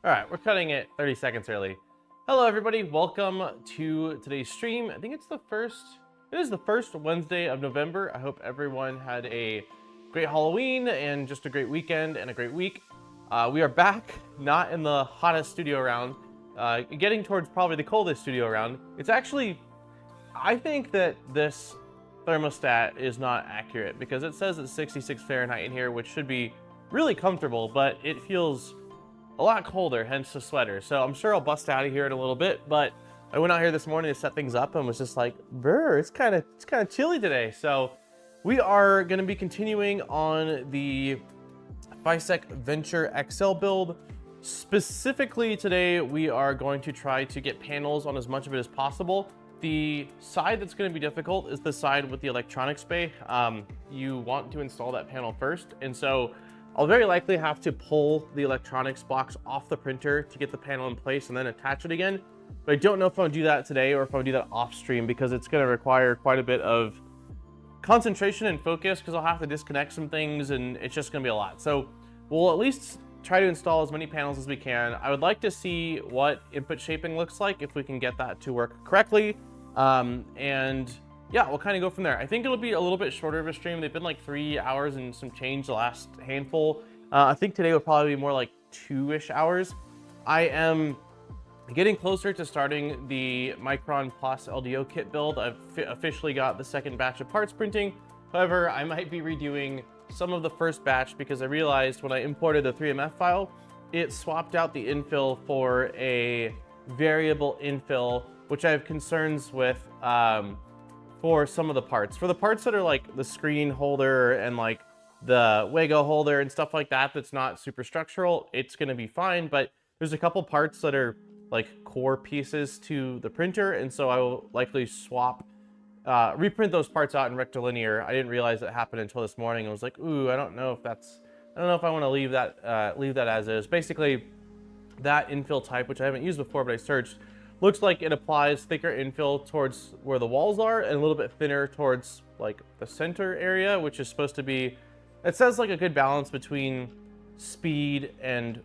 All right, we're cutting it 30 seconds early. Hello, everybody. Welcome to today's stream. I think it is the first Wednesday of November. I hope everyone had a great Halloween and just a great weekend and a great week. We are back, not in the hottest studio around, getting towards probably the coldest studio around. It's actually, I think that this thermostat is not accurate because it says it's 66 Fahrenheit in here, which should be really comfortable, but it feels a lot colder, hence the sweater. So I'm sure I'll bust out of here in a little bit, but I went out here this morning to set things up and was just like, brr, it's kind of chilly today. So we are going to be continuing on the FYSETC Venture XL build. Specifically today, we are going to try to get panels on as much of it as possible. The side that's going to be difficult is the side with the electronics bay. You want to install that panel first, and so I'll very likely have to pull the electronics box off the printer to get the panel in place and then attach it again. But I don't know if I'm gonna do that today or if I'm gonna do that off stream because it's gonna require quite a bit of concentration and focus because I'll have to disconnect some things and it's just gonna be a lot. So we'll at least try to install as many panels as we can. I would like to see what input shaping looks like if we can get that to work correctly. And yeah, we'll kind of go from there. I think it'll be a little bit shorter of a stream. They've been like 3 hours and some change the last handful. I think today will probably be more like 2-ish hours. I am getting closer to starting the Micron Plus LDO kit build. I've officially got the second batch of parts printing. However, I might be redoing some of the first batch because I realized when I imported the 3MF file, it swapped out the infill for a variable infill, which I have concerns with for some of the parts. For the parts that are like the screen holder and like the Wago holder and stuff like that, that's not super structural, it's gonna be fine, but there's a couple parts that are like core pieces to the printer, and so I will likely reprint those parts out in rectilinear. I didn't realize that happened until this morning. I was like, ooh, I don't know if I want to leave that as is. Basically, that infill type, which I haven't used before, but I searched, looks like it applies thicker infill towards where the walls are and a little bit thinner towards like the center area, which is supposed to be, it says like a good balance between speed and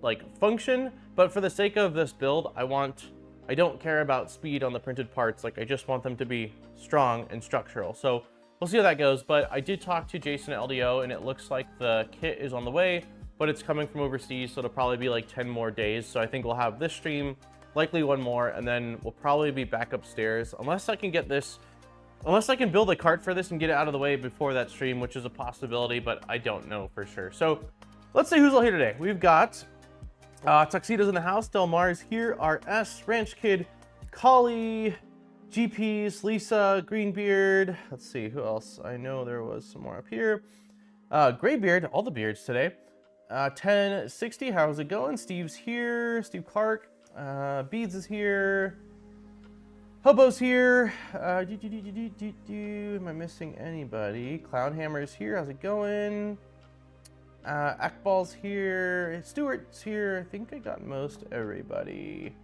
like function. But for the sake of this build, I don't care about speed on the printed parts. Like I just want them to be strong and structural. So we'll see how that goes. But I did talk to Jason at LDO and it looks like the kit is on the way, but it's coming from overseas. So it'll probably be like 10 more days. So I think we'll have this stream, likely one more, and then we'll probably be back upstairs unless I can build a cart for this and get it out of the way before that stream, which is a possibility, but I don't know for sure. So let's see who's all here today. We've got Tuxedo's in the house, Del Mar's here, RS, Ranch Kid, Collie, GPs, Lisa, Greenbeard. Let's see who else. I know there was some more up here. Graybeard, all the beards today. 1060, how's it going? Steve's here, Steve Clark. Beads is here. Hobo's here. Am I missing anybody? Clownhammer's here. How's it going? Akbal's here. Stewart's here. I think I got most everybody.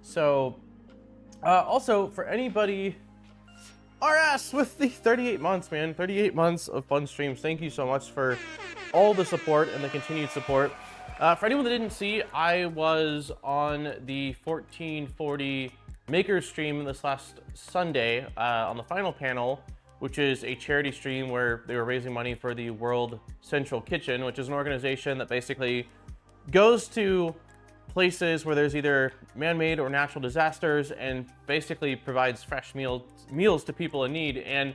So, also for anybody, RS with the 38 months, man. 38 months of fun streams. Thank you so much for all the support and the continued support. For anyone that didn't see, I was on the 1440 Makers stream this last Sunday on the final panel, which is a charity stream where they were raising money for the World Central Kitchen, which is an organization that basically goes to places where there's either man-made or natural disasters and basically provides fresh meals to people in need. And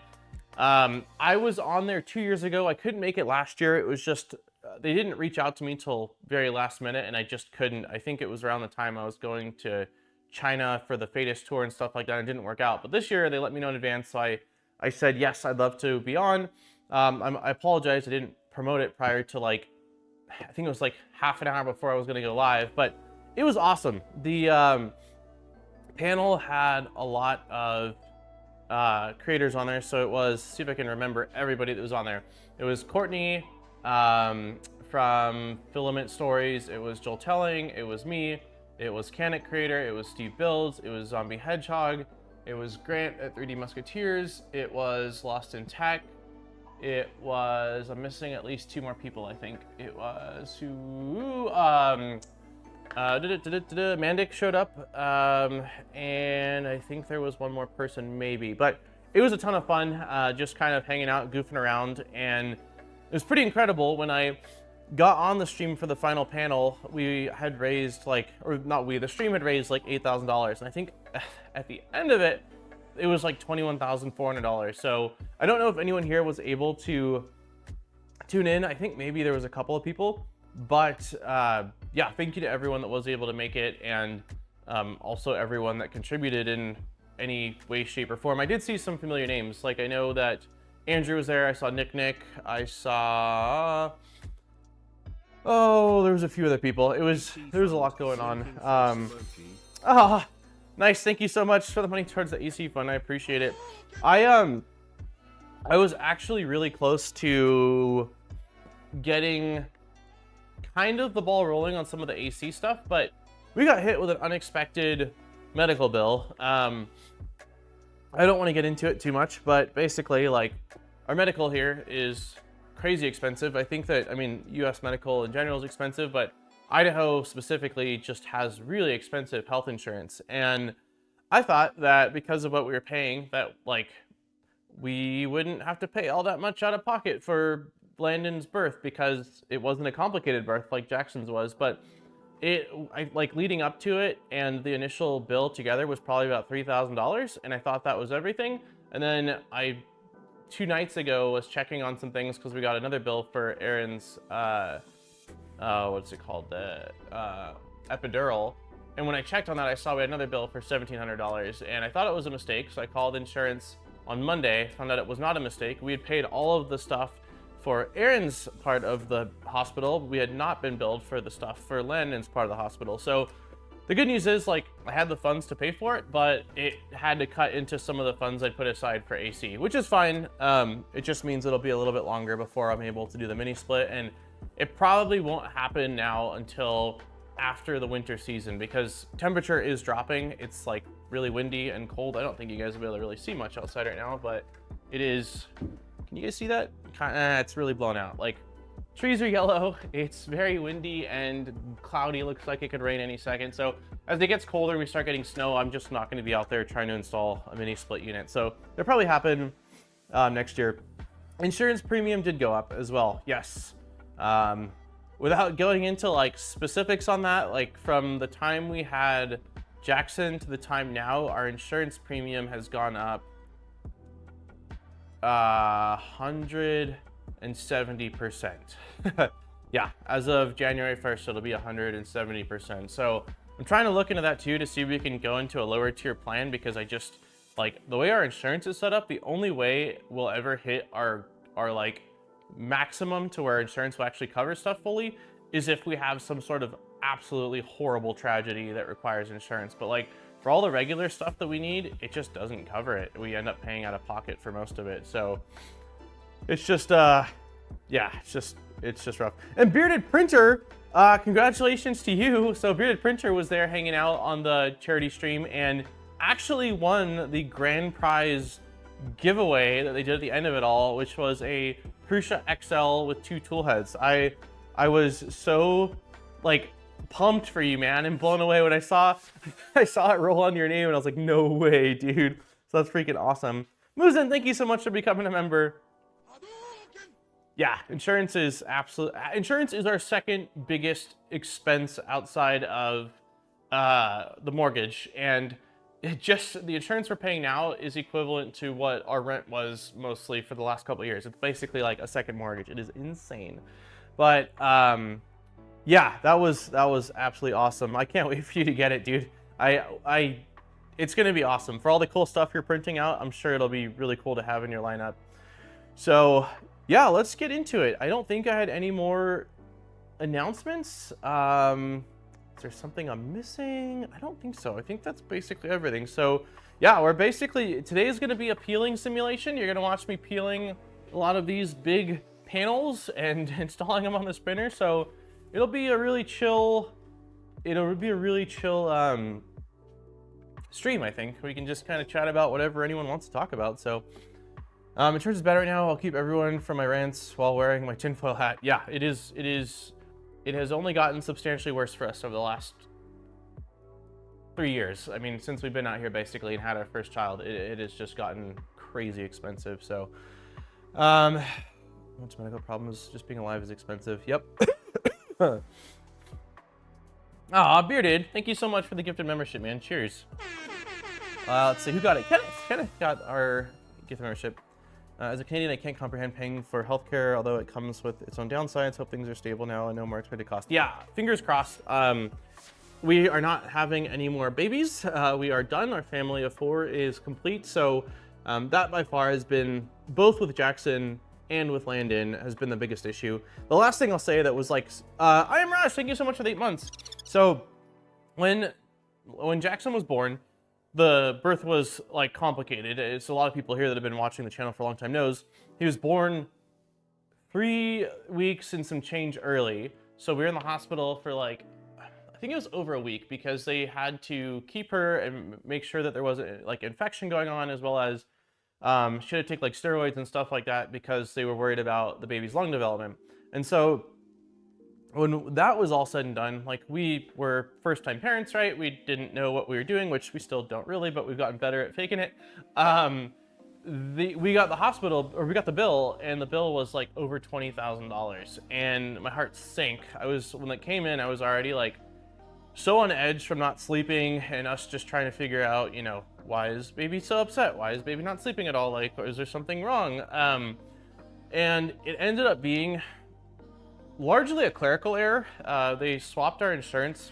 I was on there 2 years ago. I couldn't make it last year. It was just they didn't reach out to me till very last minute, and I just couldn't. I think it was around the time I was going to China for the Fadis tour and stuff like that. It didn't work out. But this year they let me know in advance, so I said yes, I'd love to be on. I apologize, I didn't promote it prior to I think it was like half an hour before I was gonna go live, but it was awesome. The panel had a lot of creators on there, so it was, see if I can remember everybody that was on there. It was Courtney from Filament Stories, it was Joel Telling, it was me, it was Canic Creator, it was Steve Builds, it was Zombie Hedgehog, it was Grant at 3D Musketeers, it was Lost in Tech, it was, I'm missing at least 2 more people, I think. It was who, Mandic showed up, and I think there was one more person maybe, but it was a ton of fun, just kind of hanging out, goofing around, and it was pretty incredible. When I got on the stream for the final panel, we had raised the stream had raised like $8,000, and I think at the end of it, it was like $21,400. So I don't know if anyone here was able to tune in. I think maybe there was a couple of people, but yeah, thank you to everyone that was able to make it, and also everyone that contributed in any way, shape, or form. I did see some familiar names. Like, I know that Andrew was there. I saw Nick. I saw... Oh, there was a few other people. There was a lot going on. Nice. Thank you so much for the money towards the AC fund. I appreciate it. I was actually really close to getting kind of the ball rolling on some of the AC stuff, but we got hit with an unexpected medical bill. I don't want to get into it too much, but basically, like, our medical here is crazy expensive. I think that, I mean, US medical in general is expensive, but Idaho specifically just has really expensive health insurance. And I thought that because of what we were paying, that like we wouldn't have to pay all that much out of pocket for Landon's birth, because it wasn't a complicated birth like Jackson's was. But like leading up to it and the initial bill together was probably about $3,000, and I thought that was everything. And then I 2 nights ago was checking on some things because we got another bill for Aaron's what's it called, the epidural. And when I checked on that, I saw we had another bill for $1,700, and I thought it was a mistake. So I called insurance on Monday, found out it was not a mistake. We had paid all of the stuff for Aaron's part of the hospital. We had not been billed for the stuff for Landon's part of the hospital. So the good news is, like, I had the funds to pay for it, but it had to cut into some of the funds I'd put aside for AC, which is fine. It just means it'll be a little bit longer before I'm able to do the mini split, and it probably won't happen now until after the winter season, because temperature is dropping. It's like really windy and cold. I don't think you guys will be able to really see much outside right now, but it is. Can you guys see that? It's really blown out. Like, trees are yellow. It's very windy and cloudy. Looks like it could rain any second. So as it gets colder and we start getting snow, I'm just not going to be out there trying to install a mini split unit. So they'll probably happen next year. Insurance premium did go up as well. Yes. Without going into like specifics on that, like from the time we had Jackson to the time now, our insurance premium has gone up 170%. Yeah, as of January 1st, it'll be 170%. So I'm trying to look into that too, to see if we can go into a lower tier plan, because I just, like, the way our insurance is set up, the only way we'll ever hit our like maximum to where insurance will actually cover stuff fully is if we have some sort of absolutely horrible tragedy that requires insurance. But like, for all the regular stuff that we need, it just doesn't cover it. We end up paying out of pocket for most of it. So it's just, yeah, it's just rough. And Bearded Printer, congratulations to you. So Bearded Printer was there hanging out on the charity stream and actually won the grand prize giveaway that they did at the end of it all, which was a Prusa XL with 2 tool heads. I was so like pumped for you, man, and blown away when I saw it roll on your name, and I was like, no way, dude. So that's freaking awesome. Muzin, thank you so much for becoming a member. Yeah, insurance is our second biggest expense outside of the mortgage, and the insurance we're paying now is equivalent to what our rent was mostly for the last couple of years. It's basically like a second mortgage. It is insane. But yeah, that was absolutely awesome. I can't wait for you to get it, dude. It's gonna be awesome. For all the cool stuff you're printing out, I'm sure it'll be really cool to have in your lineup. So yeah, let's get into it. I don't think I had any more announcements. Is there something I'm missing? I don't think so. I think that's basically everything. So yeah, today is gonna be a peeling simulation. You're gonna watch me peeling a lot of these big panels and installing them on the printer. So it'll be a really chill, stream, I think. We can just kind of chat about whatever anyone wants to talk about. So in terms of battery right now, I'll keep everyone from my rants while wearing my tinfoil hat. Yeah, it is it has only gotten substantially worse for us over the last 3 years. I mean, since we've been out here basically and had our first child, it has just gotten crazy expensive. So, what's medical problems? Just being alive is expensive. Yep. Ah, Bearded, thank you so much for the gifted membership, man. Cheers. Let's see, who got it? Kenneth got our gift membership. As a Canadian, I can't comprehend paying for healthcare, although it comes with its own downsides. Hope things are stable now and no more expected cost. Yeah, fingers crossed. We are not having any more babies. We are done. Our family of 4 is complete. So that by far has been, both with Jackson and with Landon, has been the biggest issue. The last thing I'll say that was like, I am Rush, thank you so much for the 8 months. So when Jackson was born, the birth was like complicated. It's a lot of people here that have been watching the channel for a long time knows. He was born 3 weeks and some change early. So we were in the hospital for like, I think it was over a week, because they had to keep her and make sure that there wasn't like infection going on, as well as she had to take like steroids and stuff like that because they were worried about the baby's lung development. And so when that was all said and done, like, we were first-time parents, right? We didn't know what we were doing, which we still don't really, but we've gotten better at faking it. We got the hospital, or we got the bill, and the bill was like over $20,000, and my heart sank. When it came in, I was already like so on edge from not sleeping and us just trying to figure out, you know, why is baby so upset? Why is baby not sleeping at all? Like, is there something wrong? And it ended up being largely a clerical error. They swapped our insurance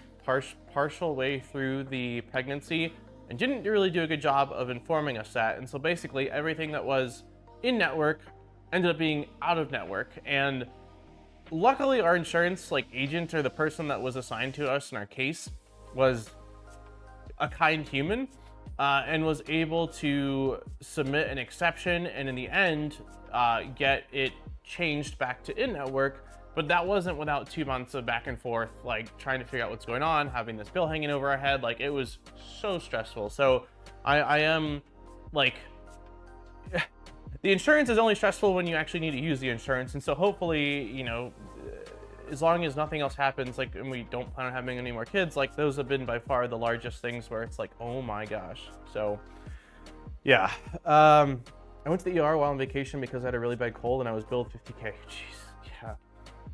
partial way through the pregnancy and didn't really do a good job of informing us that. And so basically everything that was in network ended up being out of network. And luckily our insurance like agent, or the person that was assigned to us in our case, was a kind human and was able to submit an exception, and in the end get it changed back to in-network. But that wasn't without 2 months of back and forth, like trying to figure out what's going on, having this bill hanging over our head. Like, it was so stressful. So I am like, the insurance is only stressful when you actually need to use the insurance. And so hopefully, you know, as long as nothing else happens, like, and we don't plan on having any more kids, like, those have been by far the largest things where it's like, oh my gosh. So yeah, I went to the ER while on vacation because I had a really bad cold and I was billed $50K. Jeez.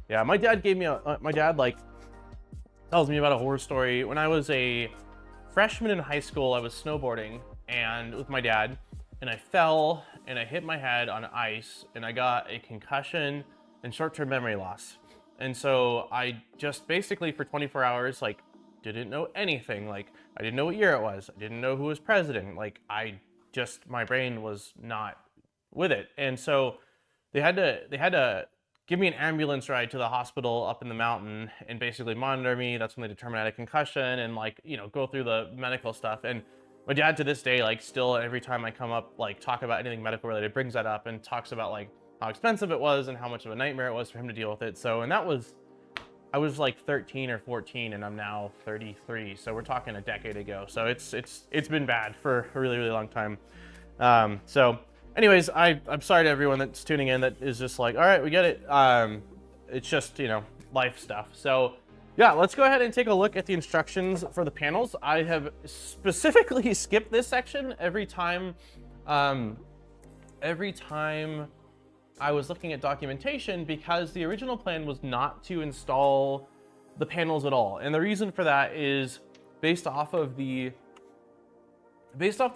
Yeah, my dad gave me my dad like tells me about a horror story. When I was a freshman in high school, I was snowboarding and with my dad, and I fell and I hit my head on ice and I got a concussion and short-term memory loss. And so I just basically for 24 hours, like, didn't know anything. Like, I didn't know what year it was. I didn't know who was president. Like, my brain was not with it. And so they had to give me an ambulance ride to the hospital up in the mountain and basically monitor me. That's when they determined I had a concussion and, like, you know, go through the medical stuff. And my dad to this day, like, still every time I come up, like, talk about anything medical related, brings that up and talks about like how expensive it was and how much of a nightmare it was for him to deal with it. So, and I was like 13 or 14 and I'm now 33. So we're talking a decade ago. So it's been bad for a really, really long time. So anyways, I'm sorry to everyone that's tuning in that is just like, all right, we get it. It's just, you know, life stuff. So yeah, let's go ahead and take a look at the instructions for the panels. I have specifically skipped this section every time I was looking at documentation, because the original plan was not to install the panels at all. And the reason for that is based off the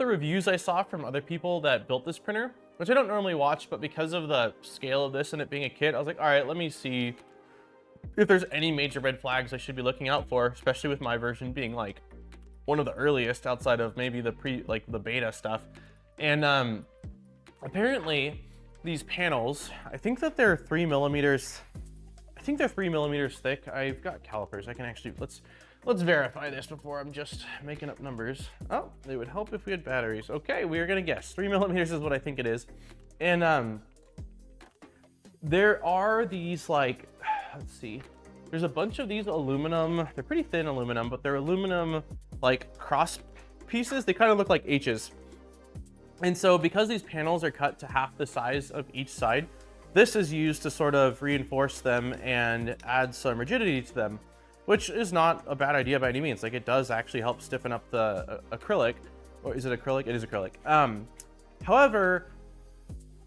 reviews I saw from other people that built this printer, which I don't normally watch, but because of the scale of this and it being a kit, I was like, all right, let me see if there's any major red flags I should be looking out for, especially with my version being like one of the earliest outside of maybe the the beta stuff. And apparently these panels, I think that they're 3 millimeters. I think they're 3 millimeters thick. I've got calipers. I can actually, let's verify this before I'm just making up numbers. Oh, it would help if we had batteries. Okay, we are gonna guess. 3 millimeters is what I think it is. And there are these, like, let's see. There's a bunch of these aluminum, they're pretty thin aluminum, but they're aluminum like cross pieces. They kind of look like H's. And so because these panels are cut to half the size of each side, This is used to sort of reinforce them and add some rigidity to them, which is not a bad idea by any means. Like, it does actually help stiffen up the acrylic. Or is it acrylic? It is acrylic. However,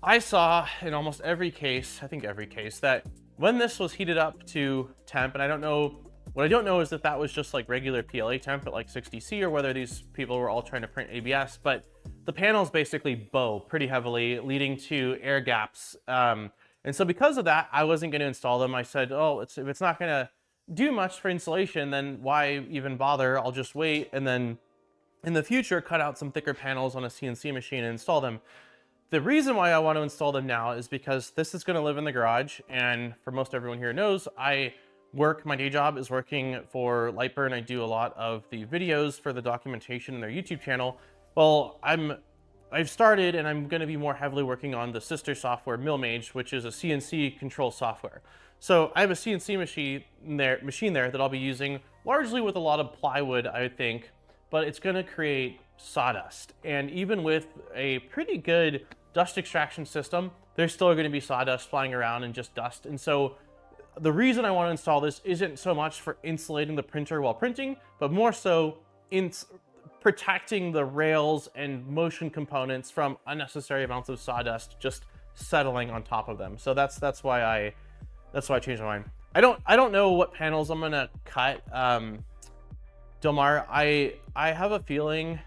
I saw in almost every case, I think every case, that when this was heated up to temp, and I don't know, what I don't know is if that was just like regular PLA temp at like 60C or whether these people were all trying to print ABS, but the panels basically bow pretty heavily, leading to air gaps. And so because of that, I wasn't going to install them. I said, oh, if it's not going to do much for insulation, then why even bother? I'll just wait and then in the future cut out some thicker panels on a CNC machine and install them. The reason why I want to install them now is because this is going to live in the garage, and for most everyone here knows, my day job is working for Lightburn. I do a lot of the videos for the documentation in their YouTube channel. Well, I've started, and I'm going to be more heavily working on the sister software, MillMage, which is a CNC control software. So I have a CNC machine there that I'll be using largely with a lot of plywood, I think, but it's going to create sawdust. And even with a pretty good dust extraction system, there's still going to be sawdust flying around and just dust. And so the reason I want to install this isn't so much for insulating the printer while printing, but more so in protecting the rails and motion components from unnecessary amounts of sawdust just settling on top of them. So that's why I changed my mind. I don't know what panels I'm gonna cut. Delmar, I have a feeling.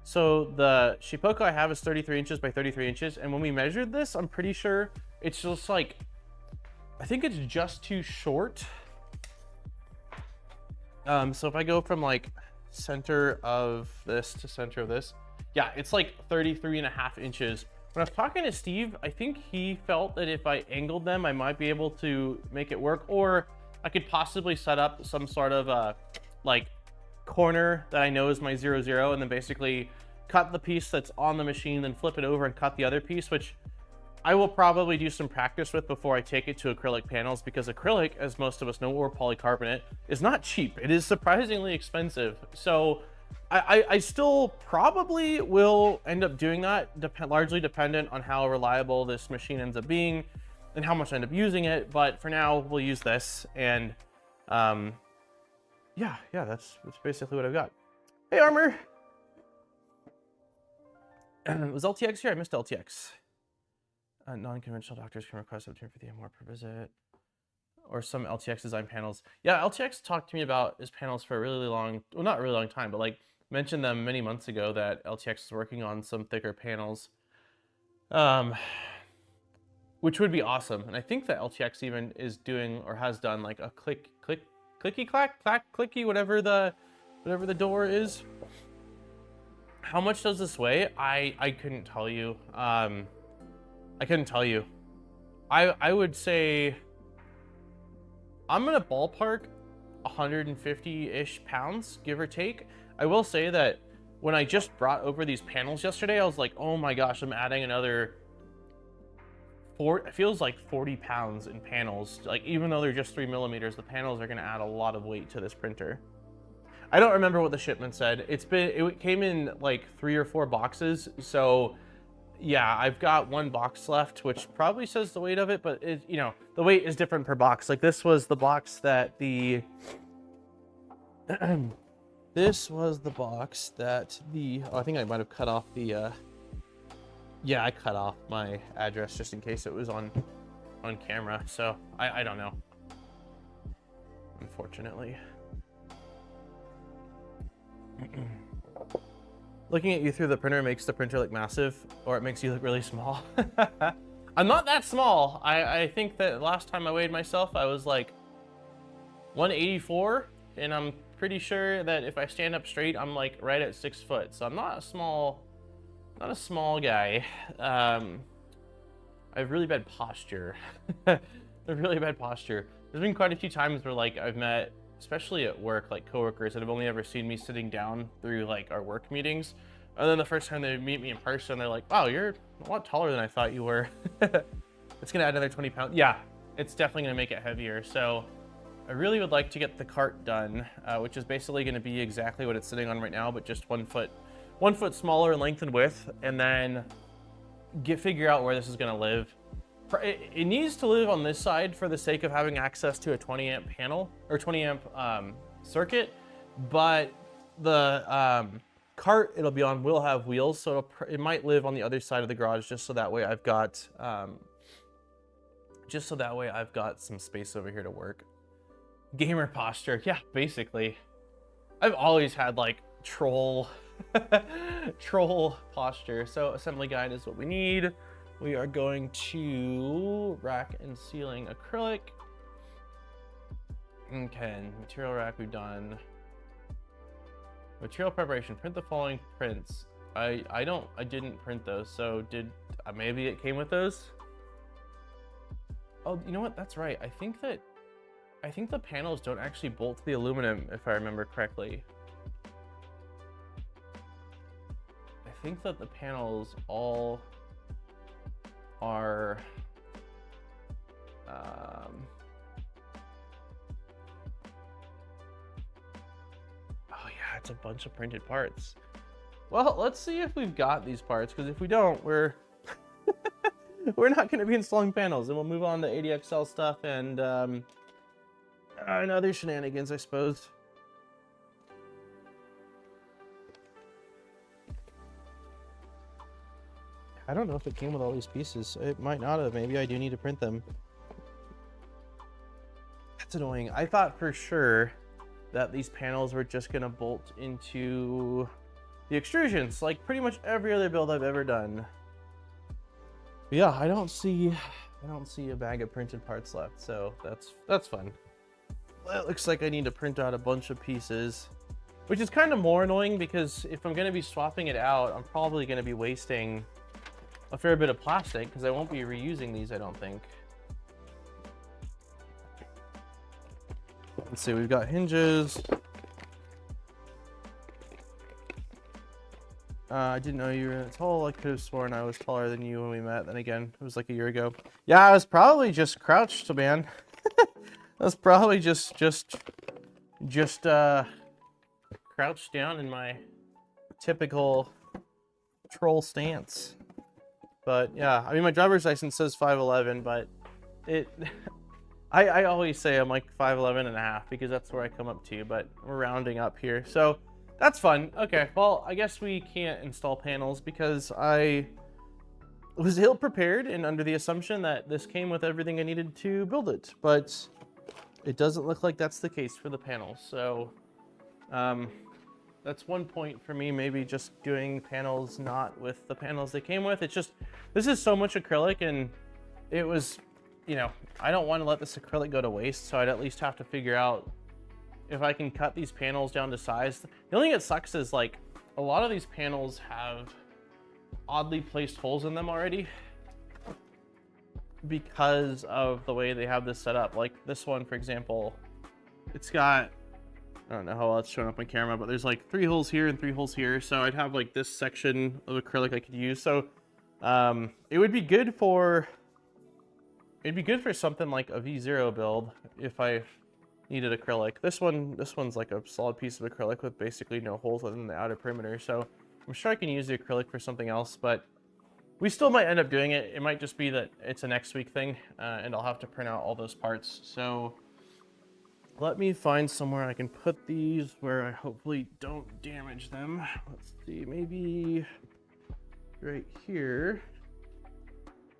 So the Shipoko I have is 33 inches by 33 inches, and when we measured this, I'm pretty sure it's just like, I think it's just too short. So if I go from like center of this to center of this, yeah, it's like 33.5 inches. When I was talking to Steve, I think he felt that if I angled them, I might be able to make it work, or I could possibly set up some sort of like corner that I know is my 0-0, and then basically cut the piece that's on the machine, then flip it over and cut the other piece, which I will probably do some practice with before I take it to acrylic panels, because acrylic, as most of us know, or polycarbonate, is not cheap. It is surprisingly expensive. So I still probably will end up doing that, largely dependent on how reliable this machine ends up being and how much I end up using it. But for now, we'll use this. And yeah, that's basically what I've got. Hey, Armor. Was LTX here? I missed LTX. Non-conventional doctors can request up to $50 more per visit, or some LTX design panels. Yeah, LTX talked to me about his panels for a really long, well, not a really long time, but like mentioned them many months ago that LTX is working on some thicker panels, which would be awesome. And I think that LTX even is doing or has done like a clicky clack clicky, whatever the door is. How much does this weigh? I couldn't tell you. I couldn't tell you. I would say I'm gonna ballpark 150-ish pounds, give or take. I will say that when I just brought over these panels yesterday, I was like, oh my gosh, I'm adding another it feels like 40 pounds in panels. Like, even though they're just 3 millimeters, the panels are gonna add a lot of weight to this printer. I don't remember what the shipment said. It came in like 3 or 4 boxes, so yeah, I've got 1 box left, which probably says the weight of it, but it, you know, the weight is different per box. Like, this was the box that the this was the box that the, oh, I think I might have cut off the yeah, I cut off my address just in case it was on camera, so I don't know, unfortunately. Looking at you through the printer makes the printer look massive, or it makes you look really small. I'm not that small. I think that last time I weighed myself, I was like 184, and I'm pretty sure that if I stand up straight, I'm like right at 6 foot. So I'm not a small guy. I have really bad posture. I have really bad posture. There's been quite a few times where like I've met, especially at work, like coworkers that have only ever seen me sitting down through like our work meetings. And then the first time they meet me in person, they're like, wow, you're a lot taller than I thought you were. It's gonna add another 20 pounds. Yeah, it's definitely gonna make it heavier. So I really would like to get the cart done, which is basically gonna be exactly what it's sitting on right now, but just 1 foot smaller in length and width, and then figure out where this is gonna live. it needs to live on this side for the sake of having access to a 20 amp panel or 20 amp circuit, but the cart it'll be on will have wheels, so it might live on the other side of the garage just so that way I've got some space over here to work. Gamer posture, yeah, basically. I've always had like troll posture. So assembly guide is what we need. We are going to rack and ceiling acrylic. Okay, material rack we've done. Material preparation, print the following prints. I didn't print those, so maybe it came with those? Oh, you know what? That's right. I think the panels don't actually bolt to the aluminum, if I remember correctly. I think that the panels all are oh yeah, it's a bunch of printed parts. Well, let's see if we've got these parts, because if we don't, we're we're not going to be installing panels, and we'll move on to ADXL stuff and other shenanigans, I suppose. I don't know if it came with all these pieces. It might not have. Maybe I do need to print them. That's annoying. I thought for sure that these panels were just going to bolt into the extrusions, like pretty much every other build I've ever done. But yeah, I don't see a bag of printed parts left, so that's fun. Well, it looks like I need to print out a bunch of pieces, which is kind of more annoying because if I'm going to be swapping it out, I'm probably going to be wasting a fair bit of plastic because I won't be reusing these, I don't think. Let's see, we've got hinges. I didn't know you were tall. I could have sworn I was taller than you when we met. Then again, it was like a year ago. Yeah, I was probably just crouched, man. I was probably just crouched down in my typical troll stance. But yeah, I mean, my driver's license says 5'11", but I always say I'm like 5'11 and a half because that's where I come up to, but we're rounding up here. So that's fun. Okay, well, I guess we can't install panels because I was ill prepared and under the assumption that this came with everything I needed to build it, but it doesn't look like that's the case for the panels. So that's one point for me, maybe just doing panels not with the panels they came with. It's just, this is so much acrylic, and it was, you know, I don't want to let this acrylic go to waste, so I'd at least have to figure out if I can cut these panels down to size. The only thing that sucks is like a lot of these panels have oddly placed holes in them already because of the way they have this set up. Like this one, for example, it's got, I don't know how well it's showing up on camera, but there's like 3 holes here and 3 holes here. So I'd have like this section of acrylic I could use. So it would be good for something like a V0 build if I needed acrylic. This one's like a solid piece of acrylic with basically no holes within the outer perimeter. So I'm sure I can use the acrylic for something else, but we still might end up doing it. It might just be that it's a next week thing, and I'll have to print out all those parts. So let me find somewhere I can put these where I hopefully don't damage them. Let's see, maybe right here.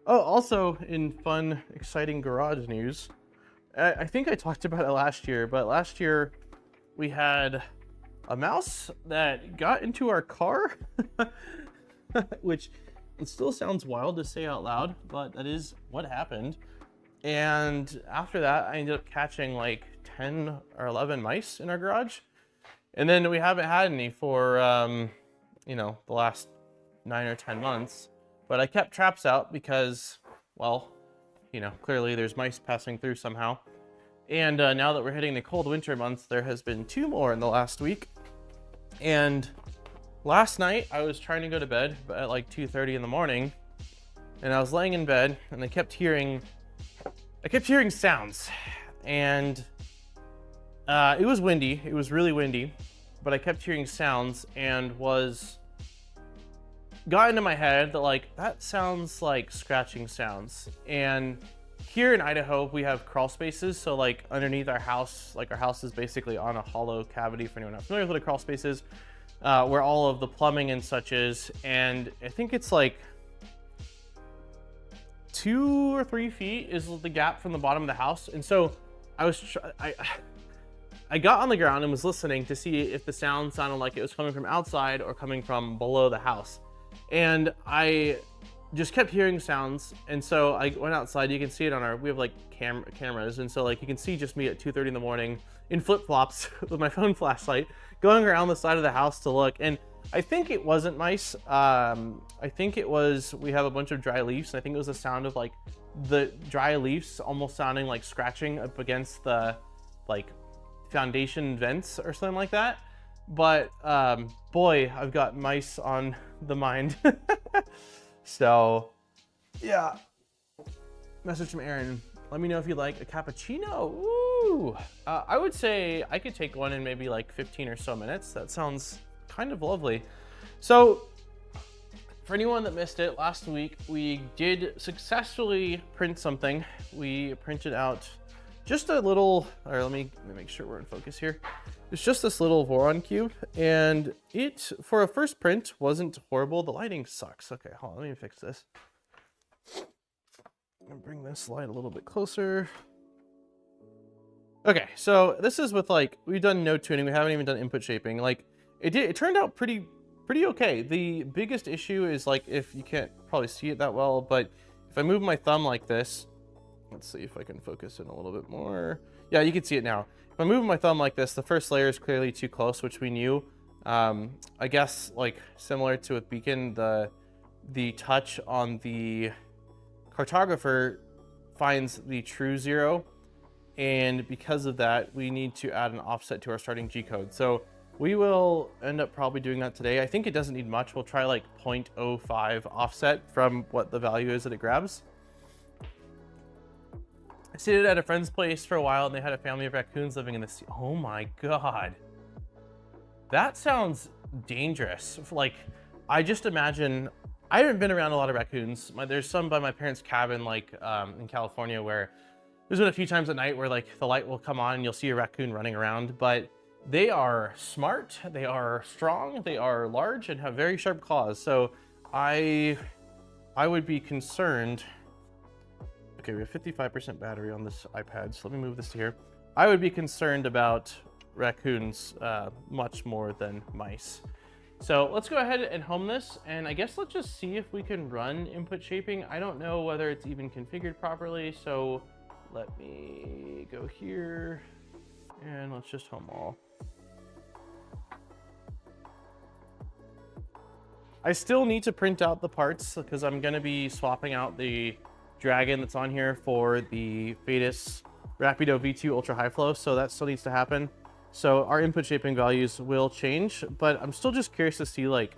Oh, also in fun, exciting garage news, I think I talked about it last year, but last year we had a mouse that got into our car, which it still sounds wild to say out loud, but that is what happened. And after that, I ended up catching like 10 or 11 mice in our garage. And then we haven't had any for, you know, the last 9 or 10 months. But I kept traps out because, well, you know, clearly there's mice passing through somehow. And now that we're hitting the cold winter months, there has been 2 more in the last week. And last night I was trying to go to bed at like 2:30 in the morning, and I was laying in bed and I kept hearing sounds, and it was windy. It was really windy, but I kept hearing sounds and was got into my head that like, that sounds like scratching sounds. And here in Idaho, we have crawl spaces. So like underneath our house, like our house is basically on a hollow cavity, for anyone not familiar with what a crawl space is, where all of the plumbing and such is. And I think it's like 2 or 3 feet is the gap from the bottom of the house. And so I got on the ground and was listening to see if the sound sounded like it was coming from outside or coming from below the house. And I just kept hearing sounds. And so I went outside. You can see it on we have like cameras. And so like you can see just me at 2:30 in the morning in flip-flops with my phone flashlight going around the side of the house to look. And I think it wasn't mice. I think it was, we have a bunch of dry leaves. And I think it was the sound of like the dry leaves almost sounding like scratching up against the like foundation vents or something like that. But boy, I've got mice on the mind. So yeah, message from Aaron, let me know if you'd like a cappuccino. Ooh, I would say I could take one in maybe like 15 or so minutes. That sounds kind of lovely. So for anyone that missed it, last week we did successfully print something. We printed out just a little, or let me make sure we're in focus here. It's just this little Voron cube, and it, for a first print, wasn't horrible. The lighting sucks. Okay, hold on, let me fix this. I'm gonna bring this light a little bit closer. Okay, so this is with like, we've done no tuning. We haven't even done input shaping. Like it turned out pretty okay. The biggest issue is like, if you can't probably see it that well, but if I move my thumb like this, let's see if I can focus in a little bit more. Yeah, you can see it now. If I move my thumb like this, the first layer is clearly too close, which we knew. I guess like similar to with Beacon, the touch on the cartographer finds the true 0. And because of that, we need to add an offset to our starting G code. So we will end up probably doing that today. I think it doesn't need much. We'll try like 0.05 offset from what the value is that it grabs. I stayed at a friend's place for a while, and they had a family of raccoons living in the sea. Oh my God. That sounds dangerous. Like, I just imagine, I haven't been around a lot of raccoons. There's some by my parents' cabin, like in California, where there's been a few times at night where like the light will come on and you'll see a raccoon running around, but they are smart, they are strong, they are large and have very sharp claws. So I would be concerned. Okay, we have 55% battery on this iPad, so let me move this to here. I would be concerned about raccoons much more than mice. So let's go ahead and home this, and I guess let's just see if we can run input shaping. I don't know whether it's even configured properly, so let me go here, and let's just home all. I still need to print out the parts because I'm gonna be swapping out the Dragon that's on here for the Fetus Rapido V2 Ultra High Flow, so that still needs to happen. So our input shaping values will change, but I'm still just curious to see like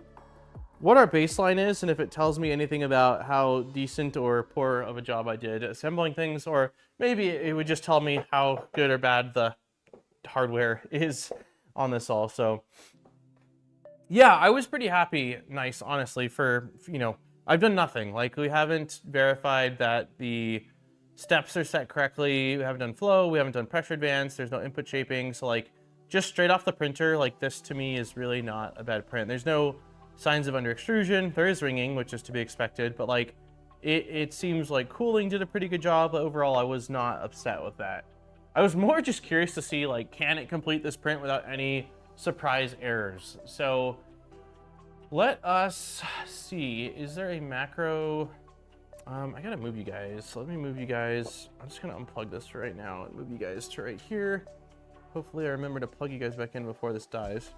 what our baseline is and if it tells me anything about how decent or poor of a job I did assembling things, or maybe it would just tell me how good or bad the hardware is on this all. So yeah, I was pretty happy, nice, honestly, for, you know, I've done nothing. Like, we haven't verified that the steps are set correctly. We haven't done flow. We haven't done pressure advance. There's no input shaping. So like, just straight off the printer, like this to me is really not a bad print. There's no signs of under extrusion. There is ringing, which is to be expected, but like, it seems like cooling did a pretty good job. But overall, I was not upset with that. I was more just curious to see, like, can it complete this print without any surprise errors? So let us see, is there a macro? I gotta move you guys. So let me move you guys. I'm just gonna unplug this for right now and move you guys to right here. Hopefully I remember to plug you guys back in before this dies.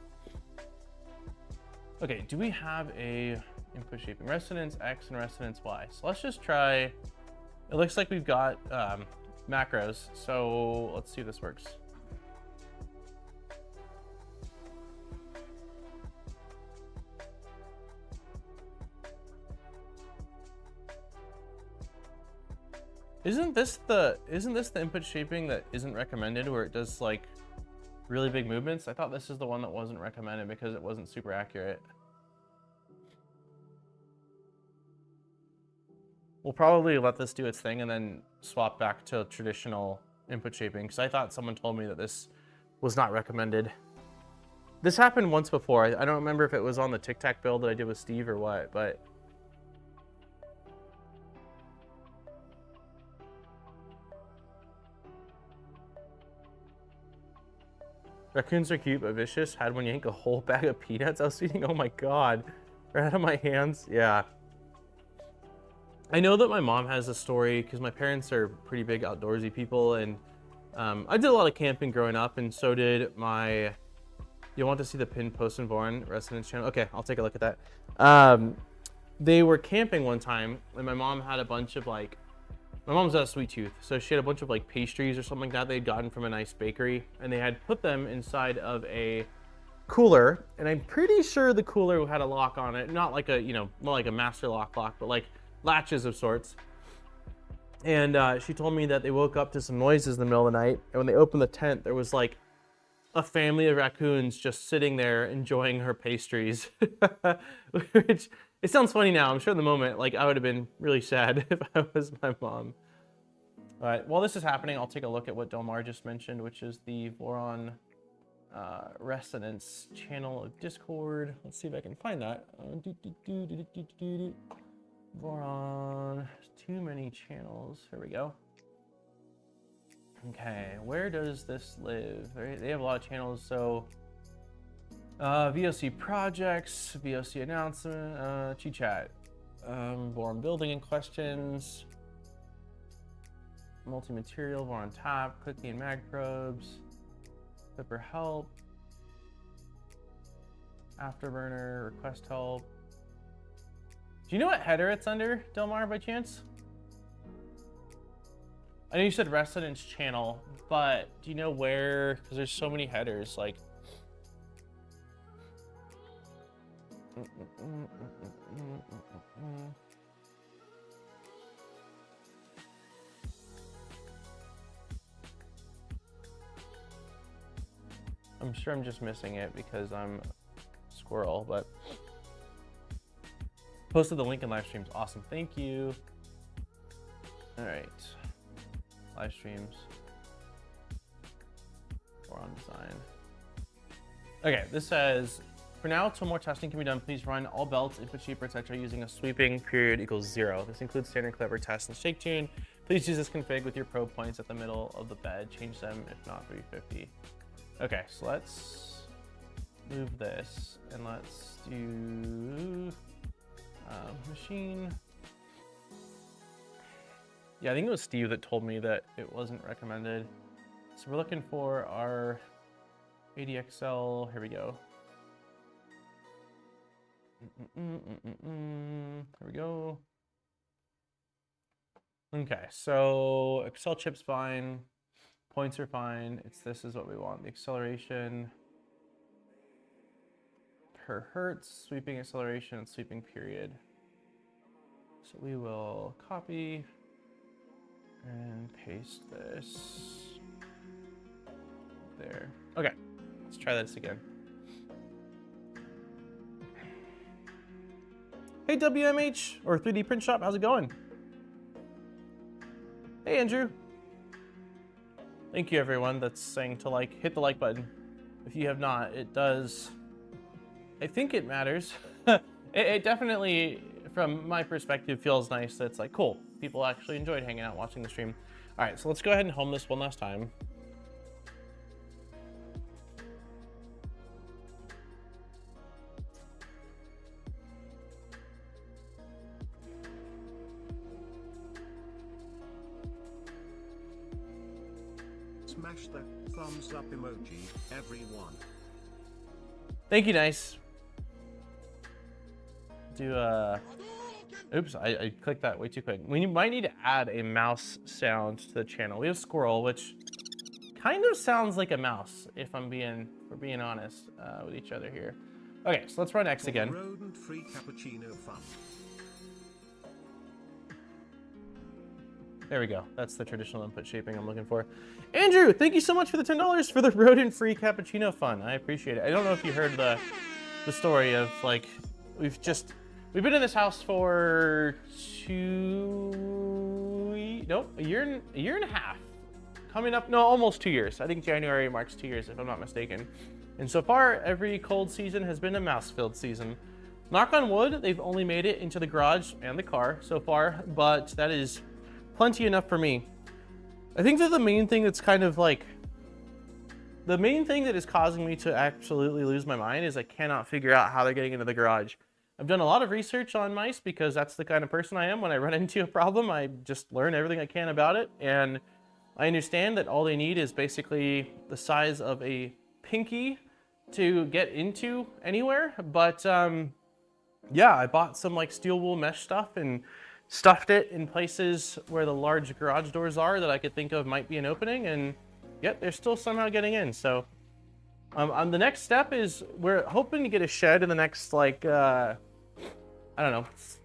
Okay, do we have a input shaping resonance X and resonance Y? So let's just try, it looks like we've got macros. So let's see if this works. Isn't this the input shaping that isn't recommended, where it does like really big movements? I thought this is the one that wasn't recommended because it wasn't super accurate. we'll probably let this do its thing and then swap back to traditional input shaping, because I thought someone told me that this was not recommended. This happened once before. I don't remember if it was on the Tic Tac build that I did with Steve or what, but raccoons are cute but vicious. Had one yank a whole bag of peanuts I was eating. Oh my god. Right out of my hands. Yeah. I know that my mom has a story because my parents are pretty big outdoorsy people, and I did a lot of camping growing up, and so did my... You'll want to see the pinned post and Voron residence channel. Okay, I'll take a look at that. They were camping one time, and my mom had a bunch of like... My mom's got a sweet tooth, so she had a bunch of like pastries or something like that they'd gotten from a nice bakery, and they had put them inside of a cooler, and I'm pretty sure the cooler had a lock on it. Not like a, you know, not like a master lock, but like latches of sorts. And she told me that they woke up to some noises in the middle of the night, and when they opened the tent, there was like a family of raccoons just sitting there enjoying her pastries. Which, it sounds funny now. I'm sure in the moment, like, I would have been really sad if I was my mom. All right, while this is happening, I'll take a look at what Delmar just mentioned, which is the Voron Resonance channel of Discord. Let's see if I can find that. Voron, too many channels. Here we go. Okay, where does this live? They have a lot of channels, so VOC projects, VOC announcement, G-Chat, Voron building and questions, multi-material, Voron tap, cookie and mag probes, Clipper help, afterburner, request help. Do you know what header it's under, Delmar, by chance? I know you said residence channel, but do you know where? Because there's so many headers, like. I'm sure I'm just missing it because I'm a squirrel, but posted the link in live streams. Awesome, thank you. All right. Live streams or on design. Okay, this says, for now, till more testing can be done, please run all belts, input shaper, etc. using a sweeping period equals 0. This includes standard clever test and shake tune. Please use this config with your probe points at the middle of the bed. Change them if not 350. Okay, so let's move this and let's do machine. Yeah, I think it was Steve that told me that it wasn't recommended. So we're looking for our ADXL. Here we go. Here we go. Okay, so Excel chip's fine. Points are fine. This is what we want. The acceleration per hertz, sweeping acceleration, and sweeping period. So we will copy and paste this there. Okay, let's try this again. Hey WMH or 3D Print Shop, how's it going? Hey Andrew. Thank you everyone that's saying to like, hit the like button. If you have not, it does, I think it matters. It definitely, from my perspective, feels nice that it's like, cool, people actually enjoyed hanging out watching the stream. All right, so let's go ahead and home this one last time. Smash that thumbs up emoji, everyone. Thank you, nice. Do oops, I clicked that way too quick. We might need to add a mouse sound to the channel. We have squirrel, which kind of sounds like a mouse, if we're being honest with each other here. Okay, so let's run X again. Rodent-free cappuccino fun. There we go. That's the traditional input shaping I'm looking for. Andrew, thank you so much for the $10 for the rodent-free cappuccino fun. I appreciate it. I don't know if you heard the story of like, we've just We've been in this house for a year and a half. Coming up, no, almost 2 years. I think January marks 2 years if I'm not mistaken. And so far, every cold season has been a mouse-filled season. Knock on wood, they've only made it into the garage and the car so far, but that is plenty enough for me. I think that the main thing that's kind of like, the main thing that is causing me to absolutely lose my mind is I cannot figure out how they're getting into the garage. I've done a lot of research on mice because that's the kind of person I am. When I run into a problem, I just learn everything I can about it. And I understand that all they need is basically the size of a pinky to get into anywhere. But yeah, I bought some like steel wool mesh stuff and stuffed it in places where the large garage doors are that I could think of might be an opening, and yet they're still somehow getting in. So the next step is we're hoping to get a shed in the next like I don't know,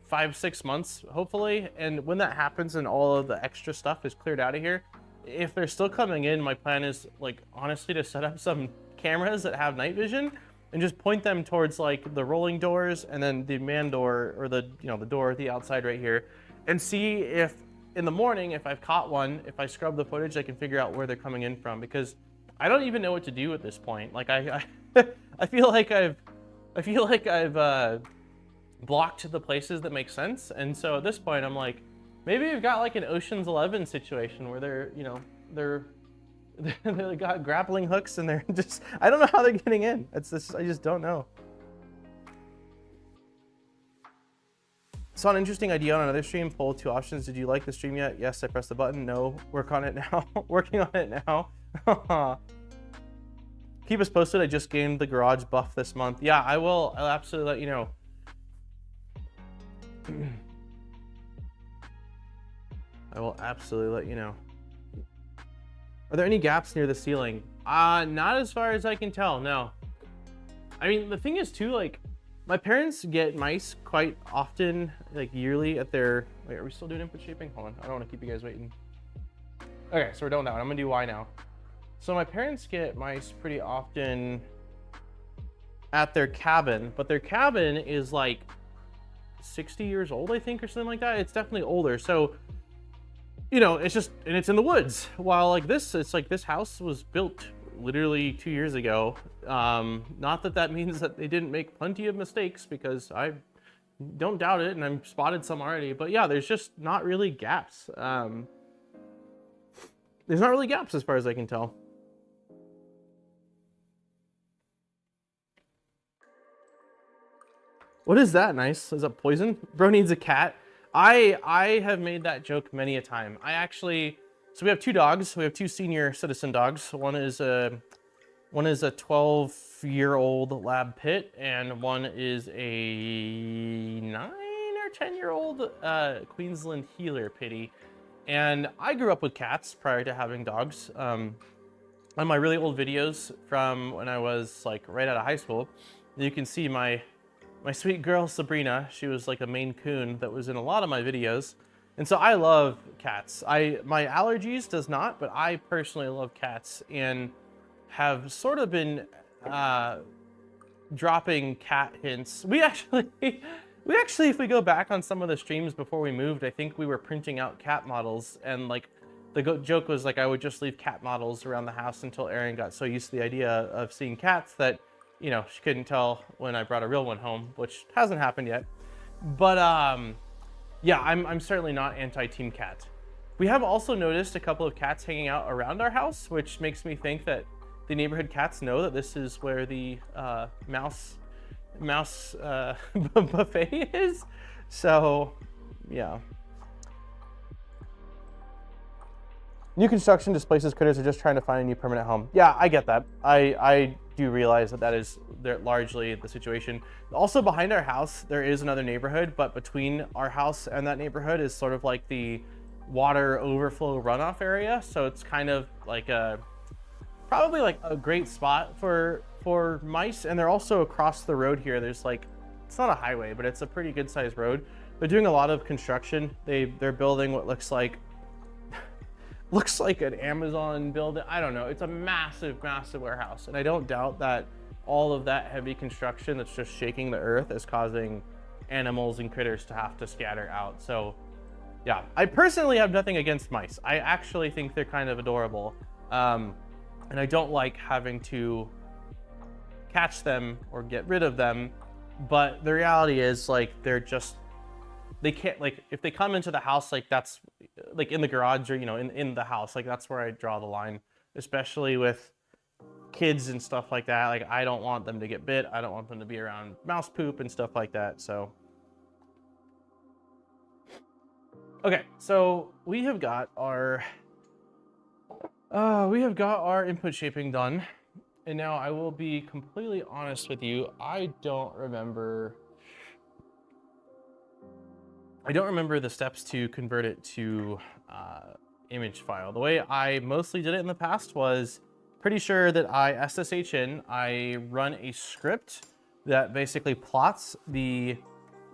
5-6 months hopefully. And when that happens and all of the extra stuff is cleared out of here, if they're still coming in, my plan is like honestly to set up some cameras that have night vision and just point them towards like the rolling doors and then the man door, or the, you know, the door at the outside right here, and see if in the morning, if I've caught one, if I scrub the footage, I can figure out where they're coming in from, because I don't even know what to do at this point. Like I feel like I've blocked the places that make sense. And so at this point I'm like, maybe we've got like an Ocean's 11 situation where they're, you know, they got grappling hooks and they're just, I don't know how they're getting in. It's just, I just don't know. Saw an interesting idea on another stream, poll 2 options. Did you like the stream yet? Yes, I pressed the button. No, work on it now. Working on it now. Keep us posted. I just gained the garage buff this month. Yeah, I will. I'll absolutely let you know. I will absolutely let you know. Are there any gaps near the ceiling? Not as far as I can tell, no. I mean, the thing is too, like, my parents get mice quite often, like yearly at their, wait, are we still doing input shaping? Hold on, I don't want to keep you guys waiting. Okay, so we're done with that one. I'm gonna do Y now. So my parents get mice pretty often at their cabin, but their cabin is like 60 years old, I think, or something like that. It's definitely older. So, you know, it's just, and it's in the woods. While like this, it's like this house was built literally 2 years ago. Not that that means that they didn't make plenty of mistakes, because I don't doubt it, and I've spotted some already. But yeah, there's just not really gaps. There's not really gaps as far as I can tell. What is that? Nice. Is that poison? Bro needs a cat. I have made that joke many a time. I actually, so we have 2 dogs. We have 2 senior citizen dogs. One is a 12-year-old lab pit, and one is a 9 or 10-year-old Queensland Heeler pitty. And I grew up with cats prior to having dogs. On my really old videos from when I was like right out of high school, you can see my sweet girl Sabrina. She was like a Maine Coon that was in a lot of my videos. And so I love cats. My allergies does not, but I personally love cats and have sort of been dropping cat hints. We actually, if we go back on some of the streams before we moved, I think we were printing out cat models, and like the joke was like I would just leave cat models around the house until Erin got so used to the idea of seeing cats that, you know, she couldn't tell when I brought a real one home, which hasn't happened yet. But yeah, I'm certainly not anti-team cat. We have also noticed a couple of cats hanging out around our house, which makes me think that the neighborhood cats know that this is where the mouse buffet is. So yeah. New construction displaces critters are just trying to find a new permanent home. Yeah, I get that. I do realize that is largely the situation. Also behind our house, there is another neighborhood, but between our house and that neighborhood is sort of like the water overflow runoff area. So it's kind of like probably like a great spot for mice. And they're also across the road here. There's like, it's not a highway, but it's a pretty good sized road. They're doing a lot of construction. They're building what looks like an Amazon building. I don't know. It's a massive, massive warehouse. And I don't doubt that all of that heavy construction that's just shaking the earth is causing animals and critters to have to scatter out. So yeah, I personally have nothing against mice. I actually think they're kind of adorable. And I don't like having to catch them or get rid of them. But the reality is, like, they can't, like, if they come into the house, like, that's like in the garage or, you know, in the house, like, that's where I draw the line, especially with kids and stuff like that. Like, I don't want them to get bit. I don't want them to be around mouse poop and stuff like that. So okay, so we have got our input shaping done. And now I will be completely honest with you. I don't remember the steps to convert it to image file. The way I mostly did it in the past was pretty sure that I SSH in, I run a script that basically plots the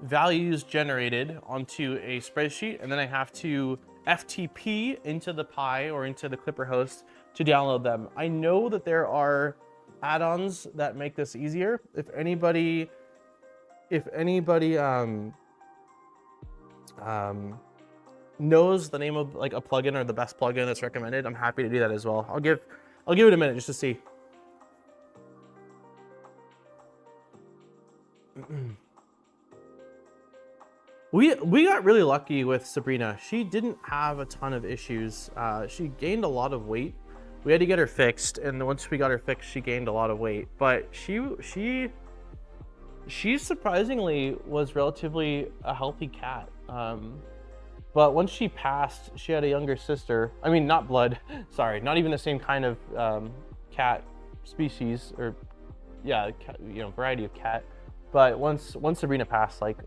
values generated onto a spreadsheet, and then I have to FTP into the Pi or into the Clipper host to download them. I know that there are add-ons that make this easier. If anybody knows the name of like a plugin or the best plugin that's recommended, I'm happy to do that as well. I'll give it a minute just to see. We got really lucky with Sabrina. She didn't have a ton of issues. She gained a lot of weight. We had to get her fixed, and once we got her fixed, she gained a lot of weight. But she surprisingly was relatively a healthy cat. But once she passed, she had a younger sister. I mean, not blood. Sorry, not even the same kind of cat species, or yeah, you know, variety of cat. But once Sabrina passed, like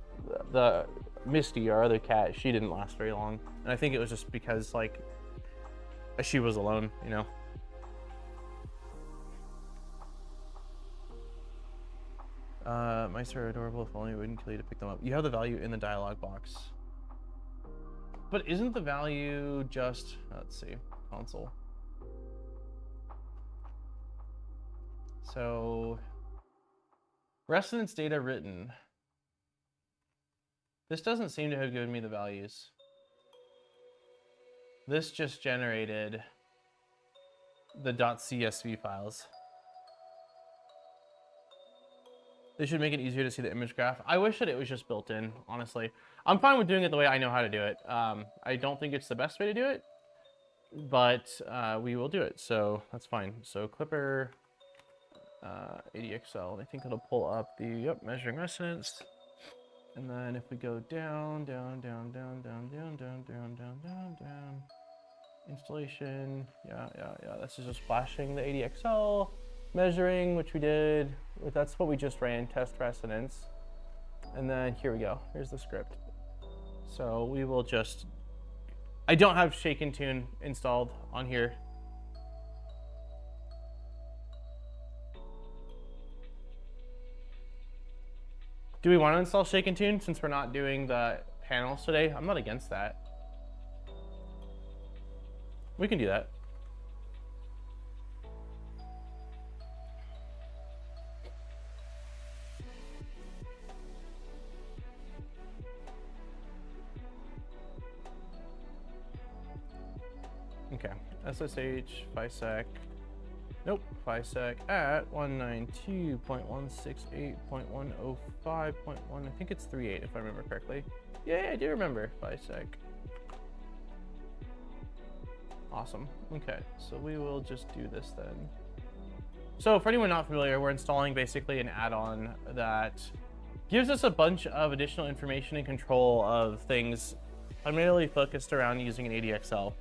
the Misty, our other cat, she didn't last very long, and I think it was just because like she was alone, you know. Mice are adorable. If only we wouldn't kill you to pick them up. You have the value in the dialog box. But isn't the value just, let's see, console. So, residence data written. This doesn't seem to have given me the values. This just generated the .csv files. They should make it easier to see the image graph. I wish that it was just built in, honestly. I'm fine with doing it the way I know how to do it. I don't think it's the best way to do it, but we will do it, so that's fine. So Clipper, ADXL, I think it'll pull up the, measuring residence. And then if we go down, installation, yeah, this is just flashing the ADXL. Measuring, which we did, that's what we just ran, test residence. And then here we go, here's the script. So we will just, I don't have Shake and Tune installed on here. Do we want to install Shake and Tune since we're not doing the panels today? I'm not against that. We can do that. Okay, SSH, FYSEC, nope, FYSEC at 192.168.105.1, I think it's 3.8 if I remember correctly. Yeah, I do remember FYSEC. Awesome, okay, so we will just do this then. So for anyone not familiar, we're installing basically an add-on that gives us a bunch of additional information and control of things primarily focused around using an ADXL.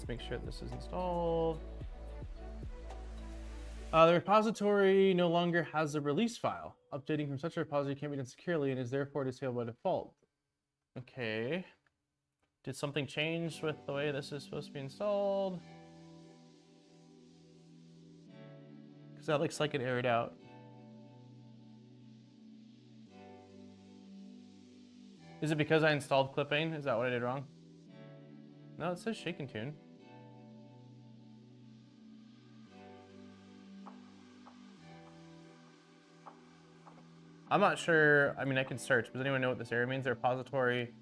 Make sure this is installed. The repository no longer has a release file. Updating from such a repository can't be done securely and is therefore disabled by default. Okay. Did something change with the way this is supposed to be installed? Because that looks like it errored out. Is it because I installed clipping? Is that what I did wrong? No, it says shake and tune. I'm not sure. I mean, I can search. Does anyone know what this error means? The repository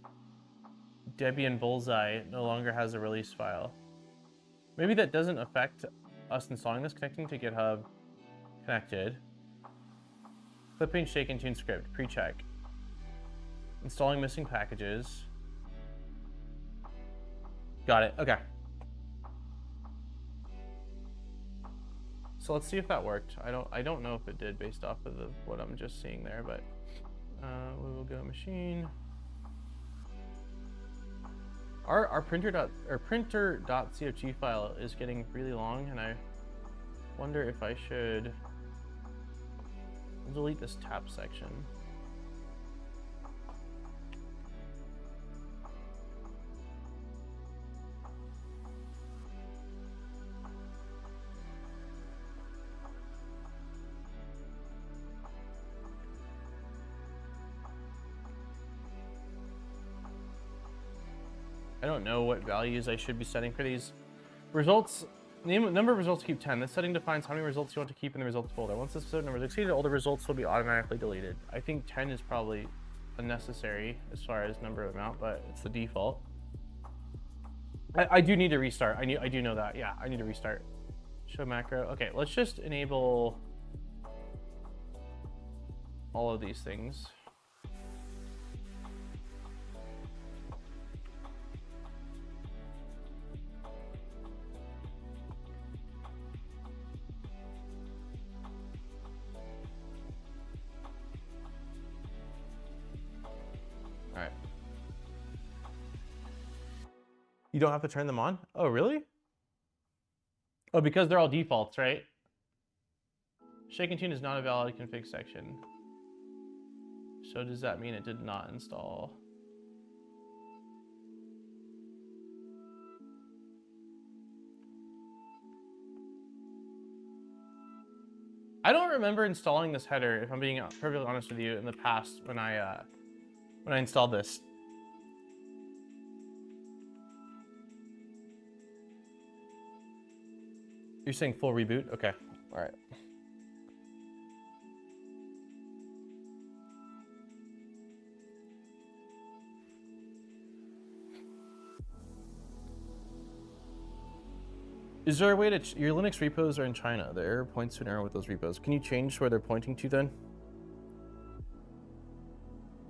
Debian Bullseye no longer has a release file. Maybe that doesn't affect us installing this. Connecting to GitHub. Connected. Clipping shake and tune script. Pre-check. Installing missing packages. Got it. Okay. So let's see if that worked. I don't know if it did based off of what I'm just seeing there, but we will go machine. Our printer.cfg file is getting really long, and I wonder if I should delete this tab section. I don't know what values I should be setting for these results. Number of results keep 10. This setting defines how many results you want to keep in the results folder. Once this episode number is exceeded, all the results will be automatically deleted. I think 10 is probably unnecessary as far as number of amount, but it's the default. I do need to restart. I do know that. Yeah, I need to restart. Show macro. Okay, let's just enable all of these things. You don't have to turn them on? Oh, really? Oh, because they're all defaults, right? Shake and tune is not a valid config section. So does that mean it did not install? I don't remember installing this header, if I'm being perfectly honest with you, in the past when I installed this. You're saying full reboot? Okay. All right. Is there a way to... Your Linux repos are in China. The error points to an error with those repos. Can you change where they're pointing to then?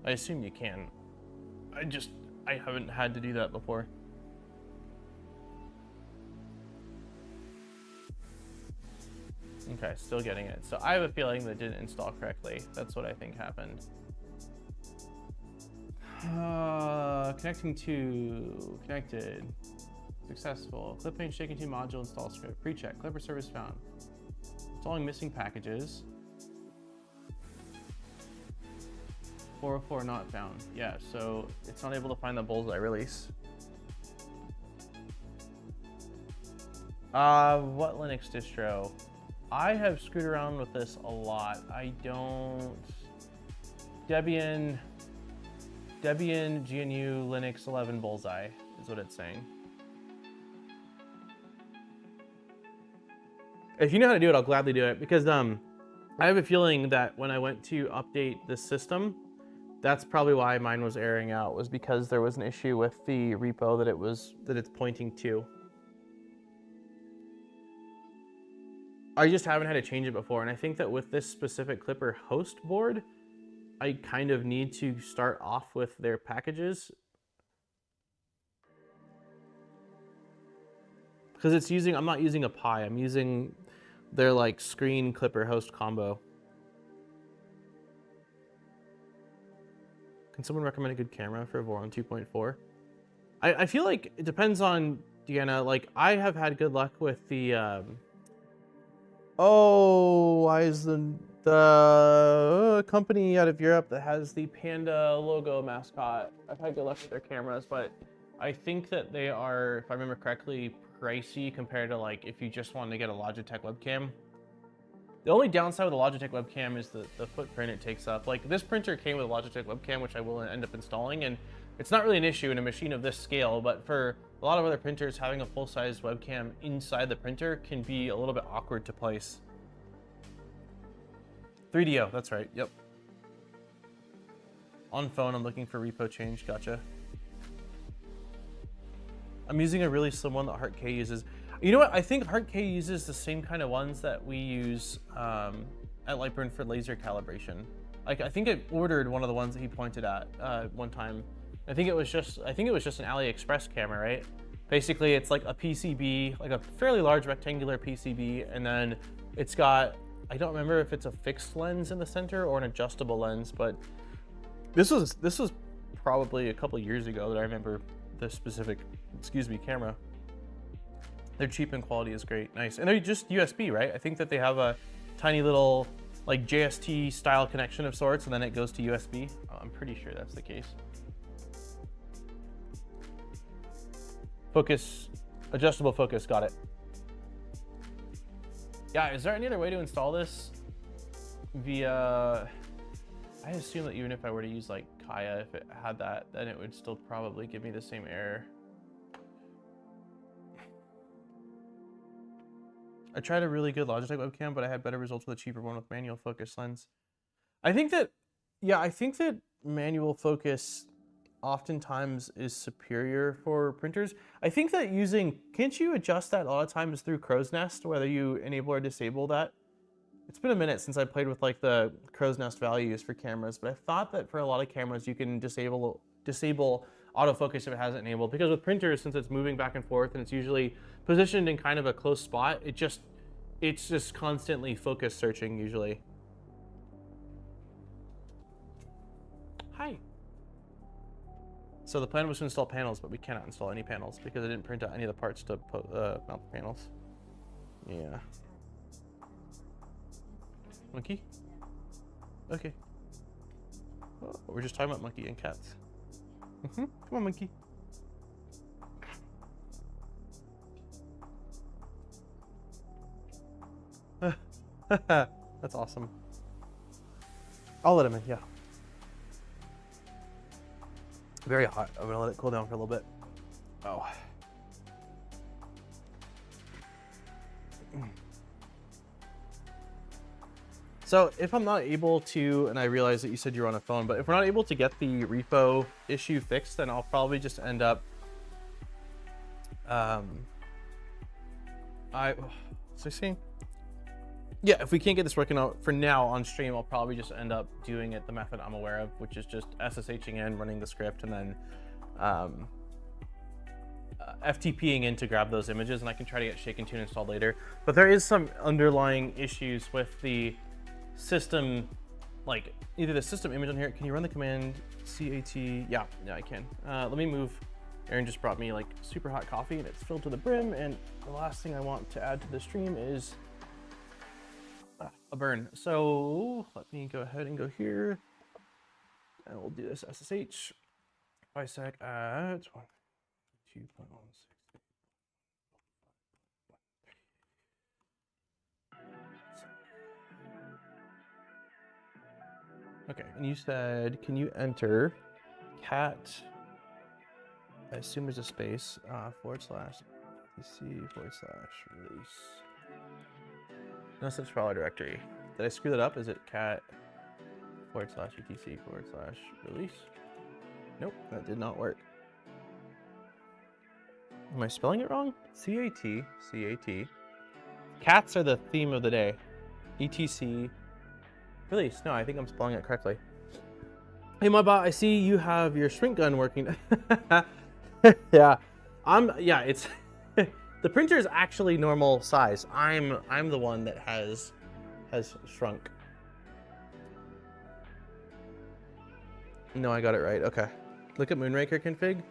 I assume you can. I haven't had to do that before. Okay, still getting it. So I have a feeling that didn't install correctly. That's what I think happened. Connected. Successful. Clipping shake and tune module install script. Pre-check. Clipper service found. Installing missing packages. 404 not found. Yeah, so it's not able to find the Bullseye release. What Linux distro? I have screwed around with this a lot. I don't... Debian GNU Linux 11 Bullseye is what it's saying. If you know how to do it, I'll gladly do it, because I have a feeling that when I went to update this system, that's probably why mine was erroring out, was because there was an issue with the repo that it's pointing to. I just haven't had to change it before, and I think that with this specific Clipper host board, I kind of need to start off with their packages. Because it's using, I'm not using a Pi, I'm using their like screen Clipper host combo. Can someone recommend a good camera for Voron 2.4? I feel like it depends on Deanna. Like, I have had good luck with the oh, why is the company out of Europe that has the panda logo mascot? I've had good luck with their cameras, but I think that they are, if I remember correctly, pricey compared to like if you just wanted to get a Logitech webcam. The only downside with the Logitech webcam is the footprint it takes up. Like, this printer came with a Logitech webcam, which I will end up installing, and It's not really an issue in a machine of this scale, but for a lot of other printers, having a full-size webcam inside the printer can be a little bit awkward to place. 3DO, that's right, yep. On phone, I'm looking for repo change, gotcha. I'm using a really slim one that HeartK uses. You know what, I think HeartK uses the same kind of ones that we use at Lightburn for laser calibration. Like, I think I ordered one of the ones that he pointed at one time. I think it was just an AliExpress camera, right? Basically, it's like a PCB, like a fairly large rectangular PCB, and then it's got, I don't remember if it's a fixed lens in the center or an adjustable lens, but this was probably a couple years ago that I remember this specific, camera. They're cheap and quality is great, nice. And they're just USB, right? I think that they have a tiny little like JST style connection of sorts, and then it goes to USB. I'm pretty sure that's the case. Focus, adjustable focus, got it. Yeah, is there any other way to install this via, I assume that even if I were to use like Kaya, if it had that, then it would still probably give me the same error. I tried a really good Logitech webcam, but I had better results with a cheaper one with manual focus lens. I think that manual focus oftentimes is superior for printers. I think that can't you adjust that a lot of times through Crow's Nest, whether you enable or disable that? It's been a minute since I played with like the Crow's Nest values for cameras, but I thought that for a lot of cameras you can disable autofocus if it hasn't enabled, because with printers, since it's moving back and forth and it's usually positioned in kind of a close spot, it's just constantly focus searching usually. Hi. So the plan was to install panels, but we cannot install any panels because I didn't print out any of the parts to mount the panels. Yeah. Monkey? Okay. Oh, we're just talking about monkey and cats. Come on, monkey. That's awesome. I'll let him in, yeah. Very hot. I'm gonna let it cool down for a little bit. Oh. So if I'm not able to, and I realize that you said you're on a phone, but if we're not able to get the repo issue fixed, then I'll probably just end up, what's I saying? Yeah, if we can't get this working out for now on stream, I'll probably just end up doing it the method I'm aware of, which is just SSHing in, running the script, and then FTPing in to grab those images, and I can try to get Shake and Tune installed later. But there is some underlying issues with the system, like either the system image on here. Can you run the command CAT? Yeah, I can. Let me move. Aaron just brought me like super hot coffee and it's filled to the brim, and the last thing I want to add to the stream is a burn. So let me go ahead and go here, and we'll do this SSH FYSETC at 2.16. Okay, and you said, can you enter cat, I assume there's a space, /etc/release. No such file directory. Did I screw that up? Is it cat /etc/release? Nope, that did not work. Am I spelling it wrong? CAT. Cats are the theme of the day. ETC release. No, I think I'm spelling it correctly. Hey, my bot, I see you have your shrink gun working. Yeah, it's the printer is actually normal size. I'm the one that has shrunk. No, I got it right. Okay. Look at Moonraker config.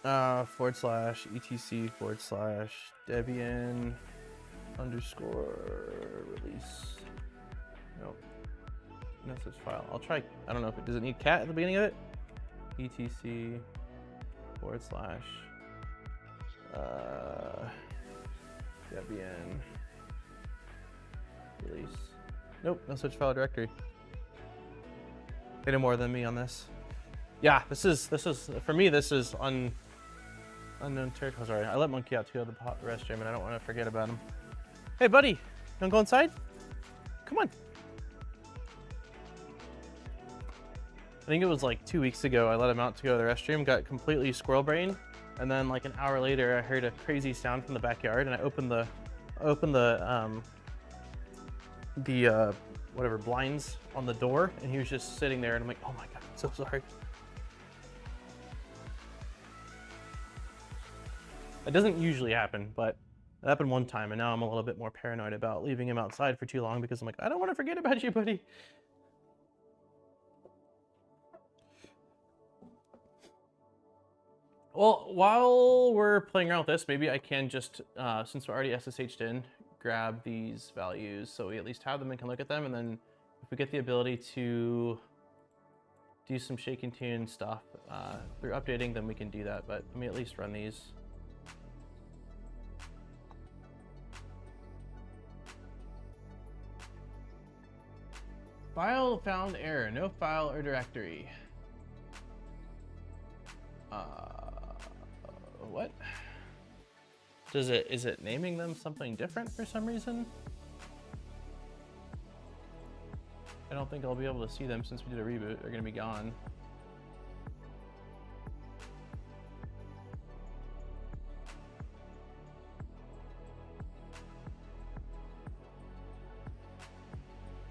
/etc/Debian _release. Nope. No such file. I'll try. I don't know if does it need cat at the beginning of it? etc/. Debian release. Nope, no such file directory. They know more than me on this. Yeah, this is for me. This is unknown territory. Sorry, I let Monkey out to go to the restroom, and I don't want to forget about him. Hey, buddy, you wanna go inside? Come on. I think it was like 2 weeks ago. I let him out to go to the restroom, got completely squirrel brain, and then like an hour later, I heard a crazy sound from the backyard, and I opened the whatever blinds on the door, and he was just sitting there, and I'm like, oh my god, I'm so sorry. It doesn't usually happen, but it happened one time, and now I'm a little bit more paranoid about leaving him outside for too long because I'm like, I don't want to forget about you, buddy. Well, while we're playing around with this, maybe I can just, since we're already SSH'd in, grab these values so we at least have them and can look at them, and then if we get the ability to do some shake and tune stuff through updating, then we can do that, but let me at least run these. File found error, no file or directory. What? Is it naming them something different for some reason? I don't think I'll be able to see them since we did a reboot. They're gonna be gone.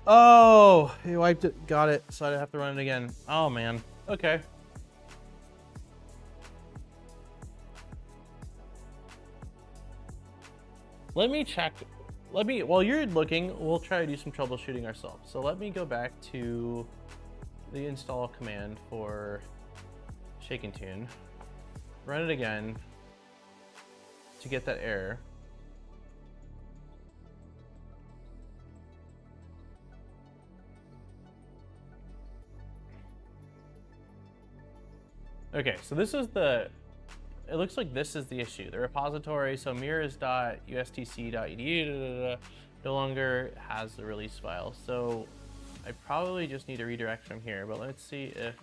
Oh, he wiped it. Got it. So I'd have to run it again. Oh man. Okay. Let me check. While you're looking, we'll try to do some troubleshooting ourselves. So let me go back to the install command for shake and tune. Run it again to get that error. Okay, so this is it looks like this is the issue. The repository, so mirrors.ustc.edu no longer has the release file. So I probably just need a redirect from here, but let's see if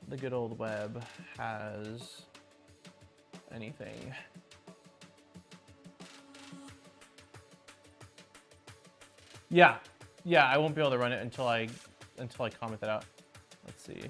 the good old web has anything. Yeah, I won't be able to run it until I comment that out. Let's see.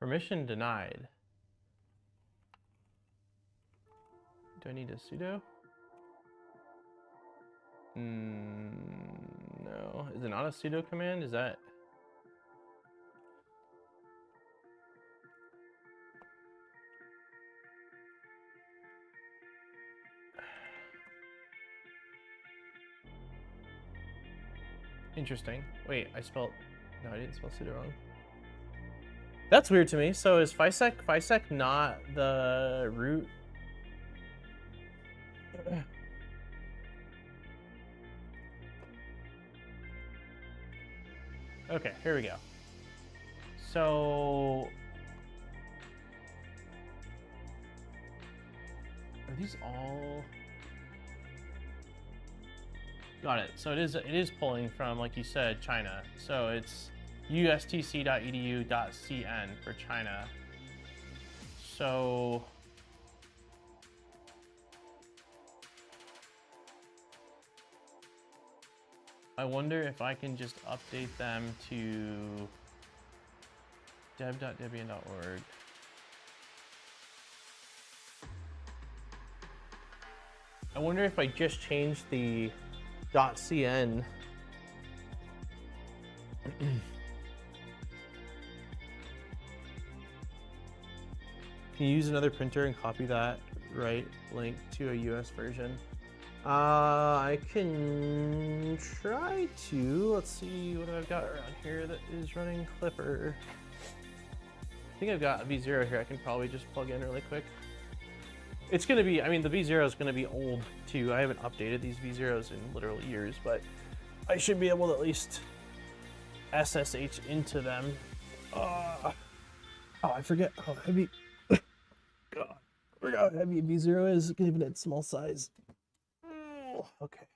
Permission denied. Do I need a sudo? No. Is it not a sudo command? Is that? Interesting. Wait, no, I didn't spell sudo wrong. That's weird to me. So is FYSETC not the root? Okay, here we go. So are these all? Got it. So it is pulling from, like you said, China. So it's ustc.edu.cn for China. So I wonder if I can just update them to dev.debian.org. I wonder if I just change the .cn. Can you use another printer and copy that right link to a US version? I can try to. Let's see what I've got around here that is running Clipper. I think I've got V0 here. I can probably just plug in really quick. It's gonna be, I mean, the V0 is gonna be old too. I haven't updated these V0s in literally years, but I should be able to at least SSH into them. Oh, I forget how heavy. God, I forgot how heavy a V0 is, even at small size. Oh, okay.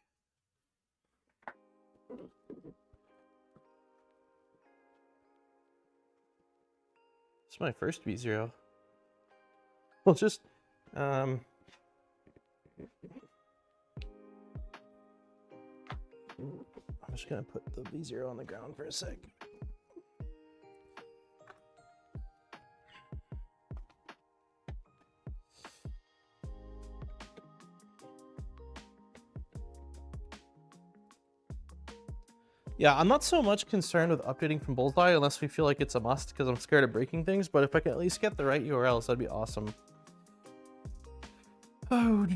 It's my first V0. Well, just I'm just gonna put the V0 on the ground for a sec. Yeah, I'm not so much concerned with updating from Bullseye unless we feel like it's a must, because I'm scared of breaking things, but if I can at least get the right URLs, that'd be awesome. Oh,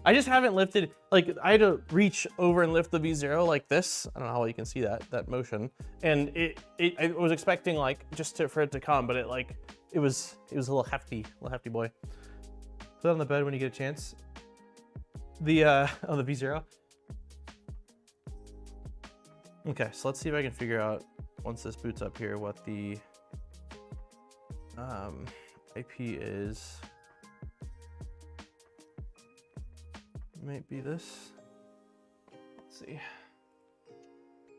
I just haven't lifted, like, I had to reach over and lift the V0 like this. I don't know how well you can see that motion. And I was expecting, like, just for it to come, but it was a little hefty boy. Put it on the bed when you get a chance. The V0. Okay, so let's see if I can figure out, once this boots up here, what the IP is. Might be this. Let's see.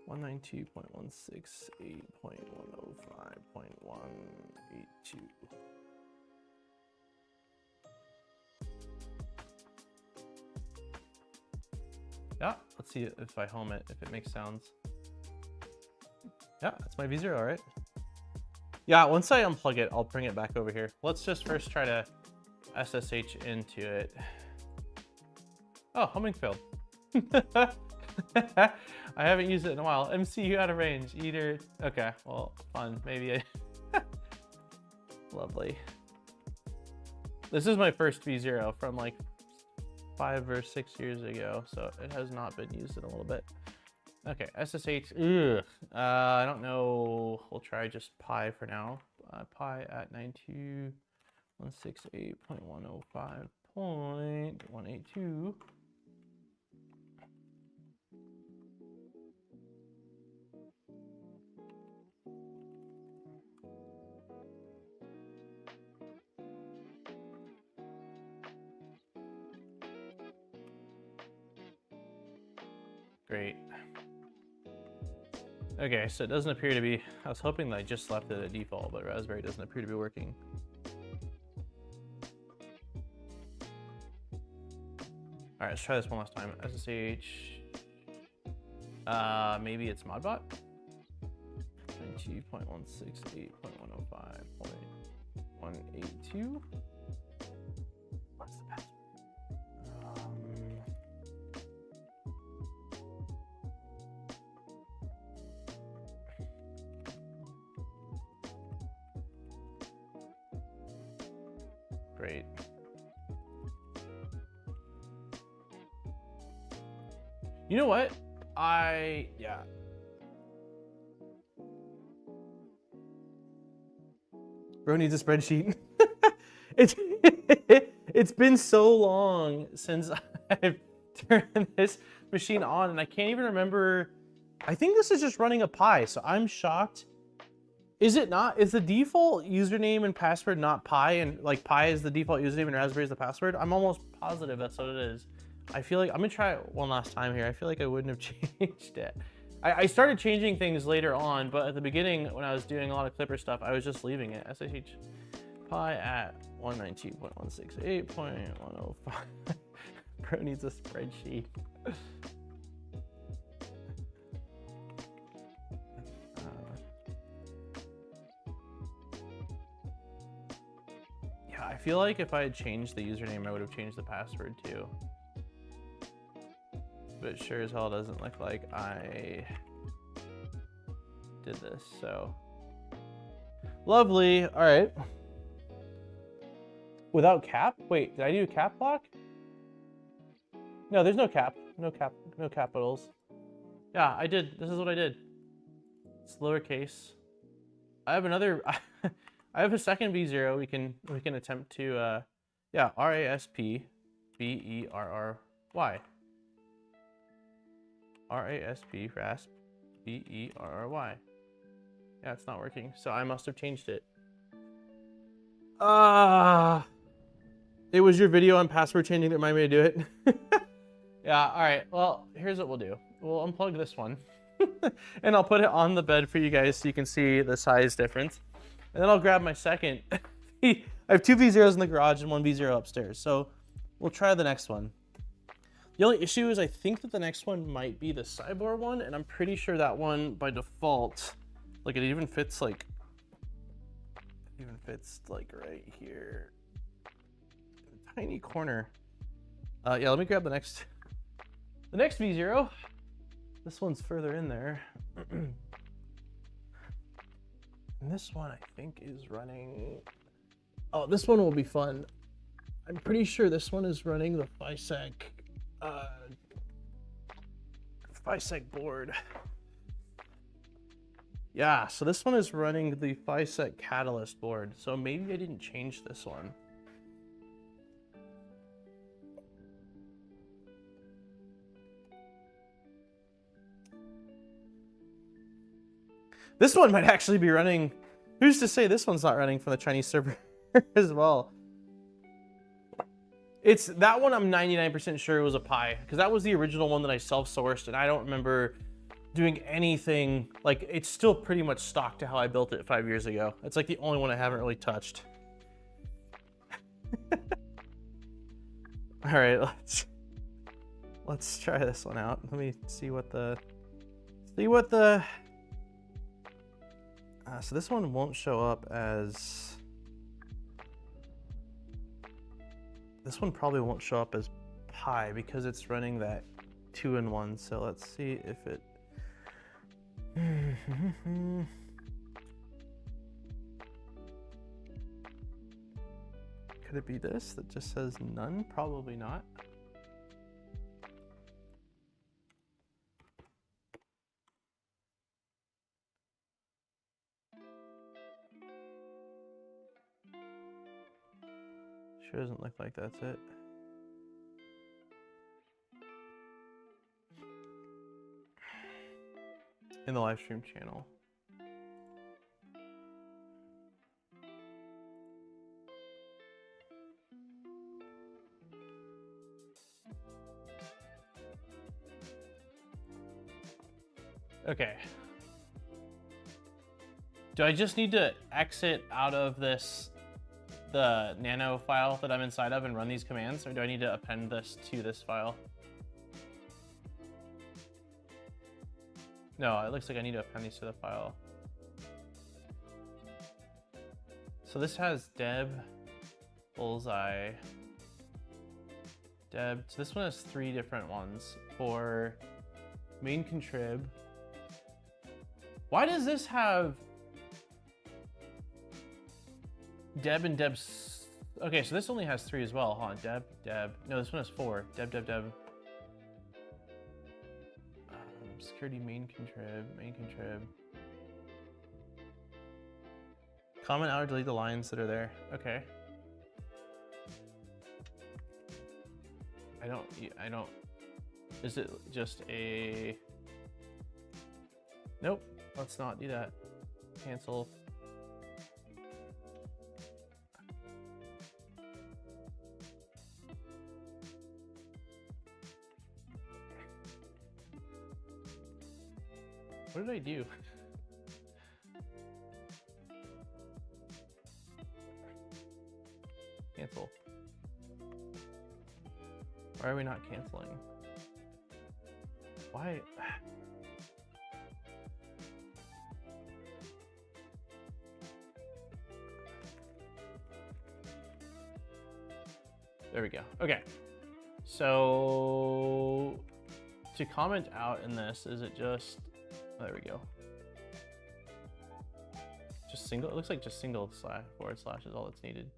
192.168.105.182. Yeah, let's see if I home it, if it makes sounds. Yeah, that's my V0, all right? Yeah, once I unplug it, I'll bring it back over here. Let's just first try to SSH into it. Oh, humming failed. I haven't used it in a while. MCU out of range. Eater. Okay, well, fun. Maybe Lovely. This is my first V0 from like 5 or 6 years ago, so it has not been used in a little bit. Okay, SSH. Ugh. I don't know. We'll try just pi for now. Pi at 92.168.105.182. Great. Okay, so it doesn't appear to be, I was hoping that I just left it at default, but Raspberry doesn't appear to be working. All right, let's try this one last time. SSH, maybe it's Modbot? 92.168.105.182. What's the password? Great. You know what? Yeah. Bro needs a spreadsheet. It's been so long since I've turned this machine on, and I can't even remember. I think this is just running a Pi, so I'm shocked. Is it not? Is the default username and password not Pi, and like Pi is the default username and Raspberry is the password? I'm almost positive that's what it is. I feel like, I'm gonna try it one last time here. I feel like I wouldn't have changed it. I started changing things later on, but at the beginning when I was doing a lot of Clipper stuff, I was just leaving it. SSH Pi at 192.168.105. Bro needs a spreadsheet. Yeah, I feel like if I had changed the username, I would have changed the password too. But sure as hell doesn't look like I did this, so. Lovely, all right. Without cap? Wait, did I do cap lock? No, there's no cap, no capitals. Yeah, I did, this is what I did. It's lowercase. I have another, I have a second V0. We can attempt to yeah, RASP BERRY. RASP RASP BERRY. Yeah, it's not working. So I must have changed it. It was your video on password changing that reminded me to do it. Yeah, all right. Well, here's what we'll do. We'll unplug this one and I'll put it on the bed for you guys so you can see the size difference. And then I'll grab my second. I have two V0s in the garage and one V0 upstairs. So we'll try the next one. The only issue is I think that the next one might be the Cyborg one, and I'm pretty sure that one by default, like it even fits like right here. Tiny corner. Yeah, let me grab the next V0. This one's further in there. And this one I think is running. Oh, this one will be fun. I'm pretty sure this one is running the FYSETC board. Yeah, so this one is running the FYSETC Catalyst board. So maybe I didn't change this one. This one might actually be running. Who's to say this one's not running from the Chinese server as well? It's that one. I'm 99% sure it was a Pi, because that was the original one that I self-sourced, and I don't remember doing anything. Like, it's still pretty much stock to how I built it 5 years ago. It's like the only one I haven't really touched. All right, let's try this one out. Let me see what the so this one won't show up as. This one probably won't show up as Pi because it's running that 2-in-1. So let's see if it. Could it be this that just says none? Probably not. Sure doesn't look like that's it. In the live stream channel. Okay. Do I just need to exit out of the nano file that I'm inside of and run these commands, or do I need to append this to this file? No, it looks like I need to append these to the file. So this has deb, bullseye, deb. So this one has 3 different ones for main contrib. Why does this have deb and deb's? Okay, so this only has 3 as well, huh? Deb, deb. No, this one has 4. Deb, deb, deb. Security main contrib. Comment out or delete the lines that are there. Okay. I don't. Is it just a? Nope. Let's not do that. Cancel. What did I do? Cancel. Why are we not canceling? Why? There we go. Okay. So to comment out in this, is it just, oh, there we go. Just single, it looks like just single / is all that's needed.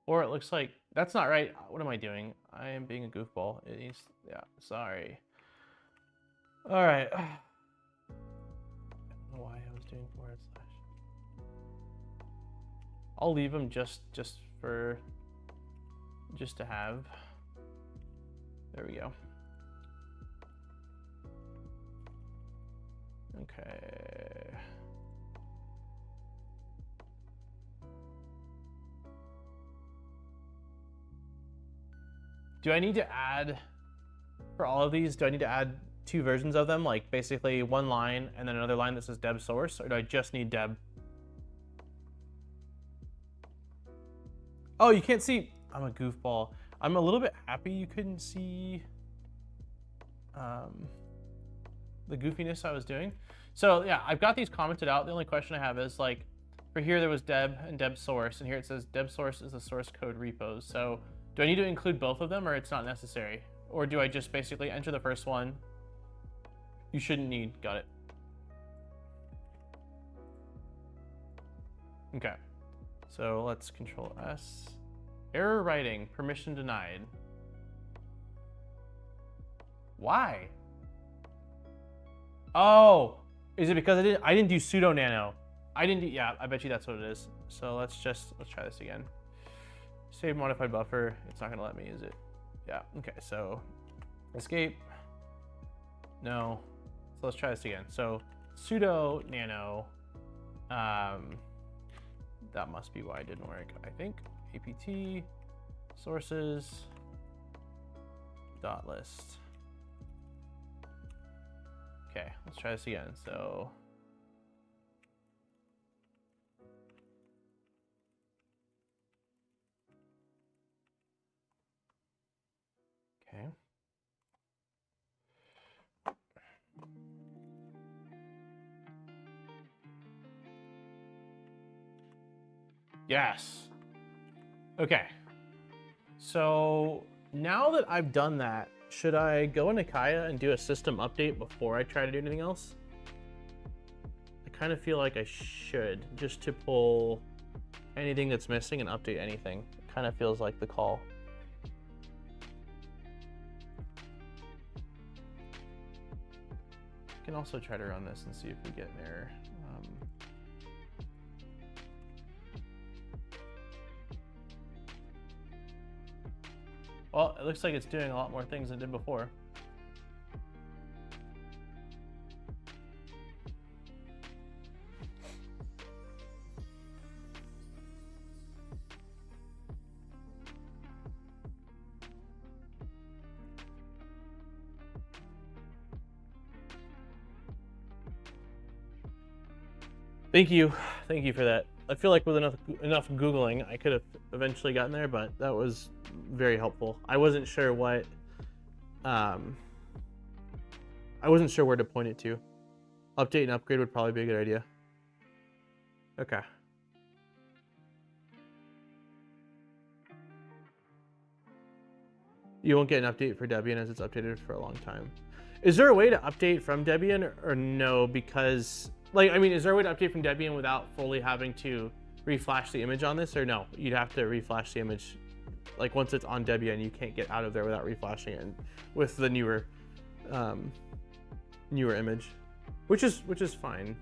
Or it looks like, that's not right. What am I doing? I am being a goofball. It needs, yeah, sorry. All right. I don't know why I was doing forward slash. I'll leave them just to have. There we go. Okay. Do I need to add, for all of these, do I need to add 2 versions of them? Like basically one line and then another line that says deb source, or do I just need deb? Oh, you can't see, I'm a goofball. I'm a little bit happy you couldn't see the goofiness I was doing. So yeah, I've got these commented out. The only question I have is like, for here there was deb and deb source, and here it says deb source is the source code repos. So do I need to include both of them, or it's not necessary? Or do I just basically enter the first one? You shouldn't need, got it. Okay, so let's Control S. Error writing, permission denied. Why? Oh, is it because I didn't do sudo nano? Yeah, I bet you that's what it is. So let's try this again. Save modified buffer. It's not gonna let me, is it? Yeah, okay, so escape. No. So let's try this again. So sudo nano. That must be why it didn't work, I think. apt sources dot list. Okay, let's try this again. So okay. Yes. Okay. So now that I've done that, should I go into Kaya and do a system update before I try to do anything else? I kind of feel like I should, just to pull anything that's missing and update anything. It kind of feels like the call. I can also try to run this and see if we get an error. Well, it looks like it's doing a lot more things than it did before. Thank you for that. I feel like with enough Googling, I could have eventually gotten there, but that was very helpful. I wasn't sure what, I wasn't sure where to point it to. Update and upgrade would probably be a good idea. Okay. You won't get an update for Debian as it's updated for a long time. Is there a way to update from Debian or no? Because, like, I mean, is there a way to update from Debian without fully having to reflash the image on this, or no? You'd have to reflash the image. Like once it's on Debian, you can't get out of there without reflashing it with the newer image, which is fine.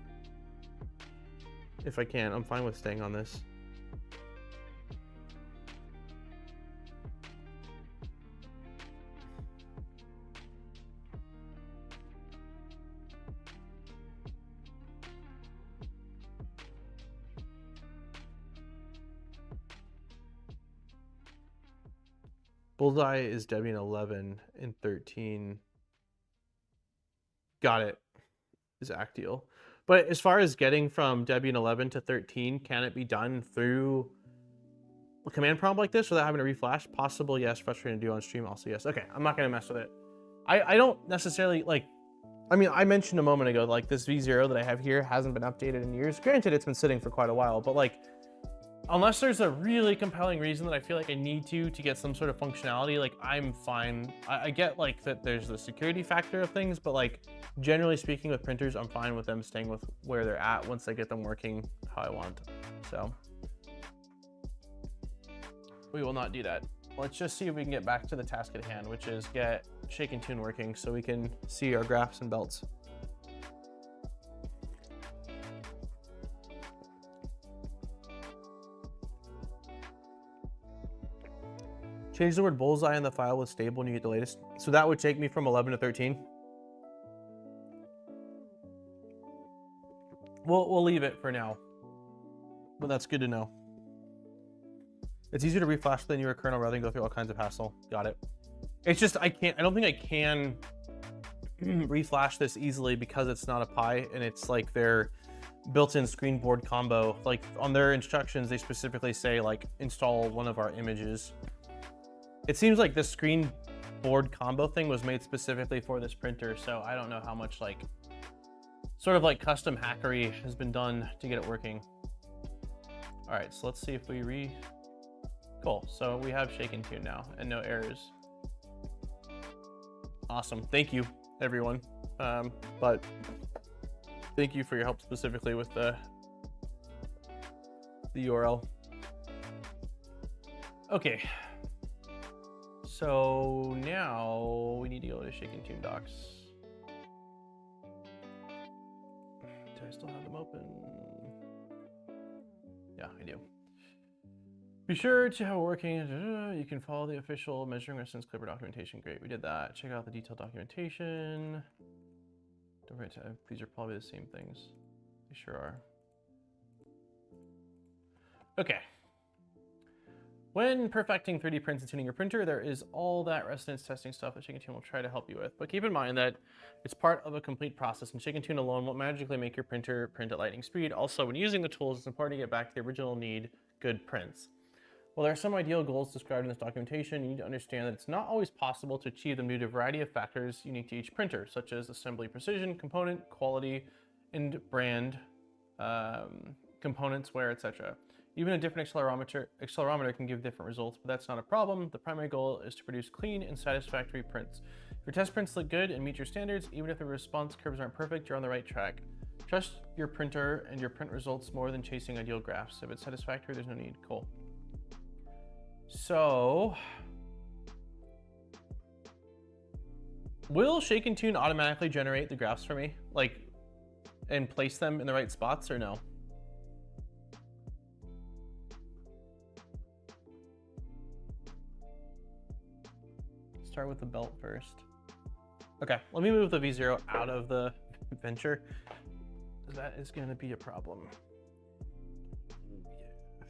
If I can, I'm fine with staying on this. Bullseye is Debian 11 and 13. Got it. Is Actial. But as far as getting from Debian 11 to 13, can it be done through a command prompt like this without having to reflash? Possible, yes. Frustrating to do on stream, also yes. Okay, I'm not gonna mess with it. I don't necessarily like. I mean, I mentioned a moment ago like this V0 that I have here hasn't been updated in years. Granted, it's been sitting for quite a while, but like, unless there's a really compelling reason that I feel like I need to get some sort of functionality, like I'm fine. I get like that there's the security factor of things, but like generally speaking with printers, I'm fine with them staying with where they're at once I get them working how I want. So we will not do that. let's just see if we can get back to the task at hand, which is get Shake and Tune working so we can see our graphs and belts. Change the word bullseye in the file with stable and you get the latest. So that would take me from 11 to 13. We'll leave it for now, but that's good to know. It's easier to reflash than your kernel rather than go through all kinds of hassle. Got it. It's just, I don't think I can reflash this easily because it's not a Pi and it's like their built-in screen board combo. Like on their instructions, they specifically say like install one of our images. It seems like this screen board combo thing was made specifically for this printer, so I don't know how much like sort of like custom hackery has been done to get it working. All right, so let's see if we cool. So we have Shake and Tune now and no errors. Awesome, thank you everyone. But thank you for your help specifically with the URL. Okay. So now we need to go to Shake and Tune docs. Do I still have them open? Yeah, I do. Be sure to have it working. You can follow the official measuring resistance clipper documentation. Great, we did that. Check out the detailed documentation. Don't forget to, these are probably the same things. They sure are. Okay. When perfecting 3D prints and tuning your printer, there is all that resonance testing stuff that Shake and Tune will try to help you with. But keep in mind that it's part of a complete process, and Shake and Tune alone won't magically make your printer print at lightning speed. Also, when using the tools, it's important to get back to the original need, good prints. While there are some ideal goals described in this documentation, you need to understand that it's not always possible to achieve them due to a variety of factors unique to each printer, such as assembly precision, component quality, and brand, components, wear, etc. Even a different accelerometer can give different results, but that's not a problem. The primary goal is to produce clean and satisfactory prints. If your test prints look good and meet your standards, even if the response curves aren't perfect, you're on the right track. Trust your printer and your print results more than chasing ideal graphs. If it's satisfactory, there's no need. Cool. So, will Shake and Tune automatically generate the graphs for me? Like, and place them in the right spots or no? Start with the belt first. Okay, let me move the V0 out of the venture. That is going to be a problem.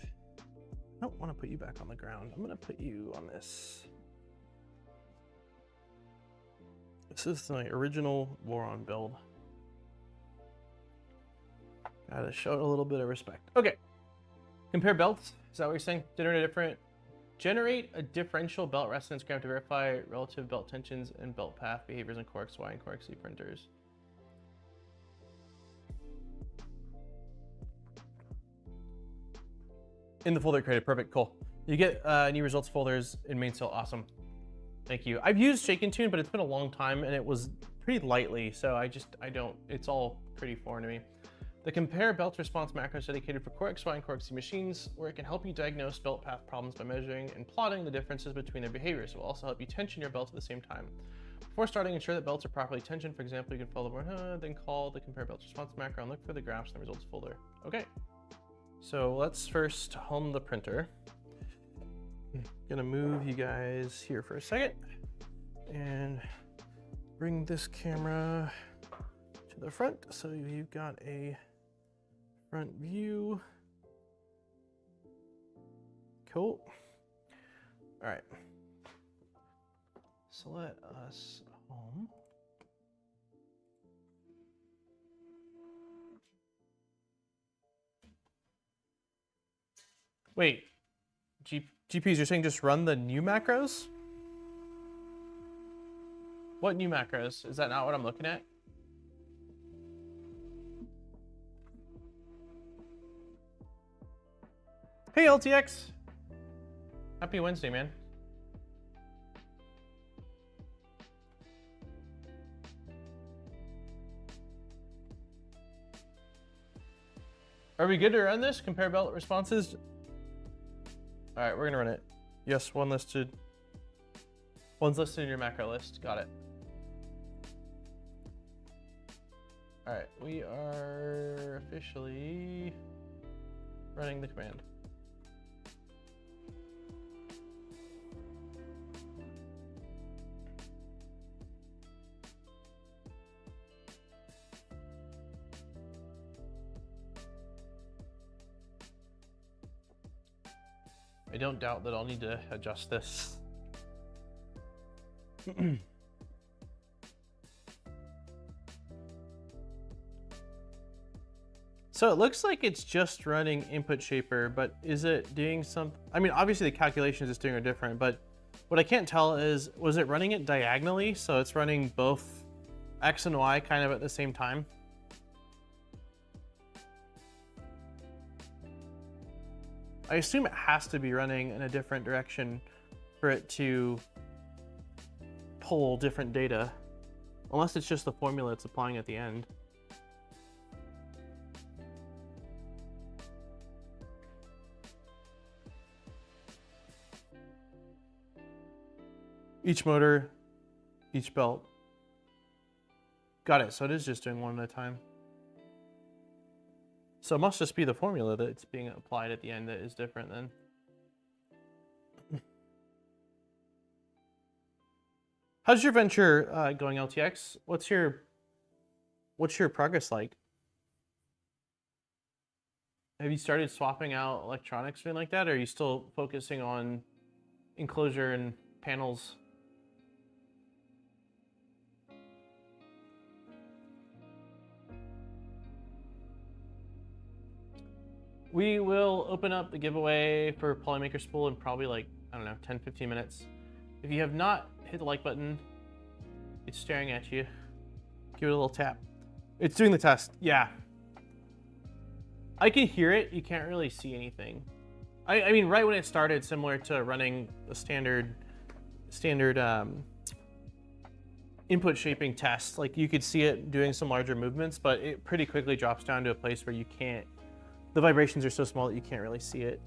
I don't want to put you back on the ground. I'm going to put you on this. This is my original Boron build. Gotta show it a little bit of respect. Okay. Compare belts. Is that what you're saying? Generate a differential belt resonance graph to verify relative belt tensions and belt path behaviors in Core XY and Core XZ printers. In the folder created, perfect, cool. You get new results folders in Mainsail, awesome. Thank you. I've used Shake and Tune, but it's been a long time and it was pretty lightly, so I don't, it's all pretty foreign to me. The compare belt response macro is dedicated for Core XY and Core XZ machines, where it can help you diagnose belt path problems by measuring and plotting the differences between their behaviors. It will also help you tension your belts at the same time. Before starting, ensure that belts are properly tensioned. For example, you can follow the word, then call the compare belts response macro and look for the graphs in the results folder. Okay, so let's first home the printer. I'm gonna move you guys here for a second and bring this camera to the front so you've got a front view. Cool. All right. So let us home. Wait, GPs, you're saying just run the new macros? What new macros? Is that not what I'm looking at? Hey LTX, happy Wednesday, man. Are we good to run this? Compare belt responses. All right, we're gonna run it. Yes, one listed. One's listed in your macro list. Got it. All right, we are officially running the command. I don't doubt that I'll need to adjust this. So it looks like it's just running input shaper, but is it doing something? I mean, obviously the calculations it's doing are different, but what I can't tell is, was it running it diagonally? So it's running both X and Y kind of at the same time. I assume it has to be running in a different direction for it to pull different data, unless it's just the formula it's applying at the end. Each motor, each belt. Got it, so it is just doing one at a time. So it must just be the formula that's being applied at the end that is different then. How's your venture going, LTX? What's your progress like? Have you started swapping out electronics or anything like that, or are you still focusing on enclosure and panels? We will open up the giveaway for Polymaker Spool in probably like, I don't know, 10-15 minutes. If you have not hit the like button, it's staring at you. Give it a little tap. It's doing the test, yeah. I can hear it, you can't really see anything. I mean, right when it started, similar to running the standard input shaping test, like you could see it doing some larger movements, but it pretty quickly drops down to a place where you can't, the vibrations are so small that you can't really see it.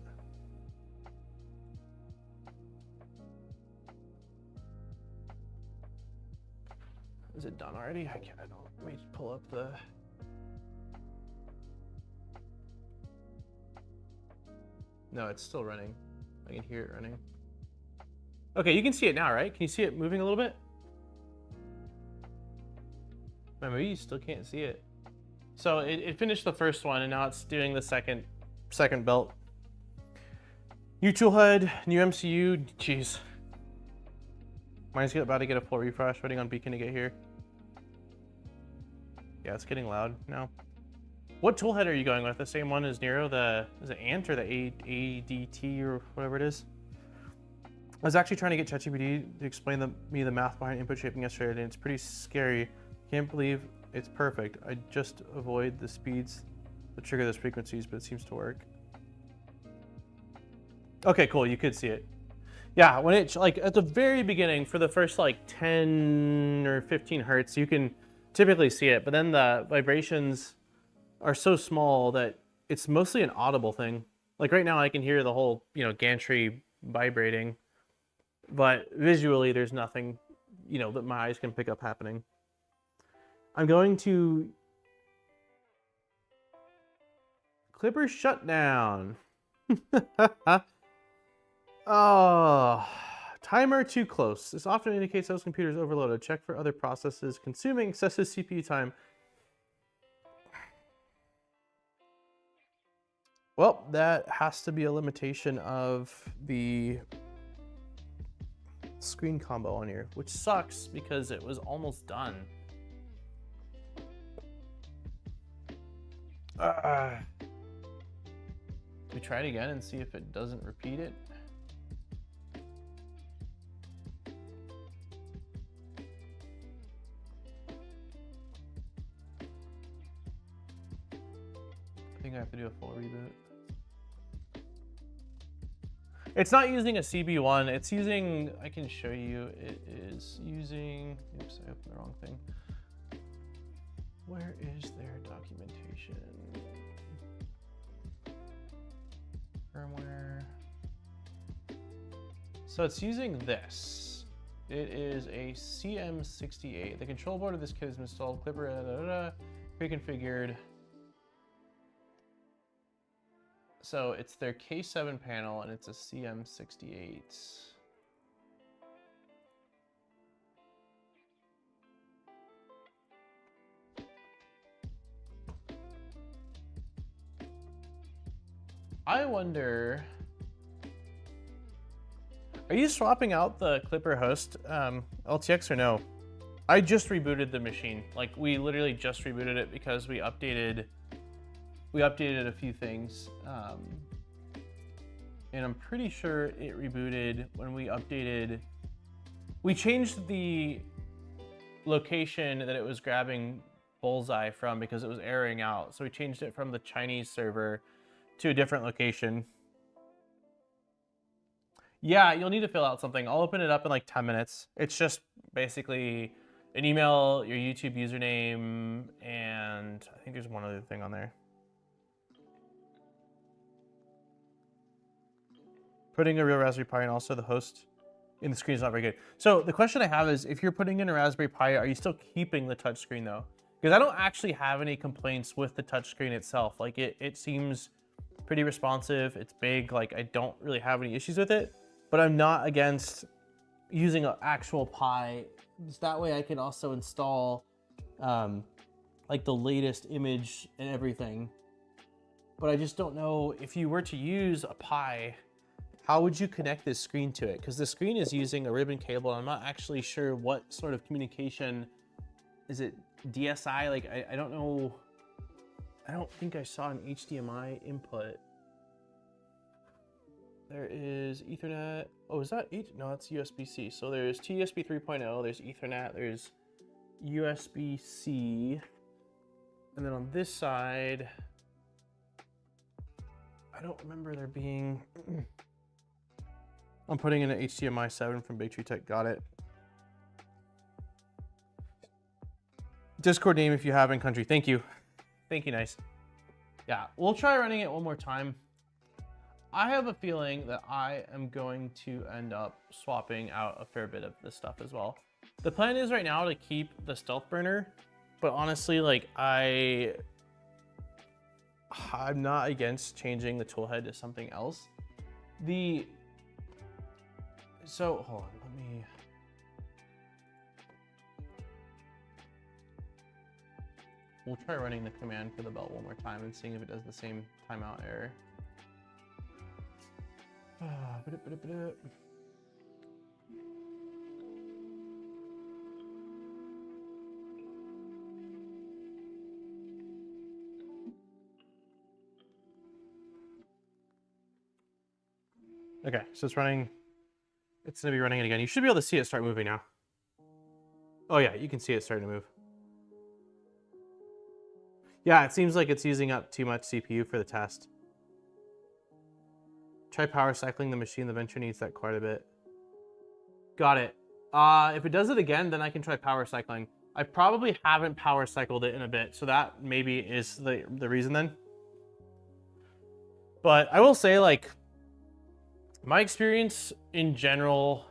Is it done already? I don't, let me pull up the... No, it's still running. I can hear it running. Okay, you can see it now, right? Can you see it moving a little bit? Maybe you still can't see it. So it finished the first one and now it's doing the second belt. New tool head, new MCU, jeez. Mine's about to get a full refresh, waiting on Beacon to get here. Yeah, it's getting loud now. What tool head are you going with? The same one as Nero, is it Ant or the ADT or whatever it is? I was actually trying to get ChatGPT to explain me the math behind input shaping yesterday, and it's pretty scary. Can't believe it's perfect. I just avoid the speeds that trigger those frequencies, but it seems to work. Okay, cool, you could see it. Yeah, when it's like at the very beginning, for the first like 10 or 15 hertz, you can typically see it, but then the vibrations are so small that it's mostly an audible thing. Like right now I can hear the whole, gantry vibrating, but visually there's nothing, that my eyes can pick up happening. I'm going to Clipper shutdown. Oh, timer too close. This often indicates those computers overloaded. Check for other processes consuming excessive CPU time. Well, that has to be a limitation of the screen combo on here, which sucks because it was almost done. We try it again and see if it doesn't repeat it. I think I have to do a full reboot. It's not using a CB1, it's using, I can show you, it is using, oops, I opened the wrong thing. Where is their documentation? Firmware. So it's using this. It is a CM68. The control board of this kit is installed. Clipper, pre-configured. So it's their K7 panel and it's a CM68. I wonder, are you swapping out the Clipper host LTX or no? I just rebooted the machine. Like we literally just rebooted it because we updated a few things. And I'm pretty sure it rebooted when we updated. We changed the location that it was grabbing Bullseye from because it was erroring out. So we changed it from the Chinese server to a different location. Yeah, you'll need to fill out something. I'll open it up in like 10 minutes. It's just basically an email, your YouTube username, and I think there's one other thing on there. Putting a real Raspberry Pi and also the host in the screen is not very good. So the question I have is, if you're putting in a Raspberry Pi, are you still keeping the touchscreen though? Because I don't actually have any complaints with the touchscreen itself. Like it seems pretty responsive. It's big. Like I don't really have any issues with it, but I'm not against using an actual Pi. Just that way I can also install like the latest image and everything. But I just don't know if you were to use a Pi, how would you connect this screen to it? Because the screen is using a ribbon cable. I'm not actually sure what sort of communication. Is it DSI? Like, I don't know. I don't think I saw an HDMI input. There is Ethernet. Oh, is that no, that's USB-C. So there's TSP 3.0, there's Ethernet, there's USB-C. And then on this side, I don't remember there being, I'm putting in an HDMI 7 from Big Tree Tech, got it. Discord name if you have in country, thank you. Thank you, nice. Yeah, we'll try running it one more time. I have a feeling that I am going to end up swapping out a fair bit of this stuff as well. The plan is right now to keep the stealth burner, but honestly, like I'm not against changing the toolhead to something else. So hold on, we'll try running the command for the belt one more time and seeing if it does the same timeout error. Okay, so it's running. It's gonna be running it again. You should be able to see it start moving now. Oh yeah, you can see it starting to move. Yeah, it seems like it's using up too much CPU for the test. Try power cycling the machine. The Venture needs that quite a bit. Got it. If it does it again, then I can try power cycling. I probably haven't power cycled it in a bit, so that maybe is the reason then. But I will say, like, my experience in general,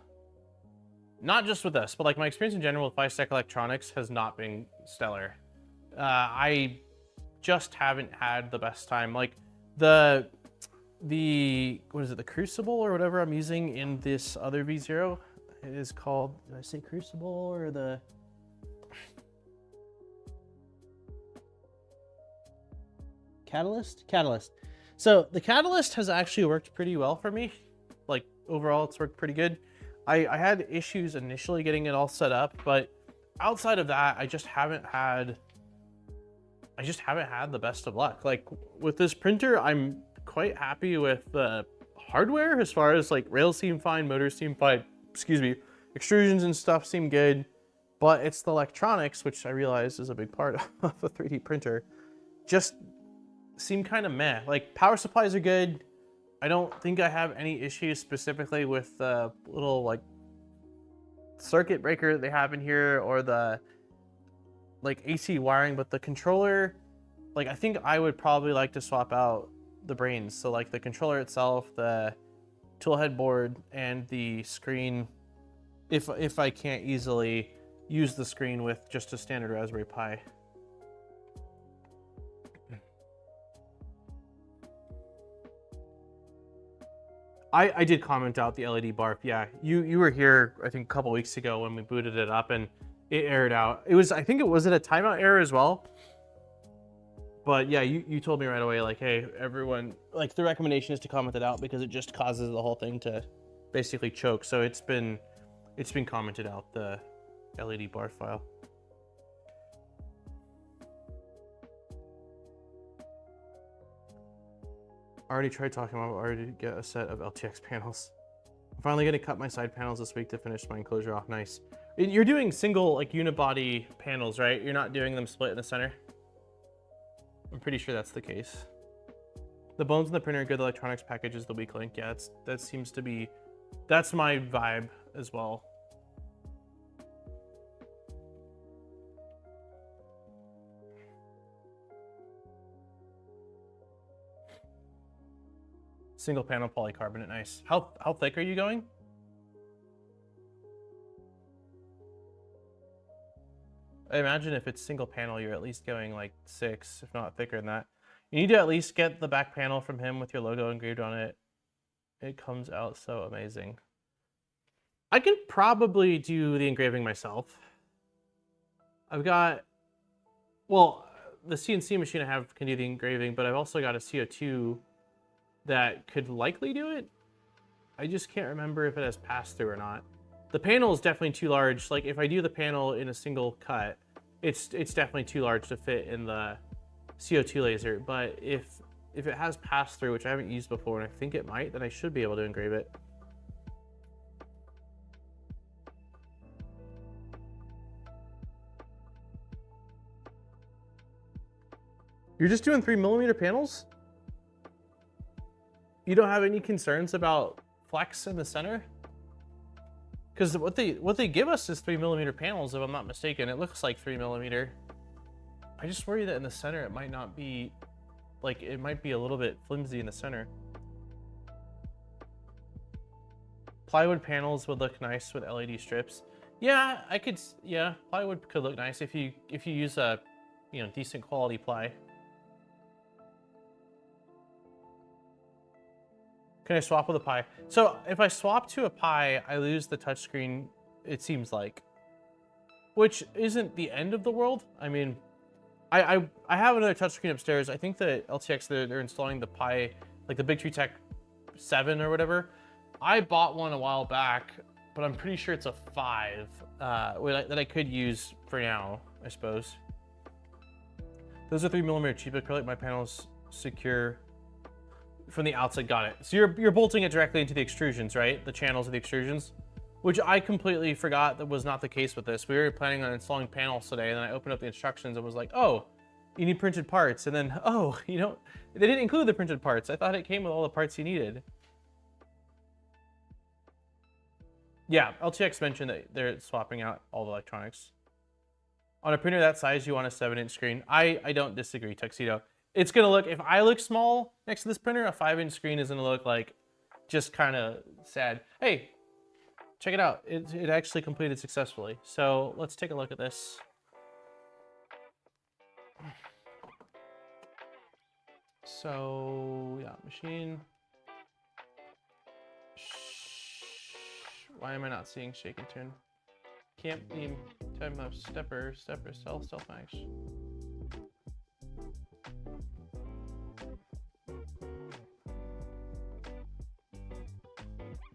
not just with this, but like my experience in general with FYSETC electronics has not been stellar. I just haven't had the best time. Like the what is it, the Crucible or whatever I'm using in this other V0, it is called, did I say Crucible or the Catalyst? Catalyst. So the Catalyst has actually worked pretty well for me. Like overall, it's worked pretty good. I had issues initially getting it all set up, but outside of that, I just haven't had the best of luck. Like with this printer, I'm quite happy with the hardware as far as like rails seem fine, motors seem fine, excuse me, extrusions and stuff seem good, but it's the electronics, which I realize is a big part of a 3D printer, just seem kind of meh. Like power supplies are good. I don't think I have any issues specifically with the little like circuit breaker they have in here or the like AC wiring, but the controller, like I think I would probably like to swap out the brains. So like the controller itself, the tool head board and the screen, if I can't easily use the screen with just a standard Raspberry Pi. I did comment out the LED barf. Yeah, you were here, I think, a couple weeks ago when we booted it up and it aired out. It was, I think it was a timeout error as well. But yeah, you told me right away, like, hey, everyone, like, the recommendation is to comment it out because it just causes the whole thing to basically choke. So it's been commented out, the LED barf file. I already tried talking about already to get a set of LTX panels. I'm finally gonna cut my side panels this week to finish my enclosure off. Nice. You're doing single, like, unibody panels, right? You're not doing them split in the center? I'm pretty sure that's the case. The bones in the printer are good. The electronics package is the weak link. Yeah, that seems to be, that's my vibe as well. Single panel polycarbonate, nice. How thick are you going? I imagine if it's single panel, you're at least going like 6, if not thicker than that. You need to at least get the back panel from him with your logo engraved on it. It comes out so amazing. I could probably do the engraving myself. I've got, well, the CNC machine I have can do the engraving, but I've also got a CO2 that could likely do it. I just can't remember if it has pass-through or not. The panel is definitely too large. Like, if I do the panel in a single cut, it's definitely too large to fit in the CO2 laser. But if it has pass-through, which I haven't used before, and I think it might, then I should be able to engrave it. You're just doing 3mm panels? You don't have any concerns about flex in the center? Because what they give us is 3mm panels, if I'm not mistaken. It looks like 3mm. I just worry that in the center it might not be, like, it might be a little bit flimsy in the center. Plywood panels would look nice with LED strips. Yeah, yeah, plywood could look nice if you use a, decent quality ply. Can I swap with a Pi? So if I swap to a Pi, I lose the touchscreen, it seems like. Which isn't the end of the world. I mean, I have another touchscreen upstairs. I think the LTX, they're installing the Pi, like the Big Tree Tech 7 or whatever. I bought one a while back, but I'm pretty sure it's a 5 that I could use for now, I suppose. Those are 3mm cheap acrylic. My panel's secure from the outside. Got it. So you're bolting it directly into the extrusions, right? The channels of the extrusions, which I completely forgot that was not the case with this. We were planning on installing panels today, and then I opened up the instructions and was like, oh, you need printed parts. And then, oh, they didn't include the printed parts. I thought it came with all the parts you needed. Yeah, LTX mentioned that they're swapping out all the electronics. On a printer that size, you want a 7-inch screen. I don't disagree, Tuxedo. It's gonna look, if I look small next to this printer, a 5-inch screen is gonna look like just kind of sad. Hey, check it out. It actually completed successfully. So let's take a look at this. So yeah, machine. Why am I not seeing shake and turn? Can't beam, time lapse, stepper, stealth max.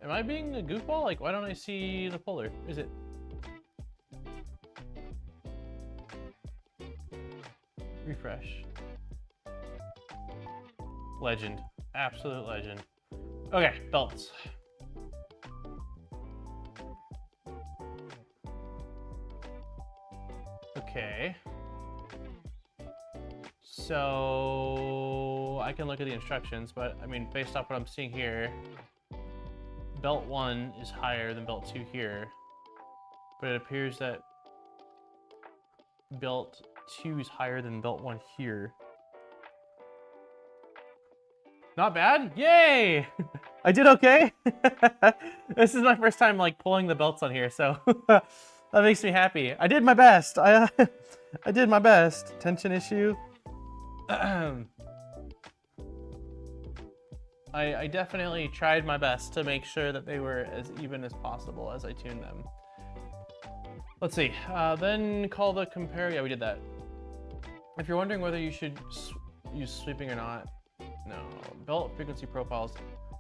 Am I being a goofball? Like, why don't I see the puller? Is it? Refresh. Legend. Absolute legend. Okay, belts. Okay. So I can look at the instructions, but I mean, based off what I'm seeing here, belt 1 is higher than belt 2 here, but it appears that belt 2 is higher than belt 1 here. Not bad? Yay! I did okay. This is my first time like pulling the belts on here, so that makes me happy. I did my best. I did my best. Tension issue. I definitely tried my best to make sure that they were as even as possible as I tuned them. Let's see. Then call the compare. Yeah, we did that. If you're wondering whether you should use sweeping or not, no. Belt frequency profiles.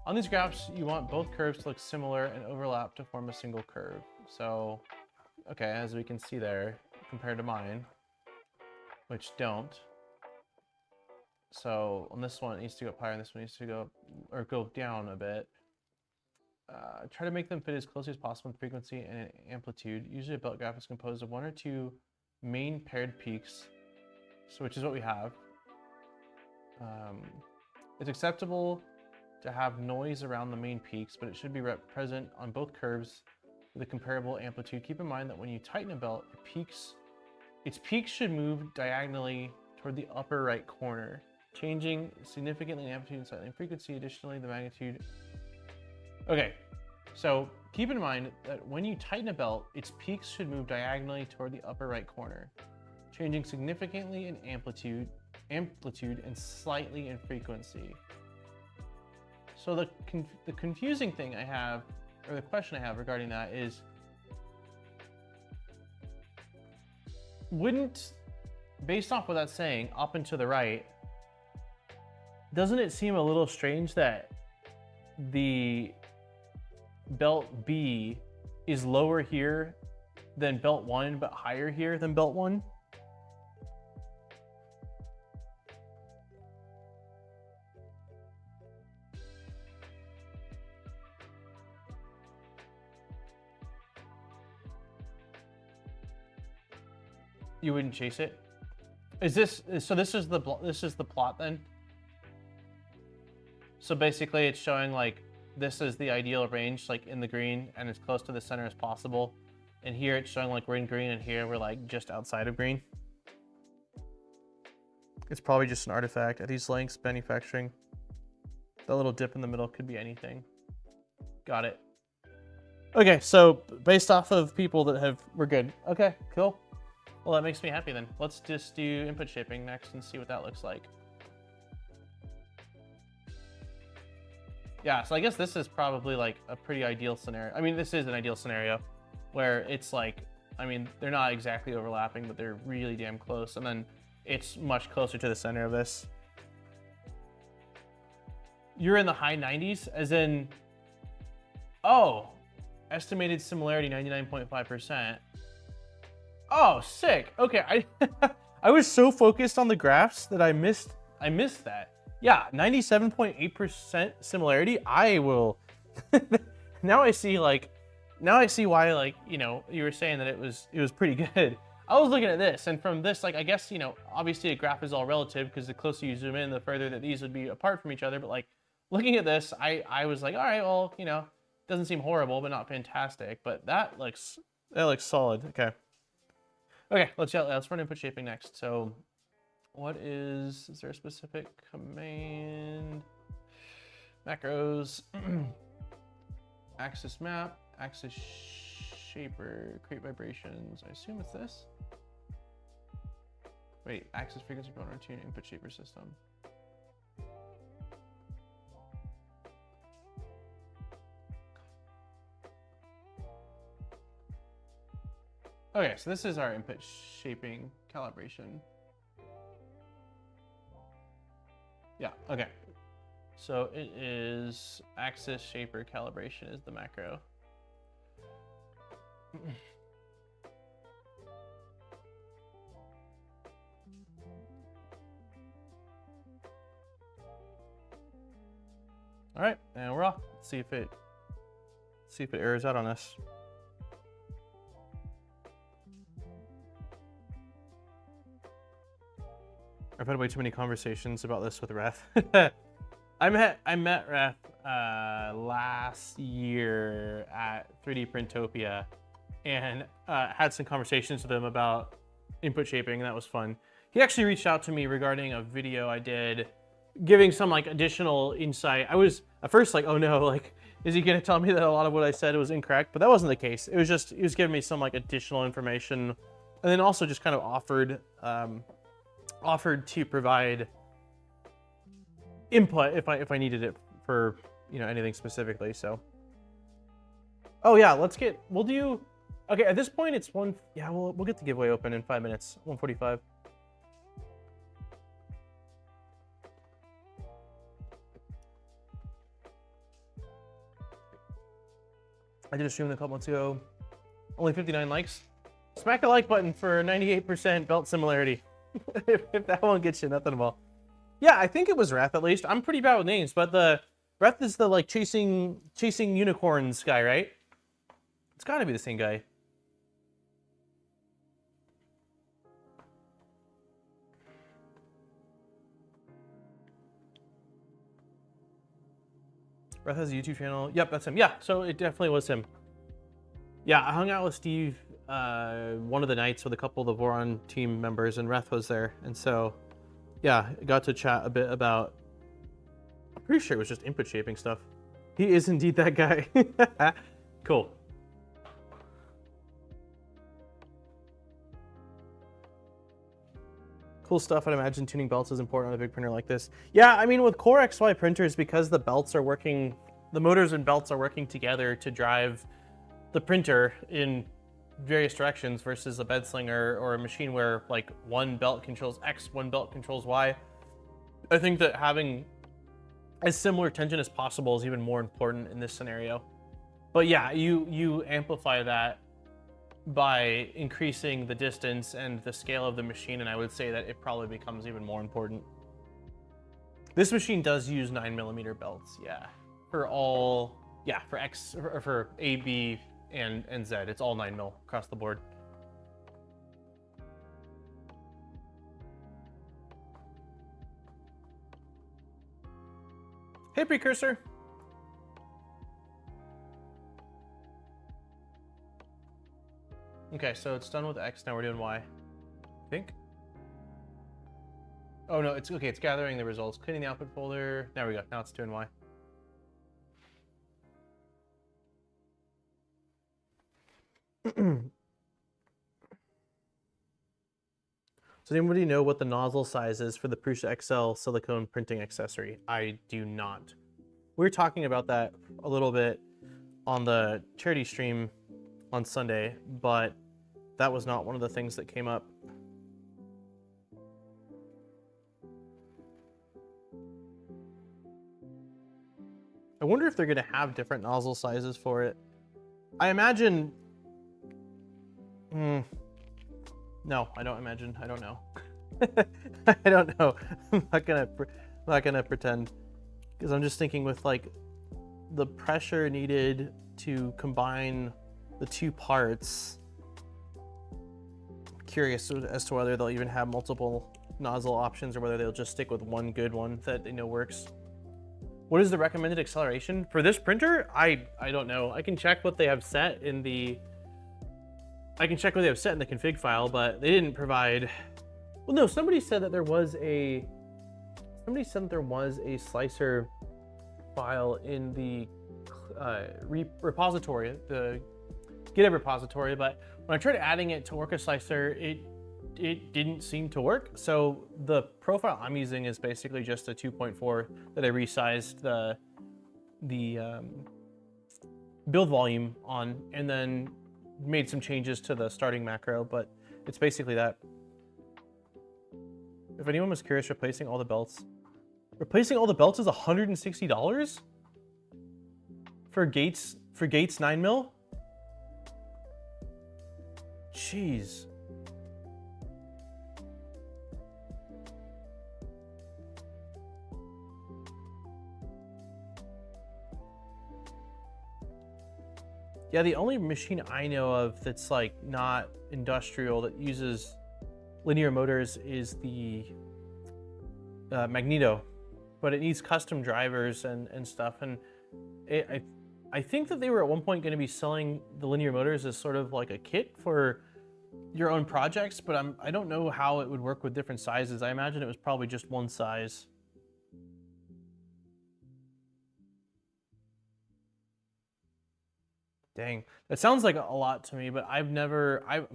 On these graphs, you want both curves to look similar and overlap to form a single curve. So, okay, as we can see there, compared to mine, which don't. So on this one, it needs to go up higher, and this one needs to go up, or go down a bit. Try to make them fit as closely as possible in frequency and in amplitude. Usually a belt graph is composed of 1 or 2 main paired peaks, so which is what we have. It's acceptable to have noise around the main peaks, but it should be present on both curves with a comparable amplitude. Keep in mind that when you tighten a belt, its peaks should move diagonally toward the upper right corner, changing significantly in amplitude and slightly in frequency. Additionally, the magnitude. Okay, so keep in mind that when you tighten a belt, its peaks should move diagonally toward the upper right corner, changing significantly in amplitude and slightly in frequency. So the confusing thing I have, or the question I have regarding that is, wouldn't, based off what that's saying, up and to the right, doesn't it seem a little strange that the belt B is lower here than belt 1, but higher here than belt 1? You wouldn't chase it? Is this, so this is the plot then? So basically it's showing like this is the ideal range, like in the green, and as close to the center as possible. And here it's showing like we're in green, and here we're like just outside of green. It's probably just an artifact at these lengths, manufacturing. That little dip in the middle could be anything. Got it. Okay, so based off of people that we're good. Okay, cool. Well, that makes me happy then. Let's just do input shaping next and see what that looks like. Yeah, so I guess this is probably like a pretty ideal scenario. I mean, this is an ideal scenario where it's like, I mean, they're not exactly overlapping, but they're really damn close. And then it's much closer to the center of this. You're in the high 90s, as in, oh, estimated similarity 99.5%. Oh, sick. Okay, I was so focused on the graphs that I missed that. Yeah, 97.8% similarity. I will. Now I see why, like, you know, you were saying that it was pretty good. I was looking at this, and from this, like, I guess, you know, obviously a graph is all relative because the closer you zoom in, the further that these would be apart from each other. But like looking at this, I was like, all right, well, you know, doesn't seem horrible, but not fantastic. But that looks solid. Okay. Okay, let's run input shaping next. So what is there a specific command? Macros, axis map, axis shaper, create vibrations. I assume it's this. Wait, axis frequency component tune input shaper system. Okay, so this is our input shaping calibration. Yeah, okay. So it is axis shaper calibration is the macro. All right, and we're off. Let's see if it errors out on us. I've had way too many conversations about this with Ref. I met Ref last year at 3D Printopia and had some conversations with him about input shaping, and that was fun. He actually reached out to me regarding a video I did giving some like additional insight. I was at first like, oh no, like, is he gonna tell me that a lot of what I said was incorrect? But that wasn't the case. It was just, he was giving me some like additional information, and then also just kind of offered to provide input if I needed it for, you know, anything specifically. So, oh yeah, we'll do. Okay, at this point it's one. Yeah, we'll get the giveaway open in 5 minutes. 1:45. I did a stream a couple months ago. Only 59 likes. Smack the like button for 98% belt similarity. if that won't get you nothing, well. Yeah, I think it was Wrath at least. I'm pretty bad with names, but the Wrath is the like chasing unicorns guy, right? It's got to be the same guy. Wrath has a YouTube channel. Yep, that's him. Yeah, so it definitely was him. Yeah, I hung out with Steve one of the nights with a couple of the Voron team members, and Wrath was there. And so, yeah, I got to chat a bit about, I'm pretty sure it was just input shaping stuff. He is indeed that guy. Cool. Cool stuff. I'd imagine tuning belts is important on a big printer like this. Yeah, I mean, with Core XY printers, because the belts are working, the motors and belts are working together to drive the printer in various directions versus a bed slinger or a machine where like one belt controls X, one belt controls Y. I think that having as similar tension as possible is even more important in this scenario. But yeah, you amplify that by increasing the distance and the scale of the machine, and I would say that it probably becomes even more important. This machine does use 9mm belts, yeah. For all, yeah, for X, or for A, B, and Z, it's all 9mm across the board. Hey, Precursor. Okay, so it's done with X, now we're doing Y. I think. Oh no, it's okay, it's gathering the results. Cleaning the output folder. There we go, now it's doing Y. Does anybody know what the nozzle size is for the Prusa XL silicone printing accessory? I do not. We were talking about that a little bit on the charity stream on Sunday, but that was not one of the things that came up. I wonder if they're going to have different nozzle sizes for it. I imagine... No, I don't imagine. I don't know. I don't know. I'm not gonna pretend, because I'm just thinking with like the pressure needed to combine the two parts. I'm curious as to whether they'll even have multiple nozzle options or whether they'll just stick with one good one that they know works. What is the recommended acceleration for this printer? I don't know. I can check what they have set in the config file, but they didn't provide. Well, no, somebody said that there was a slicer file in the repository, the GitHub repository, but when I tried adding it to Orca Slicer, it didn't seem to work. So the profile I'm using is basically just a 2.4 that I resized the build volume on, and then made some changes to the starting macro, but it's basically that. If anyone was curious, replacing all the belts is $160 for Gates 9mm. Jeez. Yeah, the only machine I know of that's like not industrial that uses linear motors is the Magneto, but it needs custom drivers and stuff. And I think that they were at one point going to be selling the linear motors as sort of like a kit for your own projects, but I don't know how it would work with different sizes. I imagine it was probably just one size. Dang, that sounds like a lot to me, but I've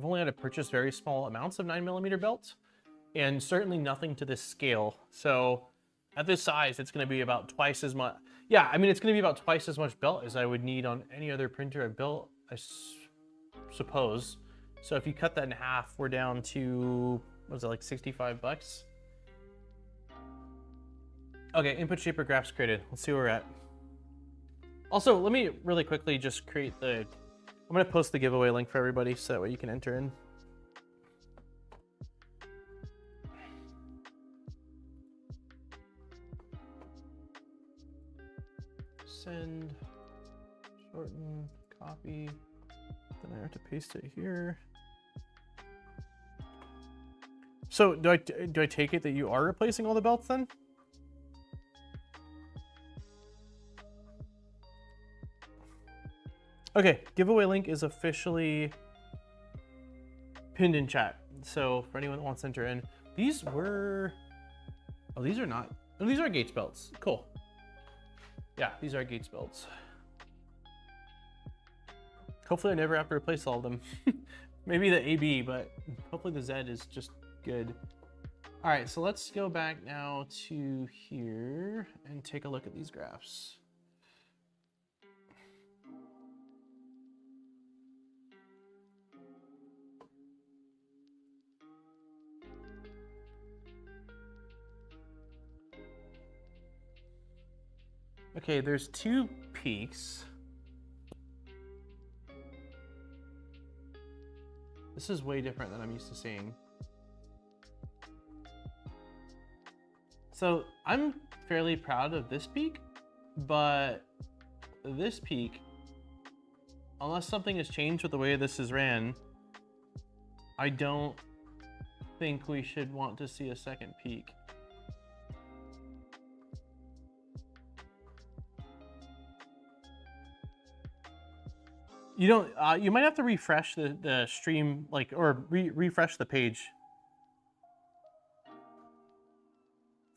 only had to purchase very small amounts of 9mm belts, and certainly nothing to this scale. So at this size, it's going to be about twice as much. Yeah, I mean, it's going to be about twice as much belt as I would need on any other printer I've built, I suppose. So if you cut that in half, we're down to, what was it, like 65 bucks? Okay, input shaper graphs created. Let's see where we're at. Also, let me really quickly just create I'm going to post the giveaway link for everybody so that way you can enter in. Send, shorten, copy, then I have to paste it here. So do I take it that you are replacing all the belts then? Okay, giveaway link is officially pinned in chat. So for anyone that wants to enter in, these were, oh, these are not, oh, these are Gates belts. Cool. Yeah, these are Gates belts. Hopefully I never have to replace all of them. Maybe the AB, but hopefully the Z is just good. All right, so let's go back now to here and take a look at these graphs. Okay, there's two peaks. This is way different than I'm used to seeing. So I'm fairly proud of this peak, but this peak, unless something has changed with the way this is ran, I don't think we should want to see a second peak. You don't. You might have to refresh the stream, like, or refresh the page.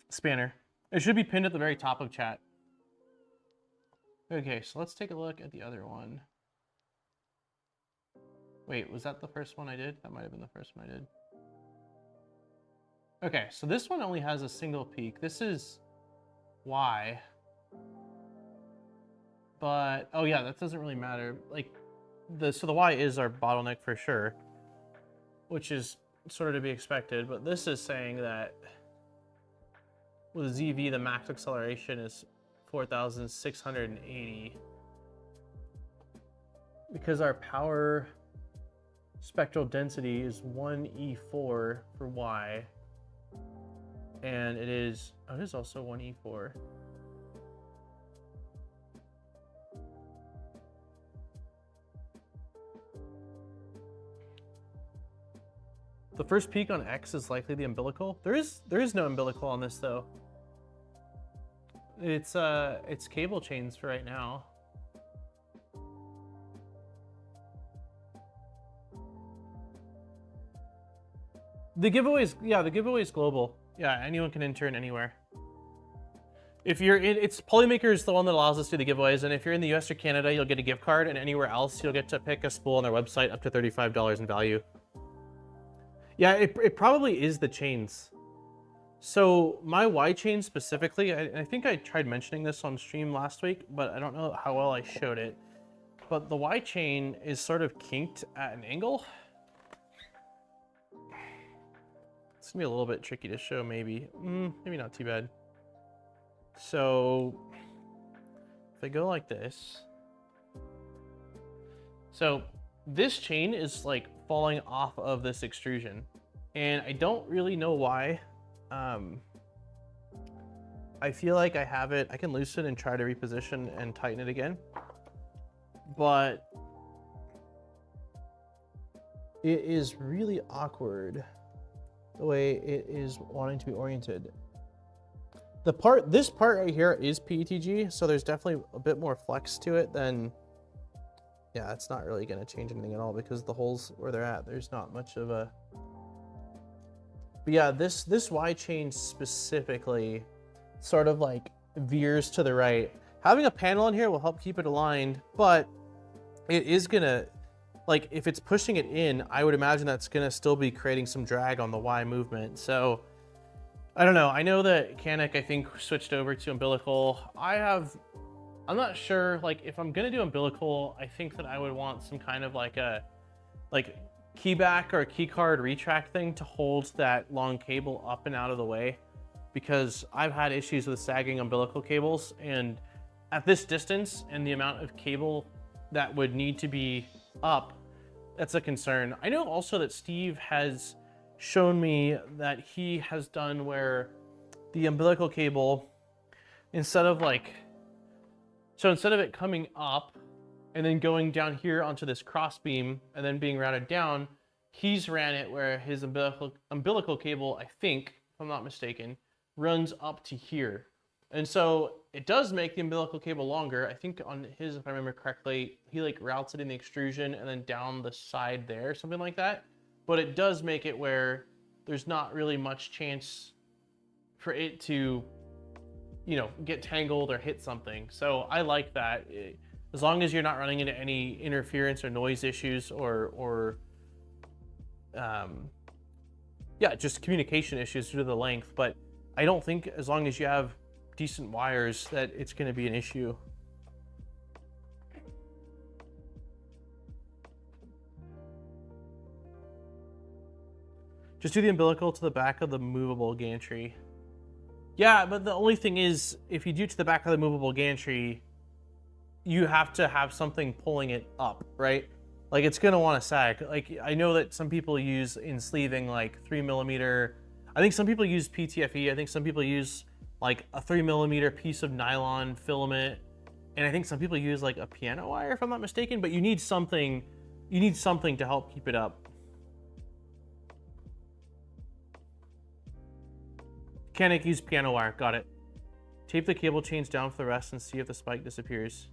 Spanner. It should be pinned at the very top of chat. Okay, so let's take a look at the other one. Wait, was that the first one I did? That might have been the first one I did. Okay, so this one only has a single peak. This is Y. But, oh yeah, that doesn't really matter. Like, so the Y is our bottleneck for sure, which is sort of to be expected, but this is saying that with ZV, the max acceleration is 4,680. Because our power spectral density is 1E4 for Y, and it is also 1E4. The first peak on X is likely the umbilical. There is no umbilical on this though. It's cable chains for right now. The giveaway is global. Yeah, anyone can enter in anywhere. If you're in, Polymaker is the one that allows us to do the giveaways, and if you're in the US or Canada, you'll get a gift card, and anywhere else, you'll get to pick a spool on their website up to $35 in value. Yeah, it probably is the chains. So my Y chain specifically, I think I tried mentioning this on stream last week, but I don't know how well I showed it. But the Y chain is sort of kinked at an angle. It's gonna be a little bit tricky to show, maybe. Maybe not too bad. So if I go like this, so this chain is like falling off of this extrusion, and I don't really know why. I feel like I have it. I can loosen and try to reposition and tighten it again, but it is really awkward the way it is wanting to be oriented. This part right here is PETG, so there's definitely a bit more flex to it than, yeah, it's not really going to change anything at all because the holes where they're at, there's not much of a, but yeah, this Y chain specifically sort of like veers to the right. Having a panel in here will help keep it aligned, but it is gonna, like, if it's pushing it in, I would imagine that's gonna still be creating some drag on the Y movement. So I don't know. I know that Canik, I think, switched over to umbilical. I'm not sure, like, if I'm gonna do umbilical, I think that I would want some kind of like a, like, keyback or a key card retract thing to hold that long cable up and out of the way, because I've had issues with sagging umbilical cables, and at this distance and the amount of cable that would need to be up, that's a concern. I know also that Steve has shown me that he has done where the umbilical cable, instead of it coming up and then going down here onto this cross beam and then being routed down, he's ran it where his umbilical cable, I think, if I'm not mistaken, runs up to here. And so it does make the umbilical cable longer. I think on his, if I remember correctly, he like routes it in the extrusion and then down the side there, something like that. But it does make it where there's not really much chance for it to, you know, get tangled or hit something. So I like that. As long as you're not running into any interference or noise issues or yeah, just communication issues due to the length. But I don't think, as long as you have decent wires, that it's going to be an issue. Just do the umbilical to the back of the movable gantry. Yeah, but the only thing is, if you do it to the back of the movable gantry, you have to have something pulling it up, right? Like, it's gonna want to sag. Like, I know that some people use in sleeving like 3mm. I think some people use PTFE. I think some people use like a 3mm piece of nylon filament, and I think some people use like a piano wire, if I'm not mistaken. But you need something. You need something to help keep it up. Mechanic use piano wire. Got it. Tape the cable chains down for the rest and see if the spike disappears.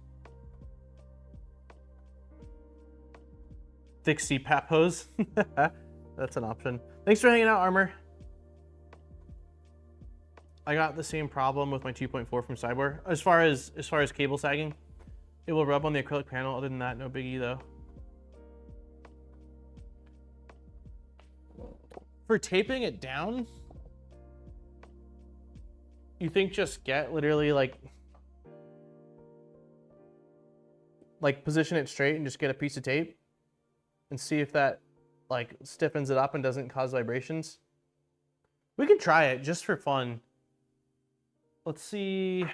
Thick CPAP hose. That's an option. Thanks for hanging out, Armor. I got the same problem with my 2.4 from Cyber. As far as cable sagging, it will rub on the acrylic panel. Other than that, no biggie though. For taping it down, you think just get literally like position it straight and just get a piece of tape and see if that like stiffens it up and doesn't cause vibrations? We can try it just for fun. Let's see.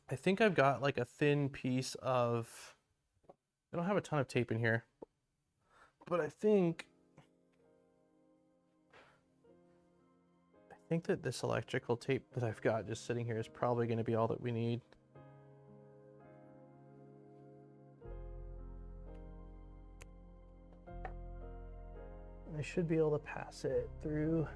I think I've got like a thin piece of, I don't have a ton of tape in here, but I think that this electrical tape that I've got just sitting here is probably going to be all that we need. I should be able to pass it through.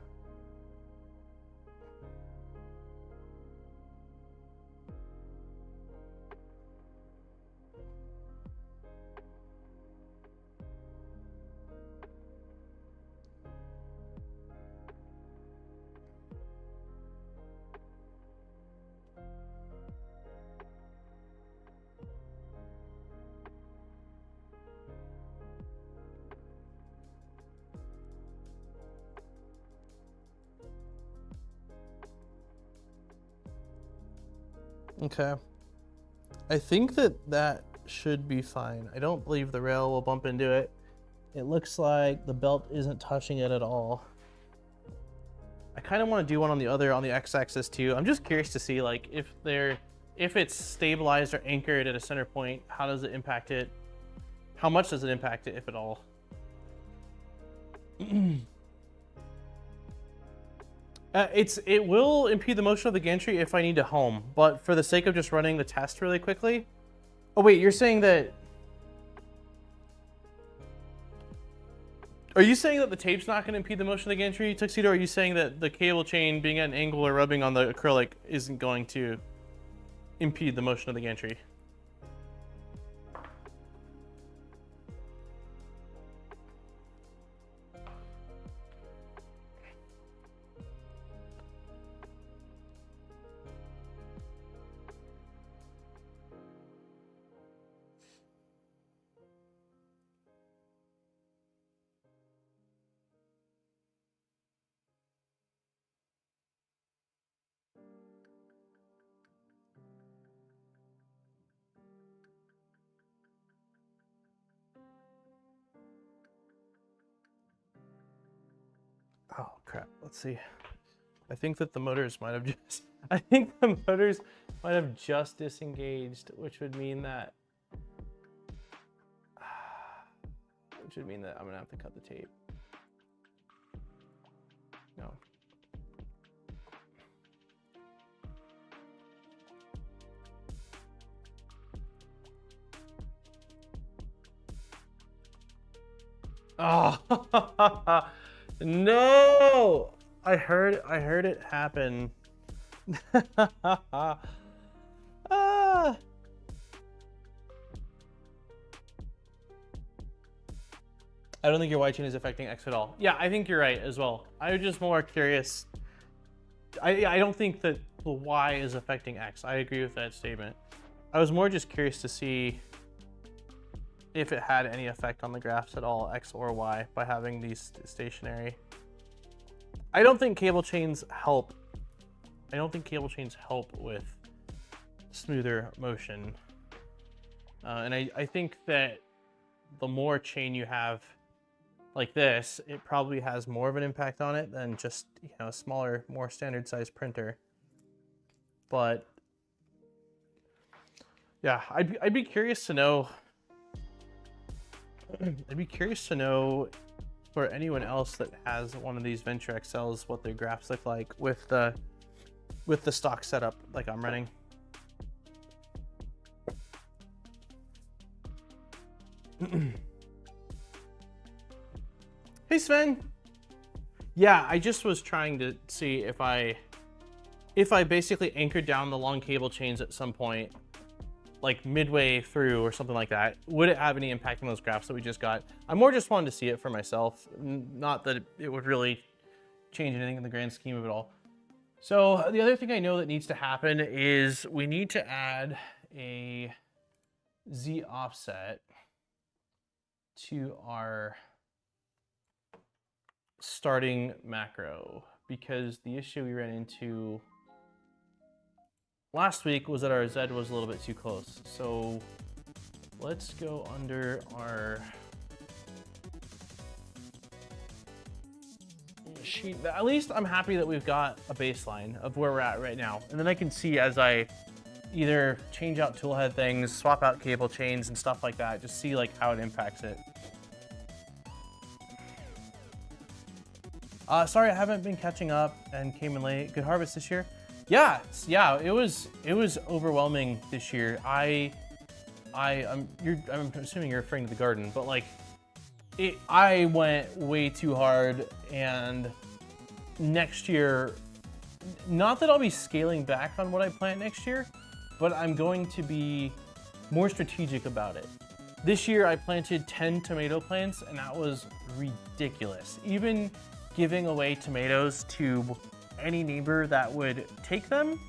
Okay. I think that should be fine. I don't believe the rail will bump into it. It looks like the belt isn't touching it at all. I kind of want to do one on the x-axis too. I'm just curious to see like if it's stabilized or anchored at a center point, how does it impact it? How much does it impact it, if at all? It will impede the motion of the gantry if I need to home, but for the sake of just running the test really quickly. Oh wait, you're saying that, are you saying that the tape's not going to impede the motion of the gantry, Tuxedo? Or are you saying that the cable chain being at an angle or rubbing on the acrylic isn't going to impede the motion of the gantry? crap. Let's see. I think that the motors might have just, I think the motors might have just disengaged, which would mean that, I'm gonna have to cut the tape. No. Oh, no! I heard it happen. Ah. I don't think your Y chain is affecting X at all. Yeah, I think you're right as well. I was just more curious. I don't think that the Y is affecting X. I agree with that statement. I was more just curious to see if it had any effect on the graphs at all, X or Y, by having these stationary. I don't think cable chains help. I don't think cable chains help with smoother motion. And I think that the more chain you have like this, it probably has more of an impact on it than just, you know, a smaller, more standard size printer. But yeah, I'd be curious to know. I'd be curious to know for anyone else that has one of these Venture XLs what their graphs look like with the stock setup like I'm running. Hey Sven. Yeah, I just was trying to see if I basically anchored down the long cable chains at some point, like midway through or something like that, would it have any impact on those graphs that we just got? I more just wanted to see it for myself, not that it would really change anything in the grand scheme of it all. So the other thing I know that needs to happen is we need to add a Z offset to our starting macro, because the issue we ran into last week was that our Z was a little bit too close. So let's go under our sheet. At least I'm happy that we've got a baseline of where we're at right now. And then I can see as I either change out toolhead things, swap out cable chains and stuff like that, just see like how it impacts it. Sorry, I haven't been catching up and came in late. Good harvest this year. Yeah, it was overwhelming this year. I'm assuming you're referring to the garden, but like I went way too hard, and next year, not that I'll be scaling back on what I plant next year, but I'm going to be more strategic about it. This year I planted 10 tomato plants, and that was ridiculous. Even giving away tomatoes to any neighbor that would take them,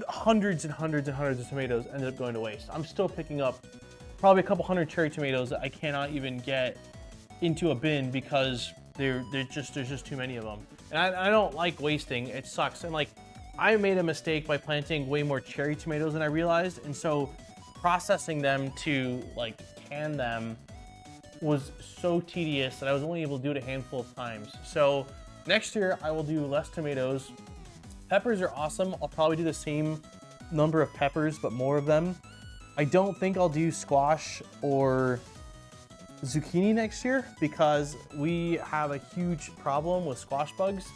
hundreds and hundreds and hundreds of tomatoes ended up going to waste. I'm still picking up probably a couple hundred cherry tomatoes that I cannot even get into a bin because there's just too many of them. And I don't like wasting, it sucks. And like, I made a mistake by planting way more cherry tomatoes than I realized. And so processing them to like can them was so tedious that I was only able to do it a handful of times. So next year I will do less tomatoes. Peppers are awesome. I'll probably do the same number of peppers, but more of them. I don't think I'll do squash or zucchini next year because we have a huge problem with squash bugs.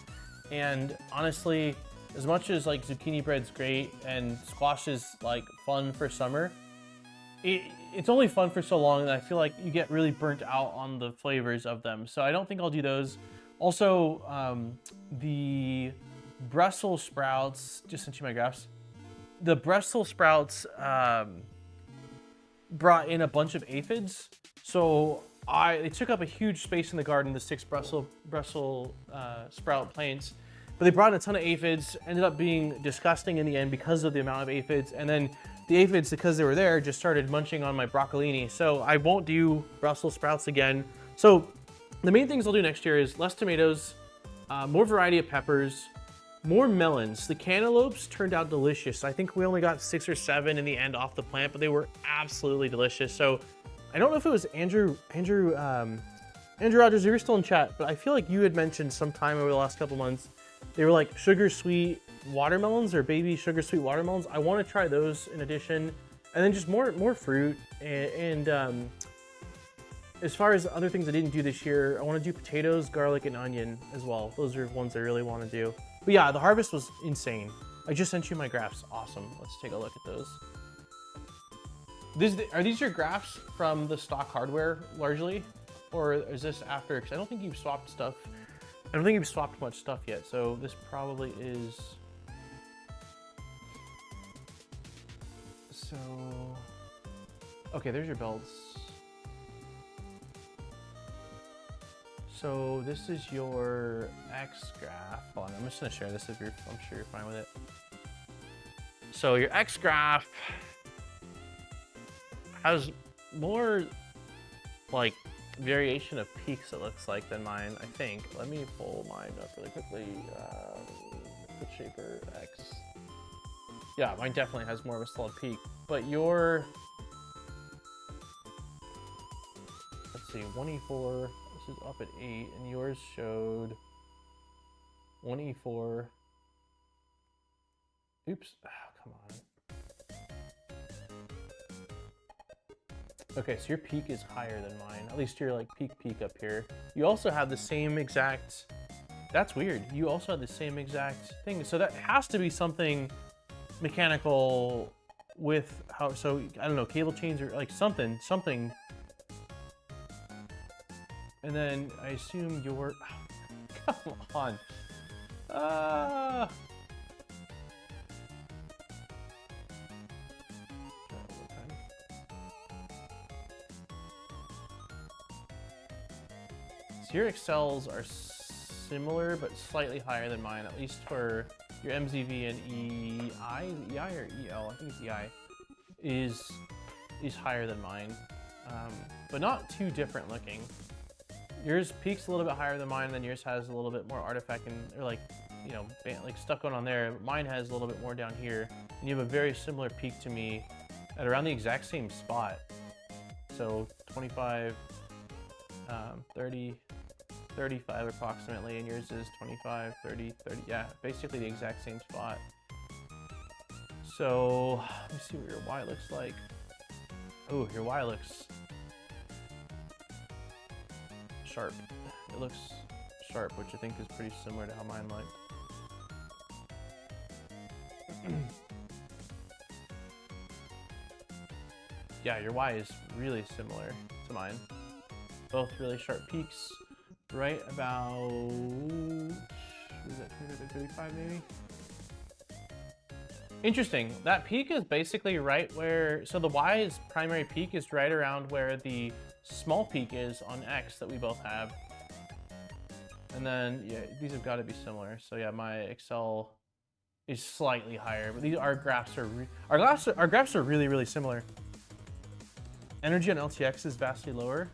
And honestly, as much as like zucchini bread's great and squash is like fun for summer, it's only fun for so long, and I feel like you get really burnt out on the flavors of them. So I don't think I'll do those. Also, the Brussels sprouts, just sent you my graphs. The Brussels sprouts brought in a bunch of aphids. So they took up a huge space in the garden, the 6 Brussels sprout plants. But they brought in a ton of aphids, ended up being disgusting in the end because of the amount of aphids. And then the aphids, because they were there, just started munching on my broccolini. So I won't do Brussels sprouts again. So the main things I'll do next year is less tomatoes, more variety of peppers, more melons. The cantaloupes turned out delicious. I think we only got 6 or 7 in the end off the plant, but they were absolutely delicious. So I don't know if it was Andrew Andrew Rogers, you're still in chat, but I feel like you had mentioned sometime over the last couple months, they were like sugar sweet watermelons or baby sugar sweet watermelons. I want to try those in addition, and then just more fruit. And as far as other things I didn't do this year, I want to do potatoes, garlic, and onion as well. Those are ones I really want to do. But yeah, the harvest was insane. I just sent you my graphs. Awesome. Let's take a look at those. Are these your graphs from the stock hardware largely? Or is this after? Because I don't think you've swapped stuff. I don't think you've swapped much stuff yet. So this probably is. So, okay, there's your belts. So this is your X graph. Hold on, I'm just gonna share this if I'm sure you're fine with it. So your X graph has more like variation of peaks, it looks like, than mine, I think. Let me pull mine up really quickly. Foot shaper X. Yeah, mine definitely has more of a solid peak, but your, let's see, 1E4, this is up at 8, and yours showed 1E4. Oops, oh, come on. Okay, so your peak is higher than mine. At least your like peak up here. You also have the same exact, that's weird. You also have the same exact thing. So that has to be something mechanical with how, so I don't know, cable chains or like something. And then I assume your, oh, come on. So your excels are similar, but slightly higher than mine, at least for your MZV and EI or EL, I think it's EI, is higher than mine, but not too different looking. Yours peaks a little bit higher than mine, and then yours has a little bit more artifact and, or like, you know, like stuff going on there. Mine has a little bit more down here, and you have a very similar peak to me at around the exact same spot. So 25, 30, 35 approximately, and yours is 25, 30, 30, yeah, basically the exact same spot. So let me see what your Y looks like. Oh, your Y looks sharp. It looks sharp, which I think is pretty similar to how mine look. Yeah, your Y is really similar to mine. Both really sharp peaks, right about, is that 35 maybe? Interesting. That peak is basically right where, so the Y's primary peak is right around where the small peak is on X that we both have. And then, yeah, these have got to be similar. So yeah, my Excel is slightly higher, but these, our graphs are really, really similar. Energy on LTX is vastly lower.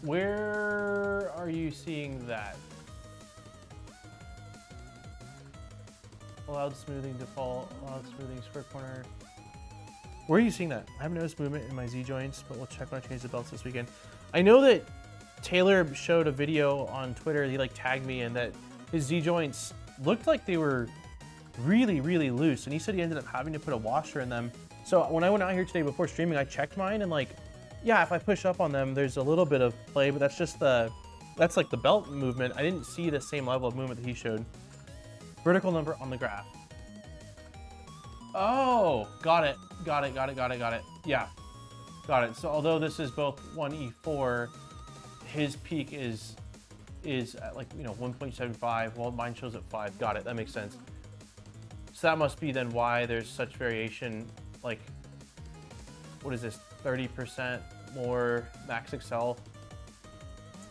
Where are you seeing that? Allowed smoothing default, allowed smoothing square corner. Where are you seeing that? I haven't noticed movement in my Z joints, but we'll check when I change the belts this weekend. I know that Taylor showed a video on Twitter, he like tagged me, and that his Z joints looked like they were really, really loose, and he said he ended up having to put a washer in them. So when I went out here today before streaming, I checked mine, and like, yeah, if I push up on them, there's a little bit of play, but that's just that's like the belt movement. I didn't see the same level of movement that he showed. Vertical number on the graph. Oh, got it. Yeah, got it. So although this is both 1E4, his peak is at like, you know, 1.75, while mine shows at 5. Got it, that makes sense. So that must be then why there's such variation, like, what is this, 30% more max Excel?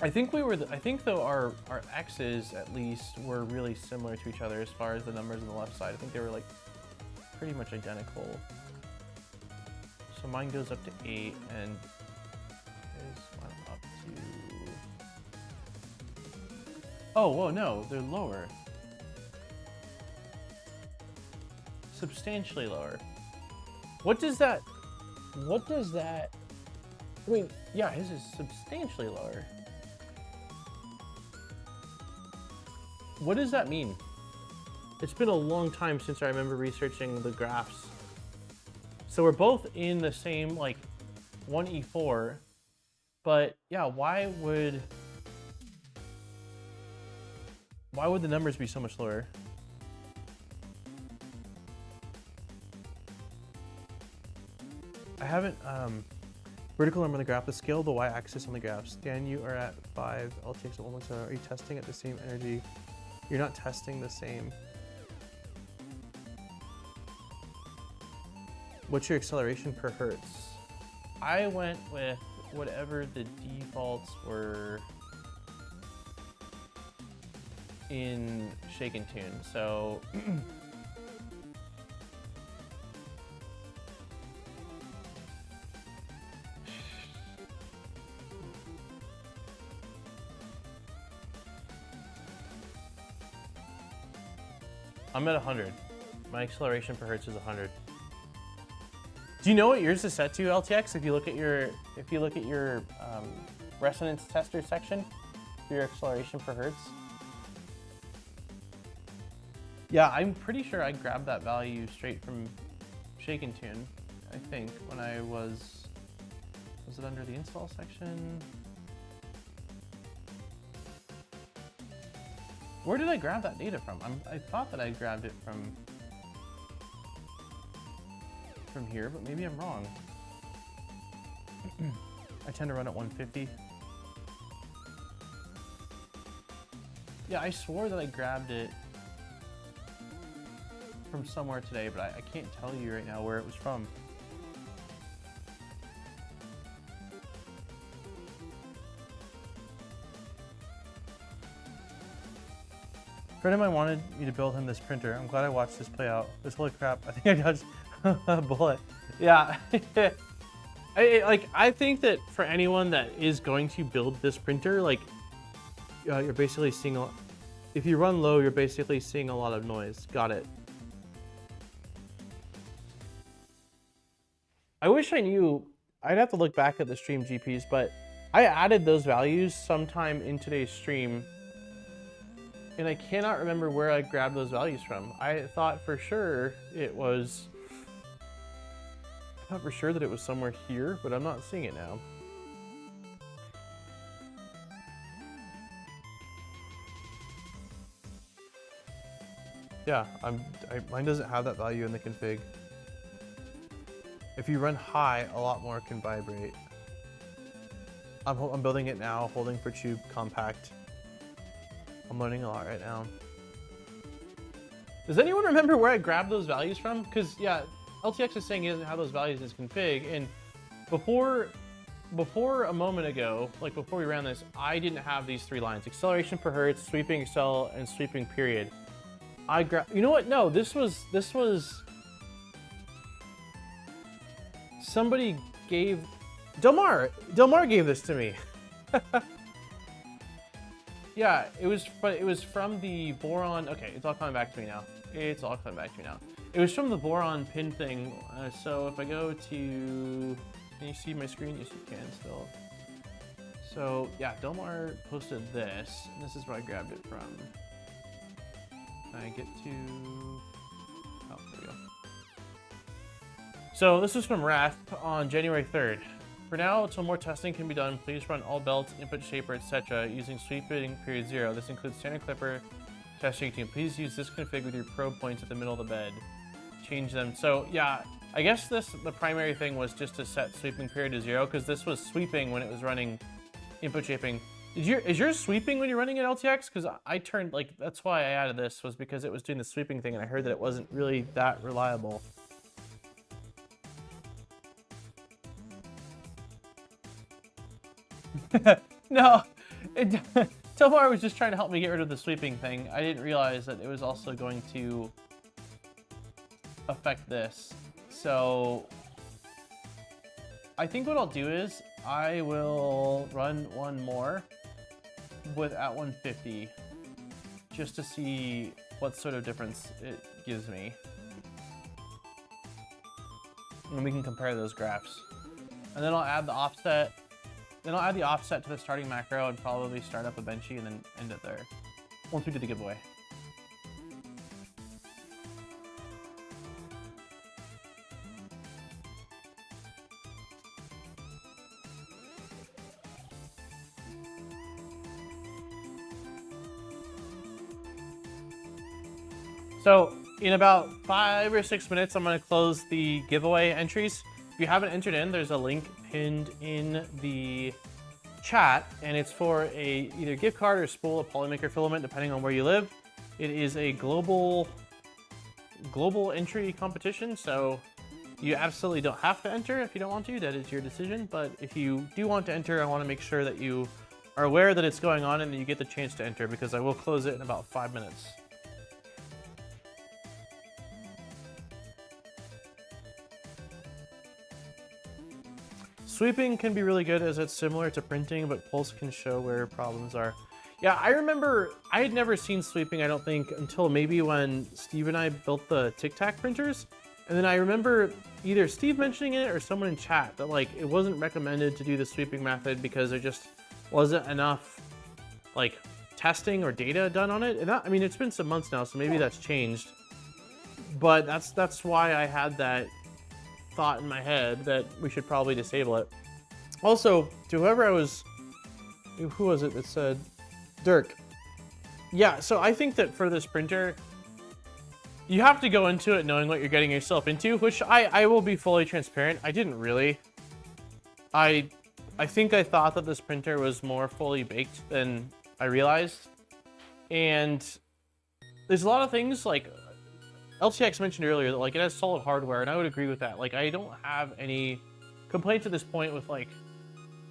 I think though our X's at least were really similar to each other as far as the numbers on the left side. I think they were like pretty much identical. So mine goes up to 8 and is mine up to, oh, whoa, no, they're lower. Substantially lower. What does that mean, yeah, his is substantially lower. What does that mean? It's been a long time since I remember researching the graphs. So we're both in the same, like, 1E4, but yeah, why would the numbers be so much lower? I haven't, vertical number on the graph, the scale of the y-axis on the graph. Stan, you are at 5, LTX at 1.7. Are you testing at the same energy? You're not testing the same. What's your acceleration per hertz? I went with whatever the defaults were in Shake and Tune. So I'm at 100. My acceleration per hertz is 100. Do you know what yours is set to, LTX? If you look at your resonance tester section for your acceleration per hertz. Yeah, I'm pretty sure I grabbed that value straight from Shake and Tune. I think when I was it under the install section? Where did I grab that data from? I thought that I grabbed it from here, but maybe I'm wrong. I tend to run at 150. Yeah, I swore that I grabbed it from somewhere today, but I can't tell you right now where it was from. A friend of mine wanted me to build him this printer. I'm glad I watched this play out. This holy crap, I think I dodged a bullet. Yeah. I think that for anyone that is going to build this printer, like, you're basically seeing a lot. If you run low, you're basically seeing a lot of noise. Got it. I wish I knew. I'd have to look back at the stream GPs, but I added those values sometime in today's stream, and I cannot remember where I grabbed those values from. I thought for sure it was. I thought for sure that it was somewhere here, but I'm not seeing it now. Yeah, mine doesn't have that value in the config. If you run high, a lot more can vibrate. I'm building it now, holding for tube compact. I'm learning a lot right now. Does anyone remember where I grabbed those values from? Because yeah, LTX is saying he doesn't have those values in his config, and before a moment ago, like before we ran this, I didn't have these three lines: acceleration per hertz, sweeping accel, and sweeping period. I grabbed. You know what? No, this was. Somebody gave. Delmar gave this to me. Yeah, it was from the boron. Okay, it's all coming back to me now. It was from the boron pin thing. So if I go to, can you see my screen? Yes, you can still. So yeah, Delmar posted this, and this is where I grabbed it from. I get to, oh, there we go. So this is from Wrath on January 3rd. For now, until more testing can be done, please run all belts, input shaper, etc. using sweeping period 0. This includes standard clipper, test 18. Please use this config with your probe points at the middle of the bed. Change them. So yeah, I guess the primary thing was just to set sweeping period to 0, because this was sweeping when it was running input shaping. Is yours sweeping when you're running at LTX? Because I turned, like, that's why I added this, was because it was doing the sweeping thing, and I heard that it wasn't really that reliable. No, Tomar was just trying to help me get rid of the sweeping thing. I didn't realize that it was also going to affect this. So I think what I'll do is I will run one more at 150 just to see what sort of difference it gives me. And we can compare those graphs. And then I'll add the offset. Then I'll add the offset to the starting macro and probably start up a benchy and then end it there once we do the giveaway. So in about 5 or 6 minutes, I'm going to close the giveaway entries. If you haven't entered in, there's a link pinned in the chat, and it's for a either gift card or spool of Polymaker filament, depending on where you live. It is a global entry competition, so you absolutely don't have to enter if you don't want to. That is your decision. But if you do want to enter, I want to make sure that you are aware that it's going on and that you get the chance to enter, because I will close it in about 5 minutes. Sweeping can be really good as it's similar to printing, but Pulse can show where problems are. Yeah, I remember I had never seen sweeping, I don't think, until maybe when Steve and I built the Tic Tac printers. And then I remember either Steve mentioning it or someone in chat that like it wasn't recommended to do the sweeping method because there just wasn't enough like testing or data done on it. And that, I mean, it's been some months now, so maybe that's changed. But that's why I had that thought in my head that we should probably disable it. Also, to whoever who was it that said, Dirk. Yeah, so I think that for this printer, you have to go into it knowing what you're getting yourself into, which I will be fully transparent. I didn't really. I think I thought that this printer was more fully baked than I realized. And there's a lot of things like LTX mentioned earlier that like it has solid hardware, and I would agree with that. Like I don't have any complaints at this point with like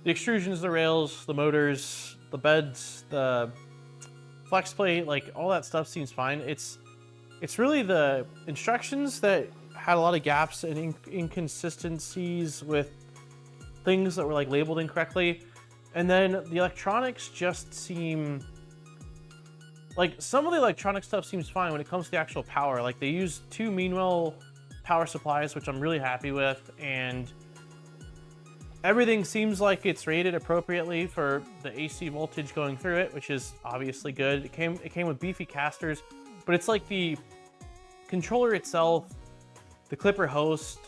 the extrusions, the rails, the motors, the beds, the flex plate, like all that stuff seems fine. It's really the instructions that had a lot of gaps and inconsistencies with things that were like labeled incorrectly. And then the electronics just seem like some of the electronic stuff seems fine when it comes to the actual power. Like they use 2 Meanwell power supplies, which I'm really happy with, and everything seems like it's rated appropriately for the AC voltage going through it, which is obviously good. It came with beefy casters, but it's like the controller itself, the clipper host,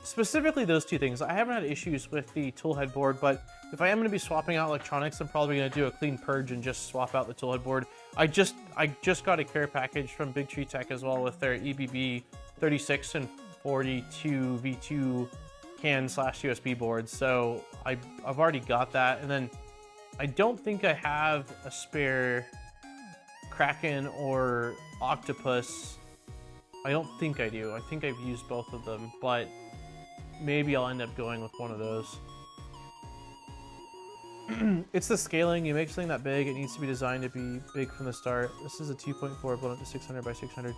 specifically those 2 things. I haven't had issues with the toolhead board, but if I am going to be swapping out electronics, I'm probably going to do a clean purge and just swap out the toolhead board. I just got a care package from Big Tree Tech as well with their EBB 36 and 42 V2 CAN/USB boards. So I've already got that. And then I don't think I have a spare Kraken or Octopus. I don't think I do. I think I've used both of them, but maybe I'll end up going with one of those. It's the scaling. You make something that big, it needs to be designed to be big from the start. This is a 2.4 blown up to 600 by 600.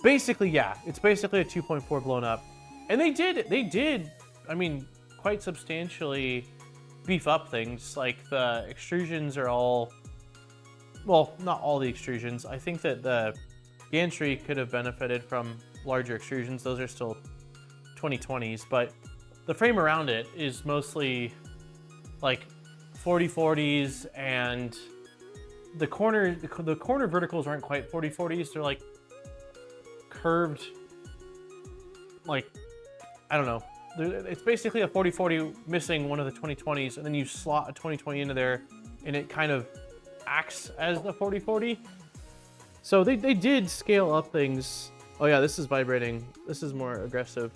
Basically, yeah, it's basically a 2.4 blown up. And they did, I mean, quite substantially beef up things. Like the extrusions are all, well, not all the extrusions. I think that the gantry could have benefited from larger extrusions. Those are still 2020s, but the frame around it is mostly like 40/40s, and the corner verticals aren't quite 40/40s. They're like curved, like, I don't know. It's basically a 40/40 missing one of the 2020s, and then you slot a 2020 into there, and it kind of acts as the 40/40. So they did scale up things. Oh yeah, this is vibrating. This is more aggressive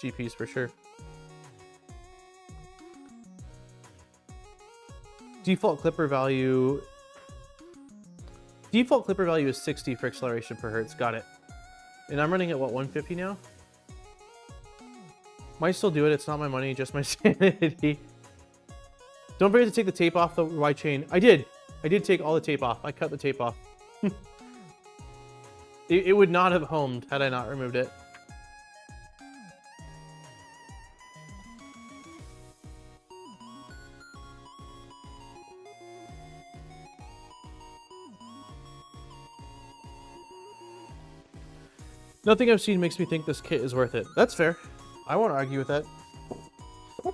GPs for sure. Default clipper value is 60 for acceleration per hertz. Got it. And I'm running at what, 150 now? Might still do it. It's not my money, just my sanity. Don't forget to take the tape off the Y chain. I did take all the tape off. I cut the tape off. It would not have homed had I not removed it. Nothing I've seen makes me think this kit is worth it. That's fair. I won't argue with that.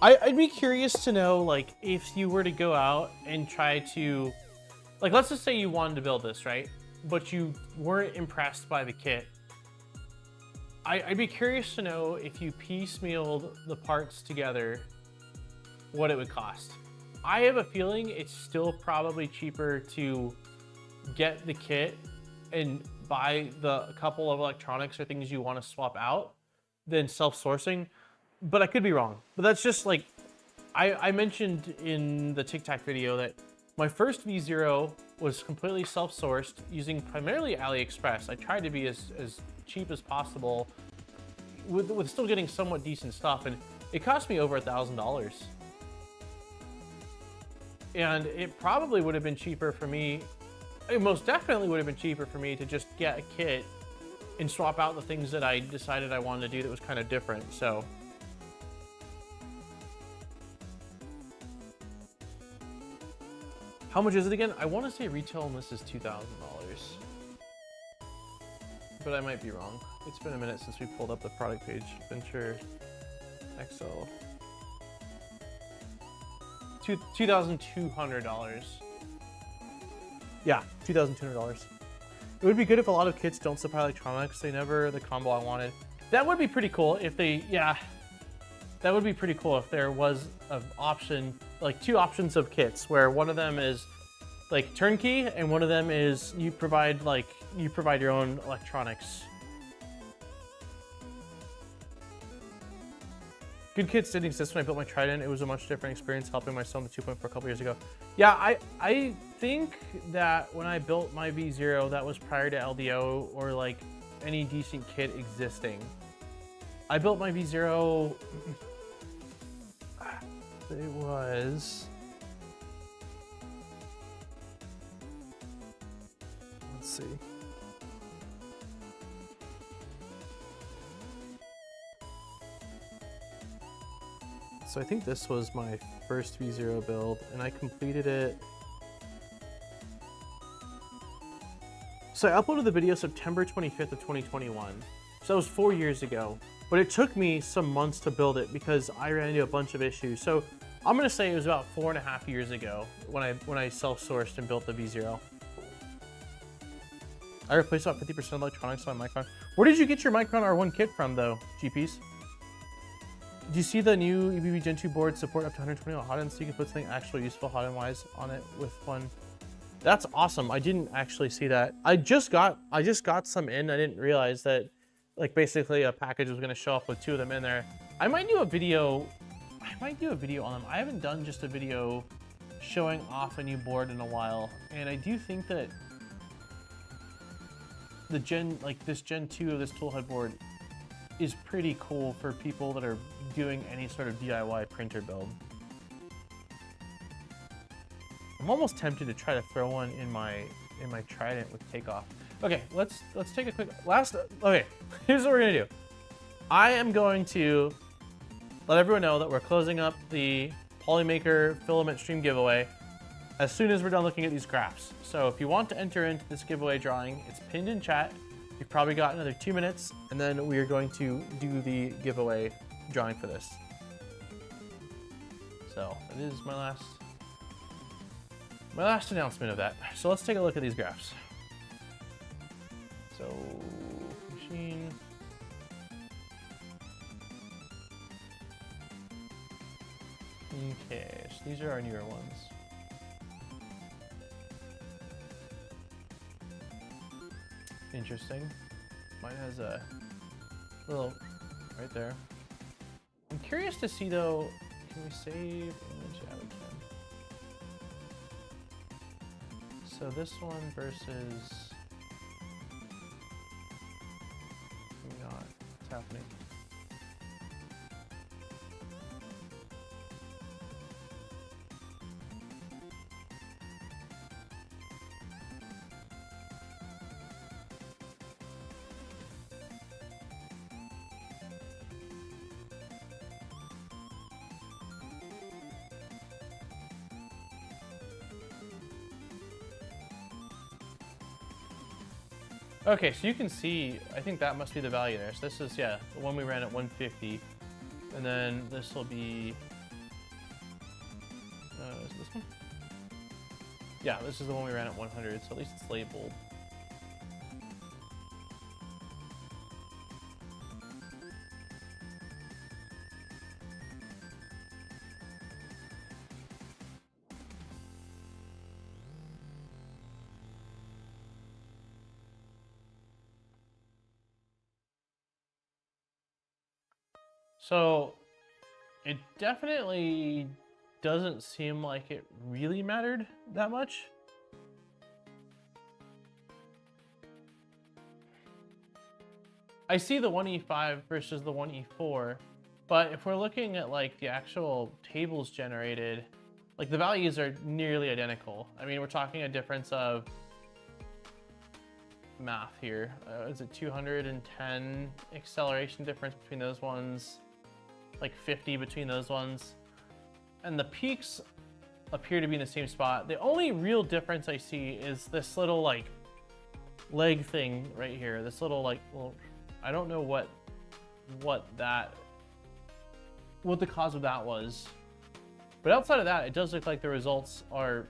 I'd be curious to know, like, if you were to go out and try to, like, let's just say you wanted to build this, right? But you weren't impressed by the kit. I'd be curious to know if you piecemealed the parts together, what it would cost. I have a feeling it's still probably cheaper to get the kit and buy the couple of electronics or things you want to swap out than self-sourcing, but I could be wrong. But that's just like, I mentioned in the Tic Tac video that my first V0 was completely self-sourced using primarily AliExpress. I tried to be as cheap as possible with still getting somewhat decent stuff, and it cost me over $1,000. And it probably would have been cheaper for me, it most definitely would have been cheaper for me to just get a kit and swap out the things that I decided I wanted to do that was kind of different. So how much is it again? I want to say retail on this is $2,000, but I might be wrong. It's been a minute since we pulled up the product page. Venture XL. $2,200. Yeah, $2,200. It would be good if a lot of kits don't supply electronics. They never the combo I wanted. That would be pretty cool if they, yeah. That would be pretty cool if there was an option, like 2 options of kits where one of them is like turnkey and one of them is you provide your own electronics. Good kits didn't exist when I built my Trident. It was a much different experience helping my Sony 2.4 a couple years ago. Yeah, I think that when I built my V0, that was prior to LDO or like any decent kit existing. I built my V0, it was, let's see. So I think this was my first V0 build, and I completed it. So I uploaded the video September 25th of 2021. So that was 4 years ago, but it took me some months to build it because I ran into a bunch of issues. So I'm gonna say it was about 4.5 years ago when I self-sourced and built the V0. I replaced about 50% of electronics on my Micron. Where did you get your Micron R1 kit from though, GPs? Do you see the new EBB Gen 2 board support up to 120 watt hotend so you can put something actually useful hotend wise on it with one? That's awesome. I didn't actually see that. I just got some in. I didn't realize that like basically a package was gonna show up with 2 of them in there. I might do a video on them. I haven't done just a video showing off a new board in a while, and I do think that the this Gen 2 of this toolhead board is pretty cool for people that are doing any sort of DIY printer build. I'm almost tempted to try to throw one in my Trident with takeoff. Okay, let's take a quick okay, here's what we're gonna do. I am going to let everyone know that we're closing up the Polymaker filament stream giveaway as soon as we're done looking at these graphs. So if you want to enter into this giveaway drawing, it's pinned in chat. You've probably got another 2 minutes, and then we are going to do the giveaway drawing for this. So it is my last announcement of that. So let's take a look at these graphs. So machine. Okay, so these are our newer ones. Interesting. Mine has a little right there. I'm curious to see though, can we save image? Yeah, we can. So this one versus, maybe not, what's happening? Okay, so you can see, I think that must be the value there. So this is, yeah, the one we ran at 150. And then this will be Yeah, this is the one we ran at 100, so at least it's labeled. So it definitely doesn't seem like it really mattered that much. I see the 1E5 versus the 1E4, but if we're looking at like the actual tables generated, like the values are nearly identical. I mean, we're talking a difference of math here. Is it 210 acceleration difference between those ones? Like 50 between those ones. And the peaks appear to be in the same spot. The only real difference I see is this little like leg thing right here. This little like, well, I don't know what the cause of that was. But outside of that, it does look like the results are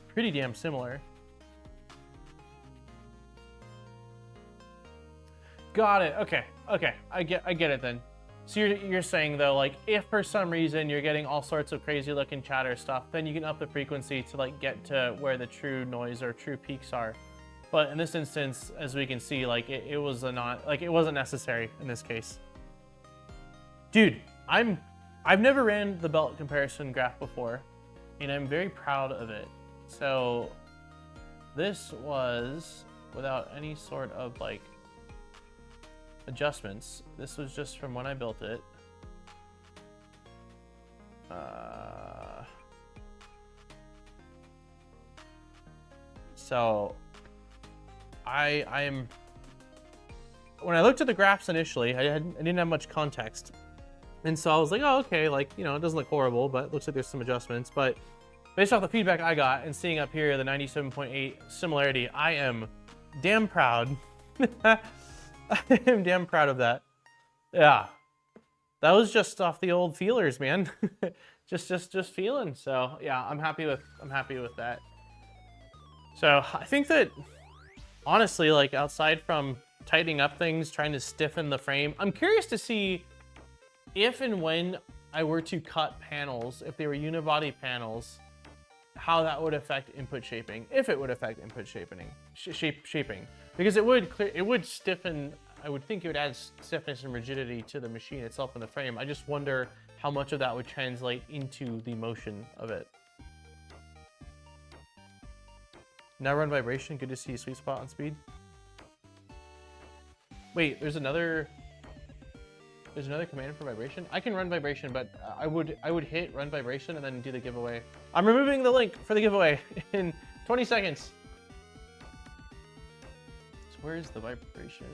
pretty damn similar. Got it. Okay. I get it then. So you're saying though, like if for some reason you're getting all sorts of crazy looking chatter stuff, then you can up the frequency to like get to where the true noise or true peaks are. But in this instance, as we can see, like it wasn't necessary in this case. Dude, I've never ran the belt comparison graph before, and I'm very proud of it. So this was without any sort of like adjustments. This was just from when I built it. So I'm when I looked at the graphs initially, I didn't have much context, and so I was like, oh, okay, like, you know, it doesn't look horrible, but it looks like there's some adjustments. But based off the feedback I got and seeing up here the 97.8 similarity, I am damn proud. I am damn proud of that. Yeah, that was just off the old feelers, man. just feeling. So yeah, I'm happy with that. So I think that honestly, like outside from tightening up things, trying to stiffen the frame, I'm curious to see if and when I were to cut panels, if they were unibody panels, how that would affect input shaping, if it would affect input shaping, because it would stiffen. I would think it would add stiffness and rigidity to the machine itself in the frame. I just wonder how much of that would translate into the motion of it. Now run vibration. Good to see a sweet spot on speed. Wait, there's another command for vibration. I can run vibration, but I would hit run vibration and then do the giveaway. I'm removing the link for the giveaway in 20 seconds. So where is the vibration?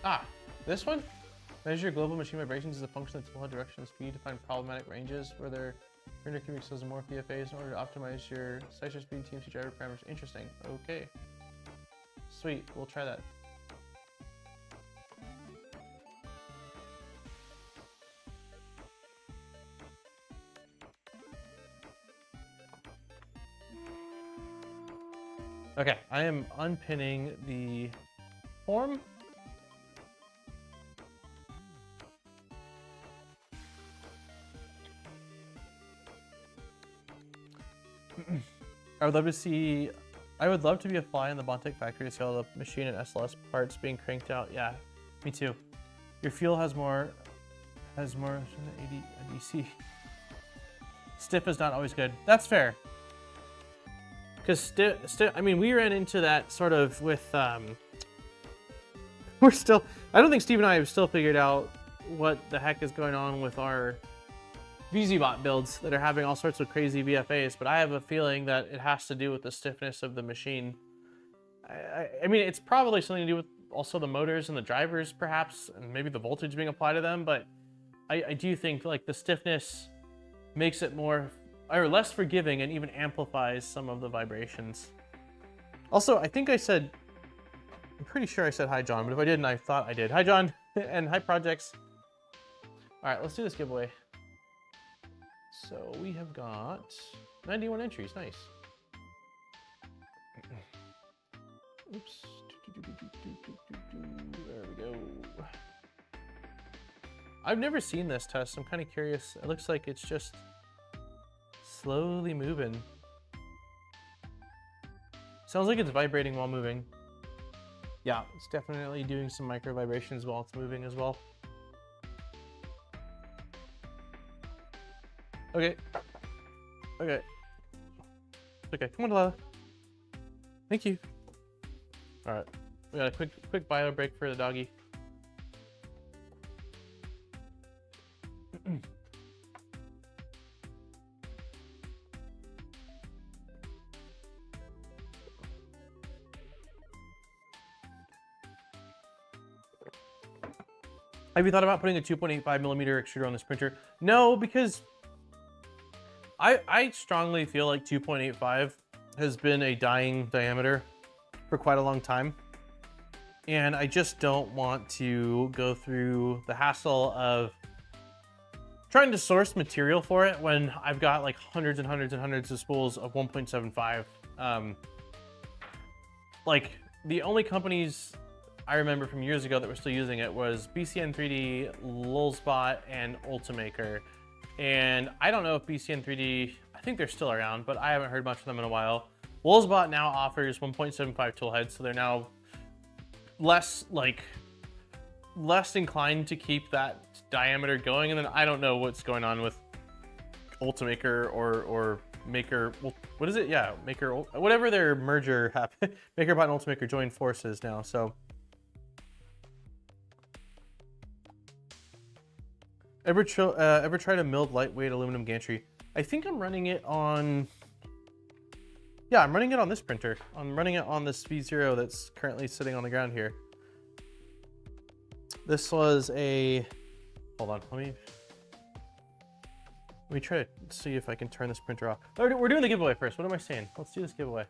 Ah, this one? Measure global machine vibrations as a function of total direction and speed to find problematic ranges where there are 300 cubic cells and more PFAs in order to optimize your slicer speed, TMC driver parameters. Interesting. Okay. Sweet. We'll try that. Okay, I am unpinning the form. I would love to be a fly in the Bontic factory to see all the machine and SLS parts being cranked out. Yeah, me too. Your fuel has more ADC. Stiff is not always good. That's fair. Because I mean, we ran into that sort of with, I don't think Steve and I have still figured out what the heck is going on with our VZBot builds that are having all sorts of crazy VFAs, but I have a feeling that it has to do with the stiffness of the machine. I mean, it's probably something to do with also the motors and the drivers, perhaps, and maybe the voltage being applied to them, but I do think like the stiffness makes it more or less forgiving and even amplifies some of the vibrations. Also, I think I'm pretty sure I said hi, John, but if I didn't, I thought I did. Hi, John, and hi, projects. All right, let's do this giveaway. So we have got 91 entries, nice. I've never seen this test. I'm kind of curious. It looks like it's just slowly moving. Sounds like it's vibrating while moving. Yeah, it's definitely doing some micro vibrations while it's moving as well. Okay. Okay. Okay, come on, Delilah. Thank you. All right, we got a quick bio break for the doggy. Have you thought about putting a 2.85 millimeter extruder on this printer? No, because I strongly feel like 2.85 has been a dying diameter for quite a long time. And I just don't want to go through the hassle of trying to source material for it when I've got like hundreds and hundreds and hundreds of spools of 1.75. Like the only companies I remember from years ago that were still using it was BCN3D, Lulzbot, and Ultimaker. And I don't know if BCN3D, I think they're still around, but I haven't heard much from them in a while. Lulzbot now offers 1.75 tool heads, so they're now less inclined to keep that diameter going. And then I don't know what's going on with Ultimaker or Maker, what is it? Yeah, Maker, whatever their merger happened. MakerBot and Ultimaker joined forces now, so. Ever tried a milled lightweight aluminum gantry? I think I'm running it on, yeah, I'm running it on this printer. I'm running it on this V0 that's currently sitting on the ground here. This was a, hold on, let me try to see if I can turn this printer off. Oh, we're doing the giveaway first. What am I saying? Let's do this giveaway.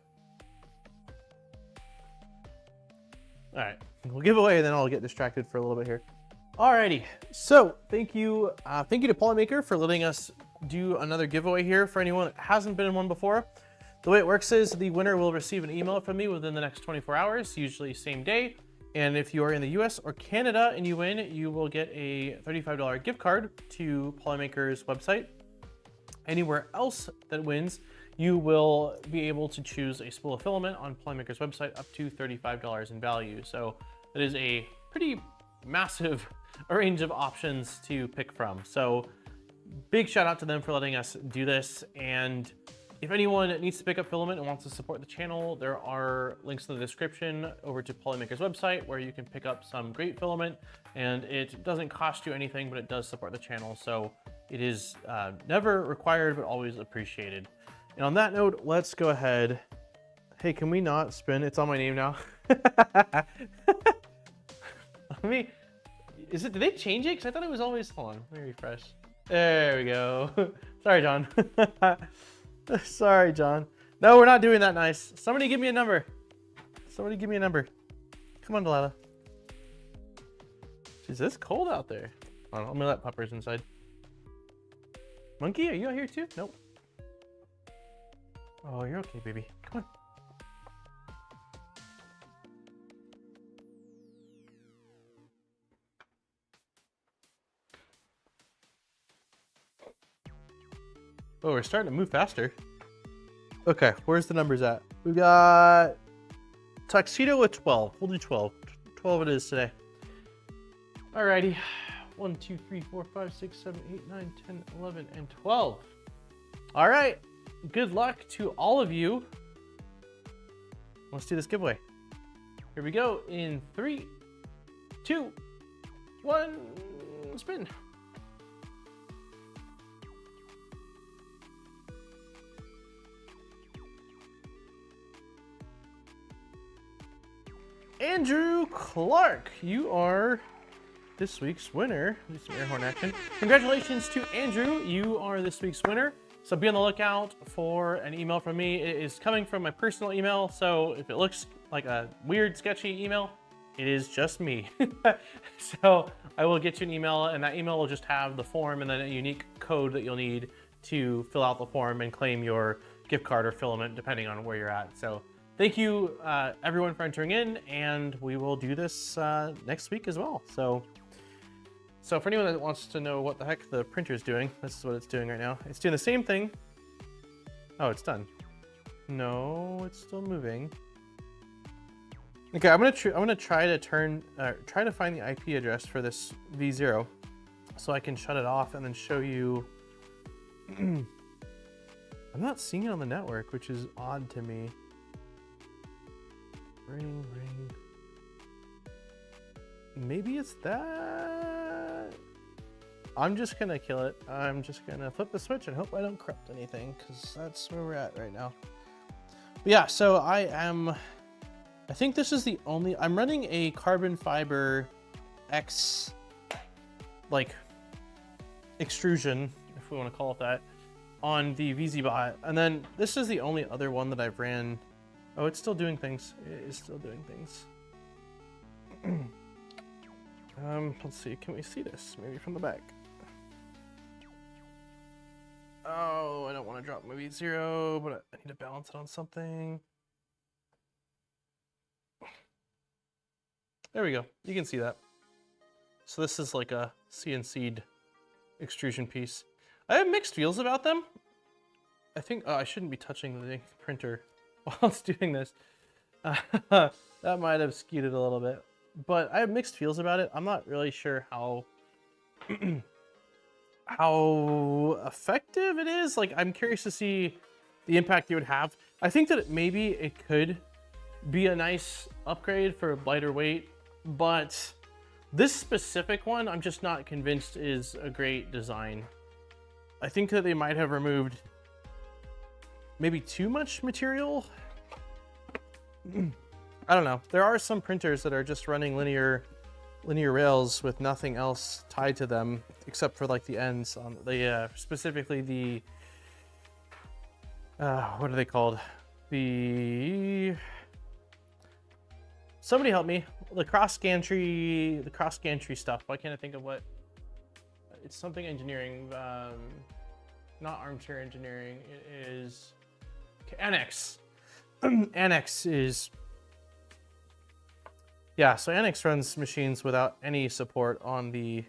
All right, we'll give away and then I'll get distracted for a little bit here. Alrighty, so thank you to Polymaker for letting us do another giveaway here for anyone that hasn't been in one before. The way it works is the winner will receive an email from me within the next 24 hours, usually same day. And if you are in the US or Canada and you win, you will get a $35 gift card to Polymaker's website. Anywhere else that wins, you will be able to choose a spool of filament on Polymaker's website up to $35 in value. So that is a pretty massive range of options to pick from. So big shout out to them for letting us do this. And if anyone needs to pick up filament and wants to support the channel, there are links in the description over to Polymaker's website where you can pick up some great filament, and it doesn't cost you anything, but it does support the channel. So it is never required, but always appreciated. And on that note, let's go ahead. Hey, can we not spin? It's on my name now. Let me, did they change it? Because I thought it was always, hold on, let me refresh. There we go. Sorry, John. Sorry, John. No, we're not doing that nice. Somebody give me a number. Somebody give me a number. Come on, Delilah. Jeez, it's cold out there. Hold on, I'm gonna let Puppers inside. Monkey, are you out here too? Nope. Oh, you're okay, baby. Come on. Oh, we're starting to move faster. Okay, where's the numbers at? We got Tuxedo with 12. We'll do 12. 12 it is today. Alrighty. 1, 2, 3, 4, 5, 6, 7, 8, 9, 10, 11, and 12. All right. Good luck to all of you. Let's do this giveaway. Here we go in 3, 2, 1, spin. Andrew Clark, you are this week's winner. Do some air horn action. Congratulations to Andrew, you are this week's winner. So be on the lookout for an email from me. It is coming from my personal email, so if it looks like a weird, sketchy email, it is just me. So I will get you an email, and that email will just have the form and then a unique code that you'll need to fill out the form and claim your gift card or filament, depending on where you're at. So thank you, everyone, for entering in, and we will do this next week as well. So So for anyone that wants to know what the heck the printer is doing, this is what it's doing right now. It's doing the same thing. Oh, it's done. No, it's still moving. Okay, I'm gonna try to find the IP address for this V0, so I can shut it off and then show you. I'm not seeing it on the network, which is odd to me. Ring. Maybe it's that. I'm just gonna kill it. I'm just gonna flip the switch and hope I don't corrupt anything, because that's where we're at right now. But yeah, so I think this is the only, I'm running a carbon fiber X, like, extrusion, if we want to call it that, on the VZBot. And then this is the only other one that I've ran. Oh, it's still doing things. It is still doing things. Let's see, can we see this? Maybe from the back. Oh, I don't want to drop my V0, but I need to balance it on something. There we go. You can see that. So this is like a CNC'd extrusion piece. I have mixed feels about them. I think, oh, I shouldn't be touching the printer while it's doing this. That might have skewed it a little bit, but I have mixed feels about it. I'm not really sure how how effective it is. Like, I'm curious to see the impact it would have. I think that maybe it could be a nice upgrade for lighter weight, but this specific one, I'm just not convinced is a great design. I think that they might have removed maybe too much material. I don't know. There are some printers that are just running linear rails with nothing else tied to them except for like the ends on the specifically the what are they called? Somebody help me. The cross gantry stuff. Why can't I think of what? It's something engineering, not armchair engineering. It is Annex. Annex is, yeah. So Annex runs machines without any support on the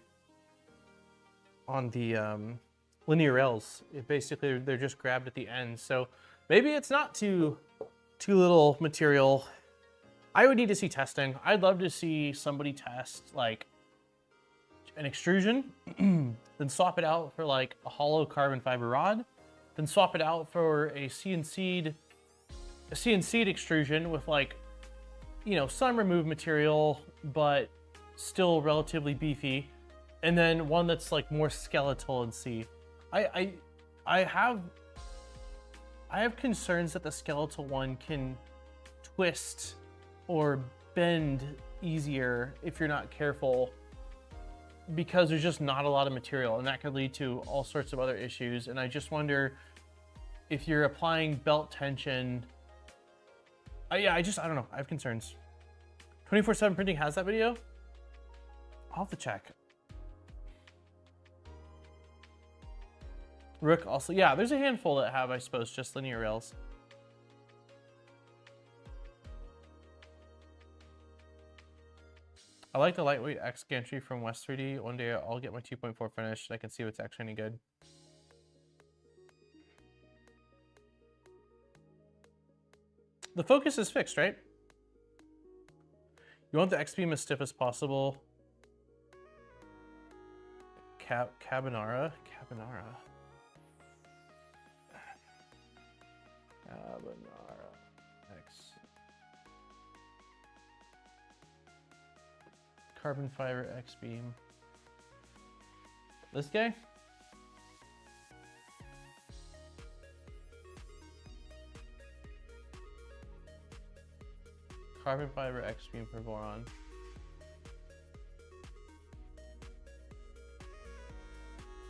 linear rails. It basically, they're just grabbed at the end. So maybe it's not too little material. I would need to see testing. I'd love to see somebody test like an extrusion, then swap it out for like a hollow carbon fiber rod, then swap it out for a CNC'd extrusion with like, you know, some removed material, but still relatively beefy. And then one that's like more skeletal and see. I have concerns that the skeletal one can twist or bend easier if you're not careful, because there's just not a lot of material, and that could lead to all sorts of other issues. And I just wonder if you're applying belt tension. Yeah, I don't know. I have concerns. 24/7 Printing has that video? I'll have to check. Rook also, yeah, there's a handful that have, I suppose, just linear rails. I like the lightweight X gantry from West 3D. One day I'll get my 2.4 finished and I can see if it's actually any good. The focus is fixed, right? You want the X-beam as stiff as possible. Cabinara X. Carbon fiber X-beam. This guy? Carbon fiber X-beam for boron.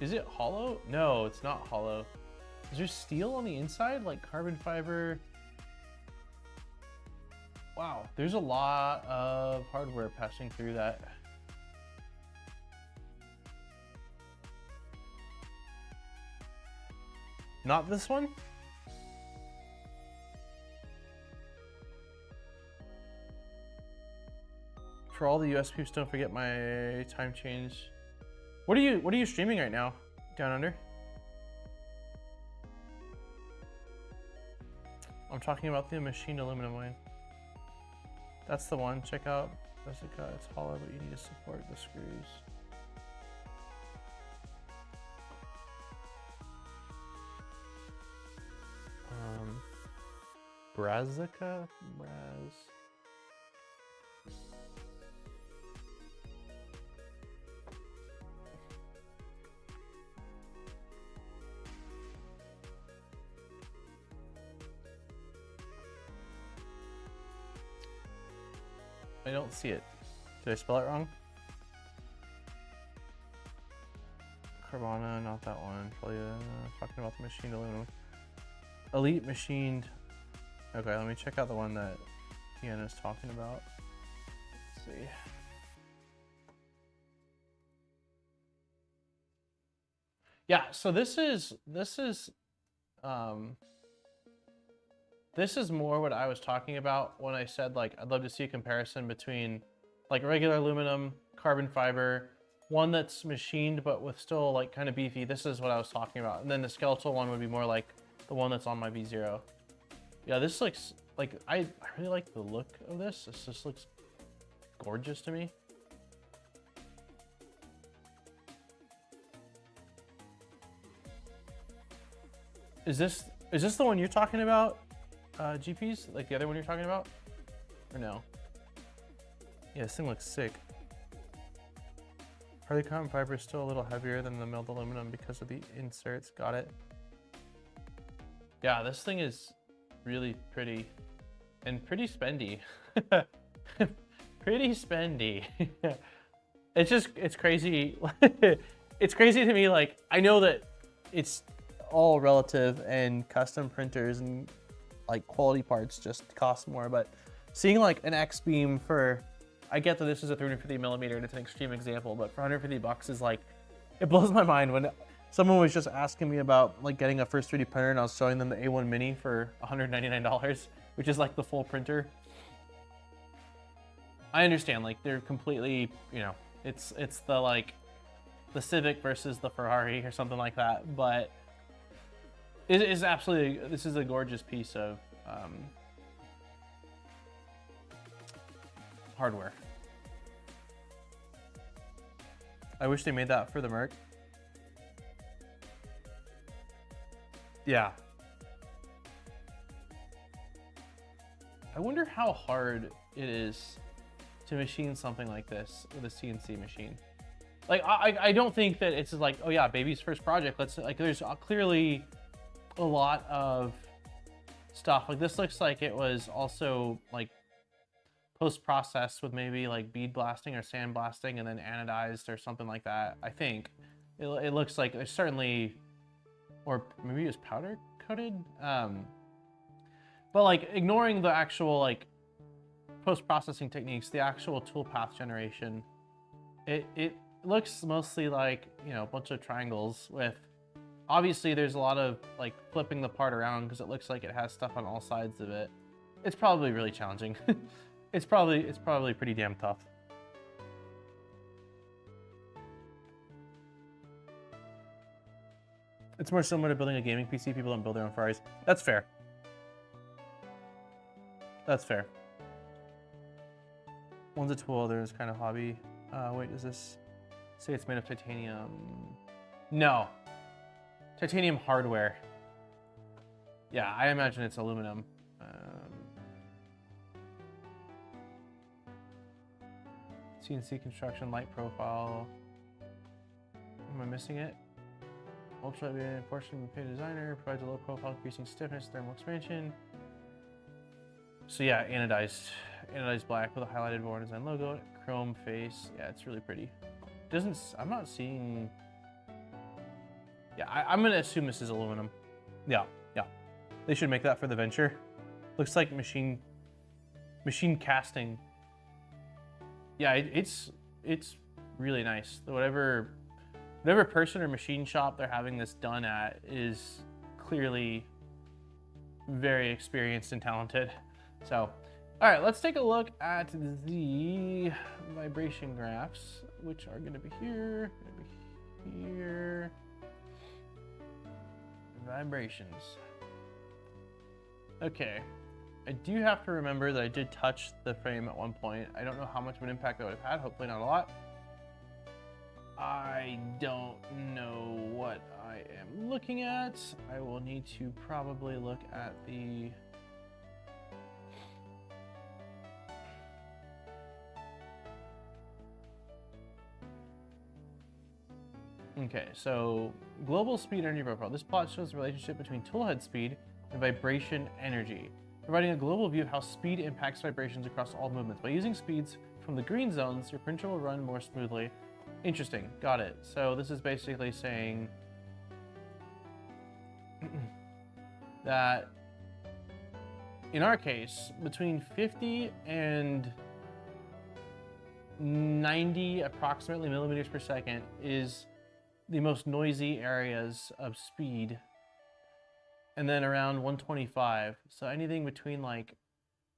Is it hollow? No, it's not hollow. Is there steel on the inside, like carbon fiber? Wow, there's a lot of hardware passing through that. Not this one? For all the US peeps, don't forget my time change What are you streaming right now, Down Under? I'm talking about the machined aluminum one. That's the one. Check out Jessica. It's hollow, but you need to support the screws. Brazica? Braz. I don't see it. Did I spell it wrong? Carvana, not that one. Probably talking about the machined aluminum. Elite machined. Okay, let me check out the one that Deanna's talking about. Let's see. Yeah, so this is more what I was talking about when I said like I'd love to see a comparison between like regular aluminum, carbon fiber, one that's machined but with still like kind of beefy. This is what I was talking about. And then the skeletal one would be more like the one that's on my V0. Yeah, this looks like I really like the look of this. This just looks gorgeous to me. Is this the one you're talking about, GPs? Like the other one you're talking about? Or no? Yeah, this thing looks sick. Harley carbon fiber is still a little heavier than the milled aluminum because of the inserts. Got it. Yeah, this thing is really pretty and pretty spendy. Pretty spendy. It's crazy. It's crazy to me. Like, I know that it's all relative and custom printers and like quality parts just cost more, but seeing like an X beam for, I get that this is a 350 millimeter and it's an extreme example, but for 150 bucks is like, it blows my mind when someone was just asking me about like getting a first 3D printer and I was showing them the A1 Mini for $199, which is like the full printer. I understand, like they're completely, you know, it's the like the Civic versus the Ferrari or something like that, but it is absolutely, this is a gorgeous piece of hardware. I wish they made that for the Merc. Yeah. I wonder how hard it is to machine something like this with a CNC machine. Like, I don't think that it's like, oh yeah, baby's first project. Let's like, there's clearly a lot of stuff. Like this looks like it was also like post-processed with maybe like bead blasting or sand blasting and then anodized or something like that. I think it looks like there's certainly, or maybe it was powder coated. But like ignoring the actual like post-processing techniques, the actual toolpath generation, it looks mostly like, you know, a bunch of triangles with, obviously there's a lot of like flipping the part around because it looks like it has stuff on all sides of it. It's probably really challenging. It's probably pretty damn tough. It's more similar to building a gaming PC. People don't build their own Ferraris. That's fair. That's fair. One's a tool, other's kind of hobby. Wait, does this say it's made of titanium? No. Titanium hardware. Yeah, I imagine it's aluminum. CNC construction, light profile. Am I missing it? Ultra portion of the designer provides a low profile, increasing stiffness, thermal expansion. So yeah, anodized black with a highlighted Born Design logo, chrome face. Yeah, it's really pretty. I'm not seeing. Yeah, I'm gonna assume this is aluminum. Yeah. They should make that for the Venture. Looks like machine casting. Yeah, it's really nice. Whatever person or machine shop they're having this done at is clearly very experienced and talented. So, all right, let's take a look at the vibration graphs, which are going to be here. here. Vibrations. Okay. I do have to remember that I did touch the frame at one point. I don't know how much of an impact that would have had. Hopefully not a lot. I don't know what I am looking at. I will need to probably look at the... Okay, so global speed energy profile. This plot shows the relationship between toolhead speed and vibration energy, providing a global view of how speed impacts vibrations across all movements. By using speeds from the green zones, your printer will run more smoothly. Interesting, got it. So this is basically saying that in our case, between 50 and 90 approximately millimeters per second is the most noisy areas of speed, and then around 125. So anything between like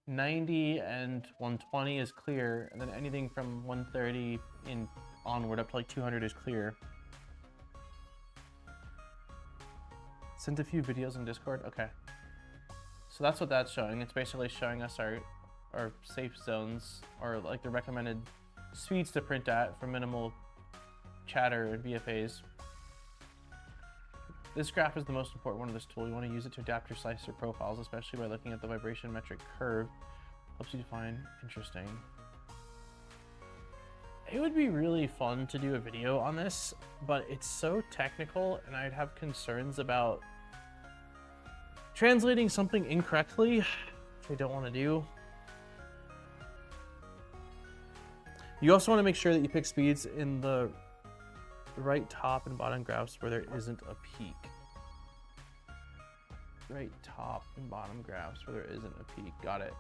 90 and 120 is clear, and then anything from 130 in onward up to like 200 is clear. Sent a few videos in Discord. Okay, so that's what that's showing. It's basically showing us our safe zones, or like the recommended speeds to print at for minimal chatter and VFAs. This graph is the most important one of this tool. You want to use it to adapt your slicer profiles, especially by looking at the vibration metric curve. Helps you define. Interesting. It would be really fun to do a video on this, but it's so technical and I'd have concerns about translating something incorrectly, which I don't want to do. You also want to make sure that you pick speeds in the right top and bottom graphs where there isn't a peak. Right top and bottom graphs where there isn't a peak. Got it.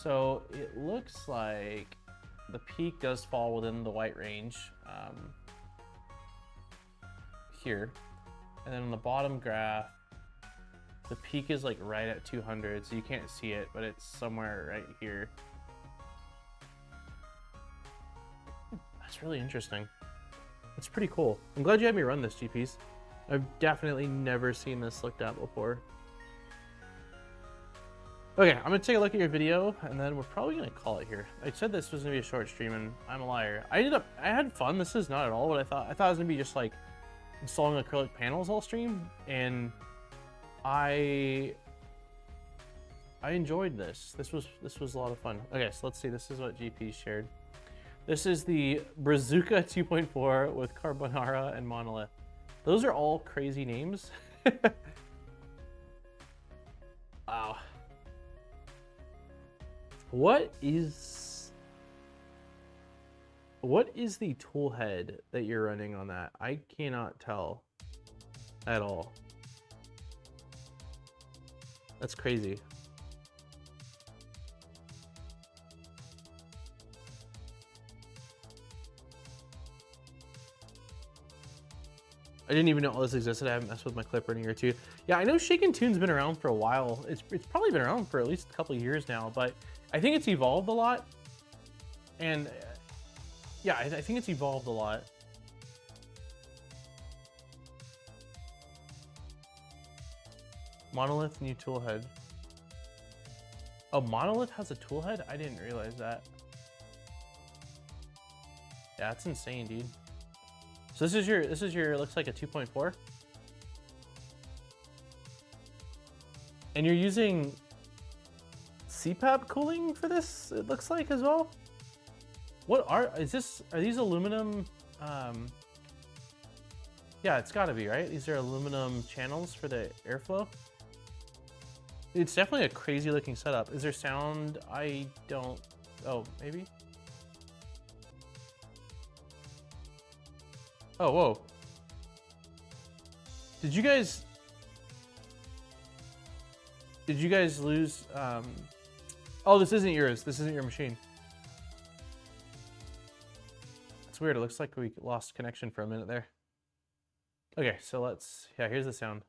So it looks like the peak does fall within the white range here. And then on the bottom graph, the peak is like right at 200, so you can't see it, but it's somewhere right here. That's really interesting. It's pretty cool. I'm glad you had me run this, GPs. I've definitely never seen this looked at before. Okay, I'm gonna take a look at your video and then we're probably gonna call it here. I said this was gonna be a short stream and I'm a liar. I had fun. This is not at all what I thought. I thought it was gonna be just like installing acrylic panels all stream, and I enjoyed this. This was a lot of fun. Okay, so let's see. This is what GP shared. This is the Brazuca 2.4 with Carbonara and Monolith. Those are all crazy names. Wow. What is the tool head that you're running on that? I cannot tell at all. That's crazy. I didn't even know all this existed. I haven't messed with my clip in a year or two. Yeah, I know Shaken Tune's been around for a while. It's probably been around for at least a couple of years now, but I think it's evolved a lot. And yeah, I think it's evolved a lot. Monolith new tool head. Oh, Monolith has a tool head? I didn't realize that. Yeah, that's insane, dude. So this is your looks like a 2.4. And you're using CPAP cooling for this, it looks like, as well. Are these aluminum? Yeah, it's gotta be, right? These are aluminum channels for the airflow. It's definitely a crazy looking setup. Is there sound? Oh, maybe? Oh, whoa. Did you guys lose, oh, this isn't yours. This isn't your machine. It's weird. It looks like we lost connection for a minute there. Okay, so yeah, here's the sound.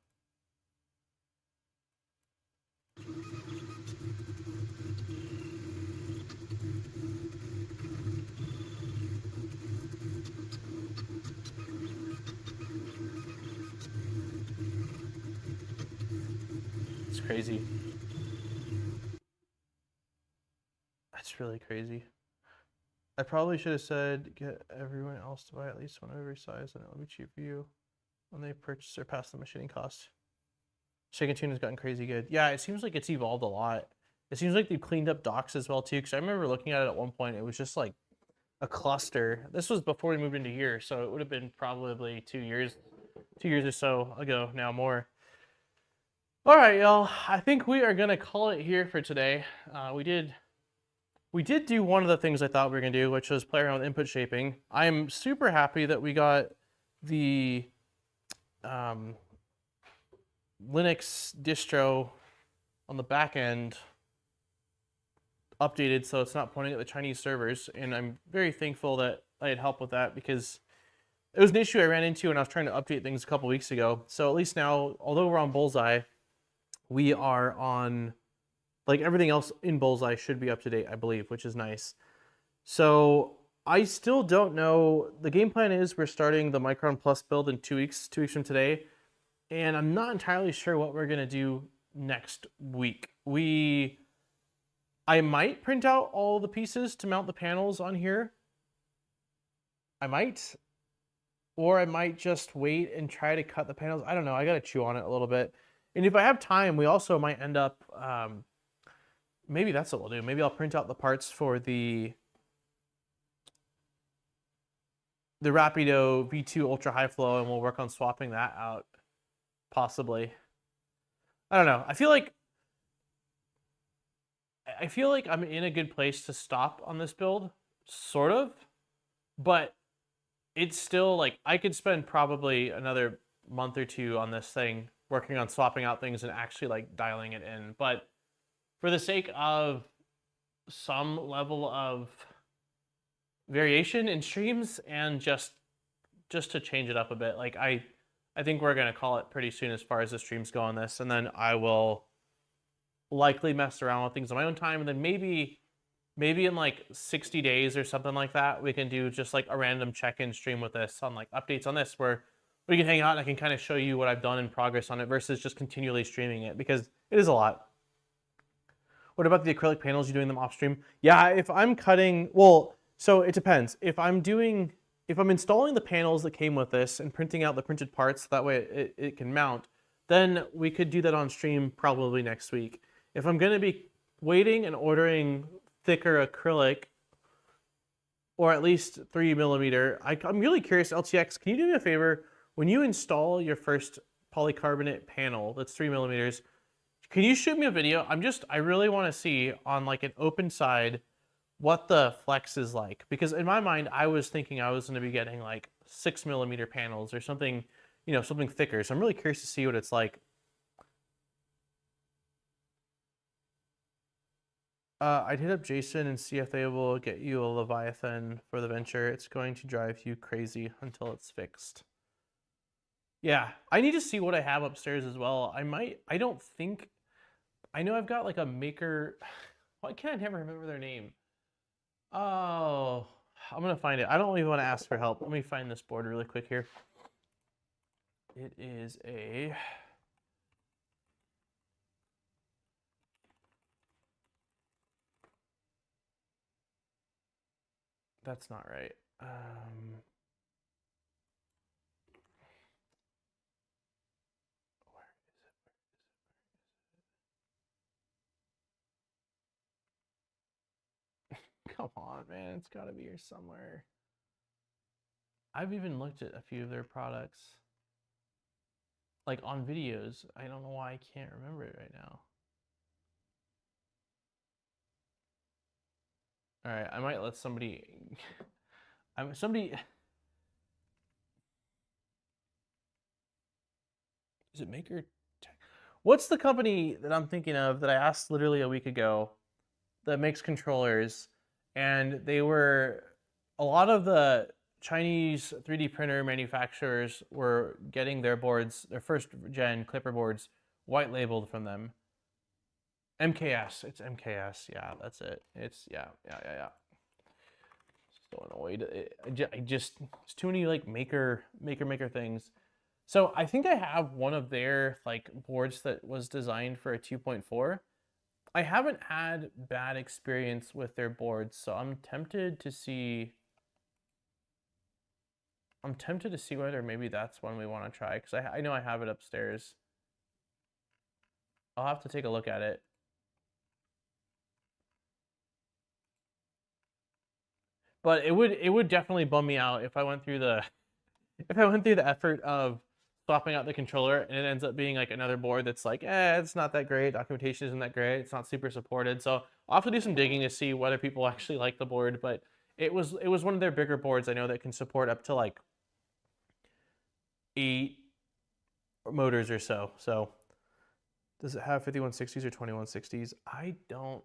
It's crazy. That's really crazy. I probably should have said get everyone else to buy at least one of every size, and it'll be cheap for you when they purchase or pass the machining cost. Chicken tune has gotten crazy good. Yeah, it seems like it's evolved a lot. It seems like they've cleaned up docks as well too, because I remember looking at it at one point. It was just like a cluster. This was before we moved into here, so it would have been probably 2 years or so ago now, more. All right, y'all. I think we are gonna call it here for today. We did do one of the things I thought we were gonna do, which was play around with input shaping. I'm super happy that we got the Linux distro on the back end updated, so it's not pointing at the Chinese servers, and I'm very thankful that I had help with that, because it was an issue I ran into when I was trying to update things a couple weeks ago. So at least now, although we're on Bullseye, we are on, like, everything else in Bullseye should be up to date, I believe, which is nice. So I still don't know. The game plan is we're starting the Micron Plus build in 2 weeks from today, and I'm not entirely sure what we're gonna do next week. I might print out all the pieces to mount the panels on here. I might. Or I might just wait and try to cut the panels. I don't know. I got to chew on it a little bit. And if I have time, we also might end up... maybe that's what we'll do. Maybe I'll print out the parts for the Rapido V2 Ultra High Flow, and we'll work on swapping that out. Possibly. I don't know. I feel like I'm in a good place to stop on this build, sort of, but it's still like I could spend probably another month or two on this thing working on swapping out things and actually like dialing it in. But for the sake of some level of variation in streams and just to change it up a bit, like I think we're gonna call it pretty soon as far as the streams go on this, and then I will likely mess around with things on my own time, and then maybe in like 60 days or something like that, we can do just like a random check-in stream with this on like updates on this, where we can hang out and I can kind of show you what I've done in progress on it versus just continually streaming it, because it is a lot. What about the acrylic panels? You doing them off stream? Yeah, if I'm cutting, well, so it depends. If I'm installing the panels that came with this and printing out the printed parts, that way it can mount, then we could do that on stream probably next week. If I'm going to be waiting and ordering thicker acrylic, or at least 3mm, I'm really curious, LTX, can you do me a favor? When you install your first polycarbonate panel that's 3mm, can you shoot me a video? I really want to see on like an open side what the flex is like, because in my mind I was thinking I was going to be getting like 6mm panels or something, you know, something thicker. So I'm really curious to see what it's like. I'd hit up Jason and see if they will get you a Leviathan for the venture. It's going to drive you crazy until it's fixed. Yeah, I need to see what I have upstairs as well. I know I've got like a maker. Why can't I never remember their name? Oh, I'm gonna find it. I don't even want to ask for help. Let me find this board really quick here. It is a... That's not right. Where is it? Come on, man. It's got to be here somewhere. I've even looked at a few of their products, like on videos. I don't know why I can't remember it right now. All right, I might let somebody... Is it Maker Tech? What's the company that I'm thinking of that I asked literally a week ago that makes controllers? And they were... A lot of the Chinese 3D printer manufacturers were getting their boards, their first gen Clipper boards, white labeled from them. MKS. It's MKS. Yeah, that's it. It's yeah. So annoyed. I just it's too many like maker things. So I think I have one of their like boards that was designed for a 2.4. I haven't had bad experience with their boards, so I'm tempted to see whether maybe that's one we want to try, because I know I have it upstairs. I'll have to take a look at it. But it would definitely bum me out if I went through the effort of swapping out the controller and it ends up being like another board that's like, it's not that great, documentation isn't that great, it's not super supported. So I'll have to do some digging to see whether people actually like the board, but it was one of their bigger boards I know that can support up to like 8 motors or so. So does it have 5160s or 2160s? I don't.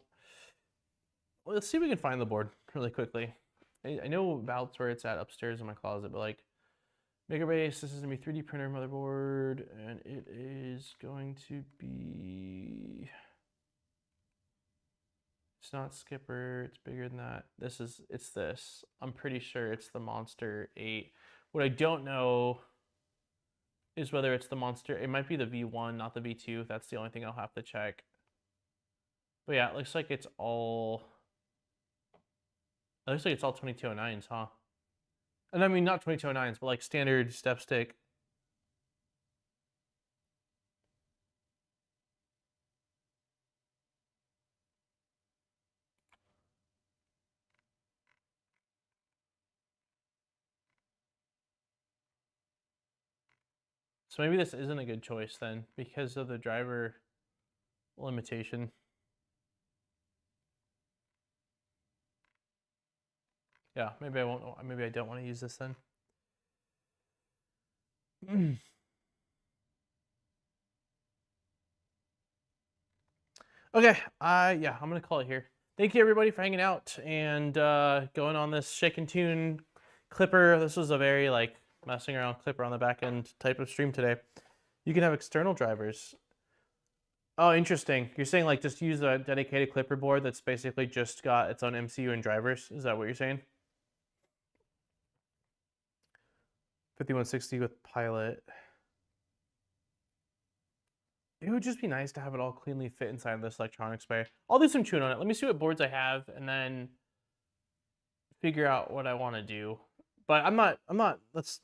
Well, let's see if we can find the board really quickly. I know about where it's at upstairs in my closet, but like Megabase, this is gonna be 3D printer motherboard, and it is going to be. It's not Skipper. It's bigger than that. It's this. I'm pretty sure it's the Monster 8. What I don't know is whether it's the Monster. It might be the V1, not the V2. That's the only thing I'll have to check. But yeah, it looks like it's all. It looks like it's all 2209s, huh? And I mean, not 2209s, but like standard step stick. So maybe this isn't a good choice then because of the driver limitation. Yeah, maybe I won't. Maybe I don't want to use this then. Okay, yeah, I'm gonna call it here. Thank you everybody for hanging out and going on this shake and tune clipper. This was a very like messing around clipper on the back end type of stream today. You can have external drivers. Oh, interesting. You're saying like just use a dedicated clipper board that's basically just got its own MCU and drivers. Is that what you're saying? 5160 with Pilot. It would just be nice to have it all cleanly fit inside this electronics bay. I'll do some tune on it. Let me see what boards I have and then figure out what I want to do. But I'm not,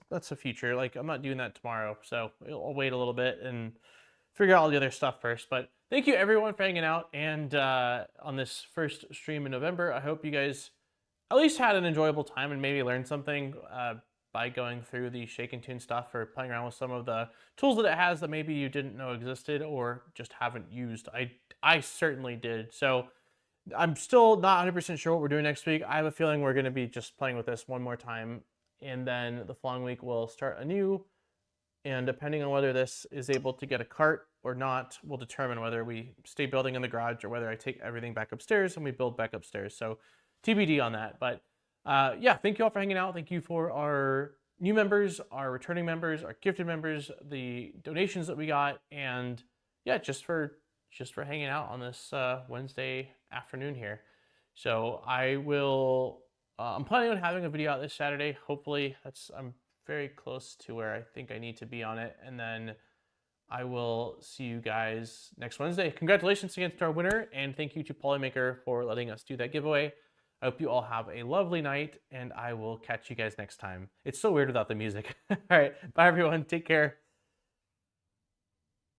that's a future. Like I'm not doing that tomorrow. So I'll wait a little bit and figure out all the other stuff first. But thank you everyone for hanging out and on this first stream in November. I hope you guys at least had an enjoyable time and maybe learned something by going through the shake and tune stuff or playing around with some of the tools that it has that maybe you didn't know existed or just haven't used. I certainly did. So I'm still not 100% sure what we're doing next week. I have a feeling we're going to be just playing with this one more time, and then the following week we'll start anew. And depending on whether this is able to get a cart or not, will determine whether we stay building in the garage or whether I take everything back upstairs and we build back upstairs. So TBD on that. But yeah, thank you all for hanging out. Thank you for our new members, our returning members, our gifted members, the donations that we got, and yeah, just for hanging out on this Wednesday afternoon here. So I will. I'm planning on having a video out this Saturday. Hopefully, I'm very close to where I think I need to be on it, and then I will see you guys next Wednesday. Congratulations again to our winner, and thank you to Polymaker for letting us do that giveaway. I hope you all have a lovely night, and I will catch you guys next time. It's so weird without the music. All right, bye everyone. Take care.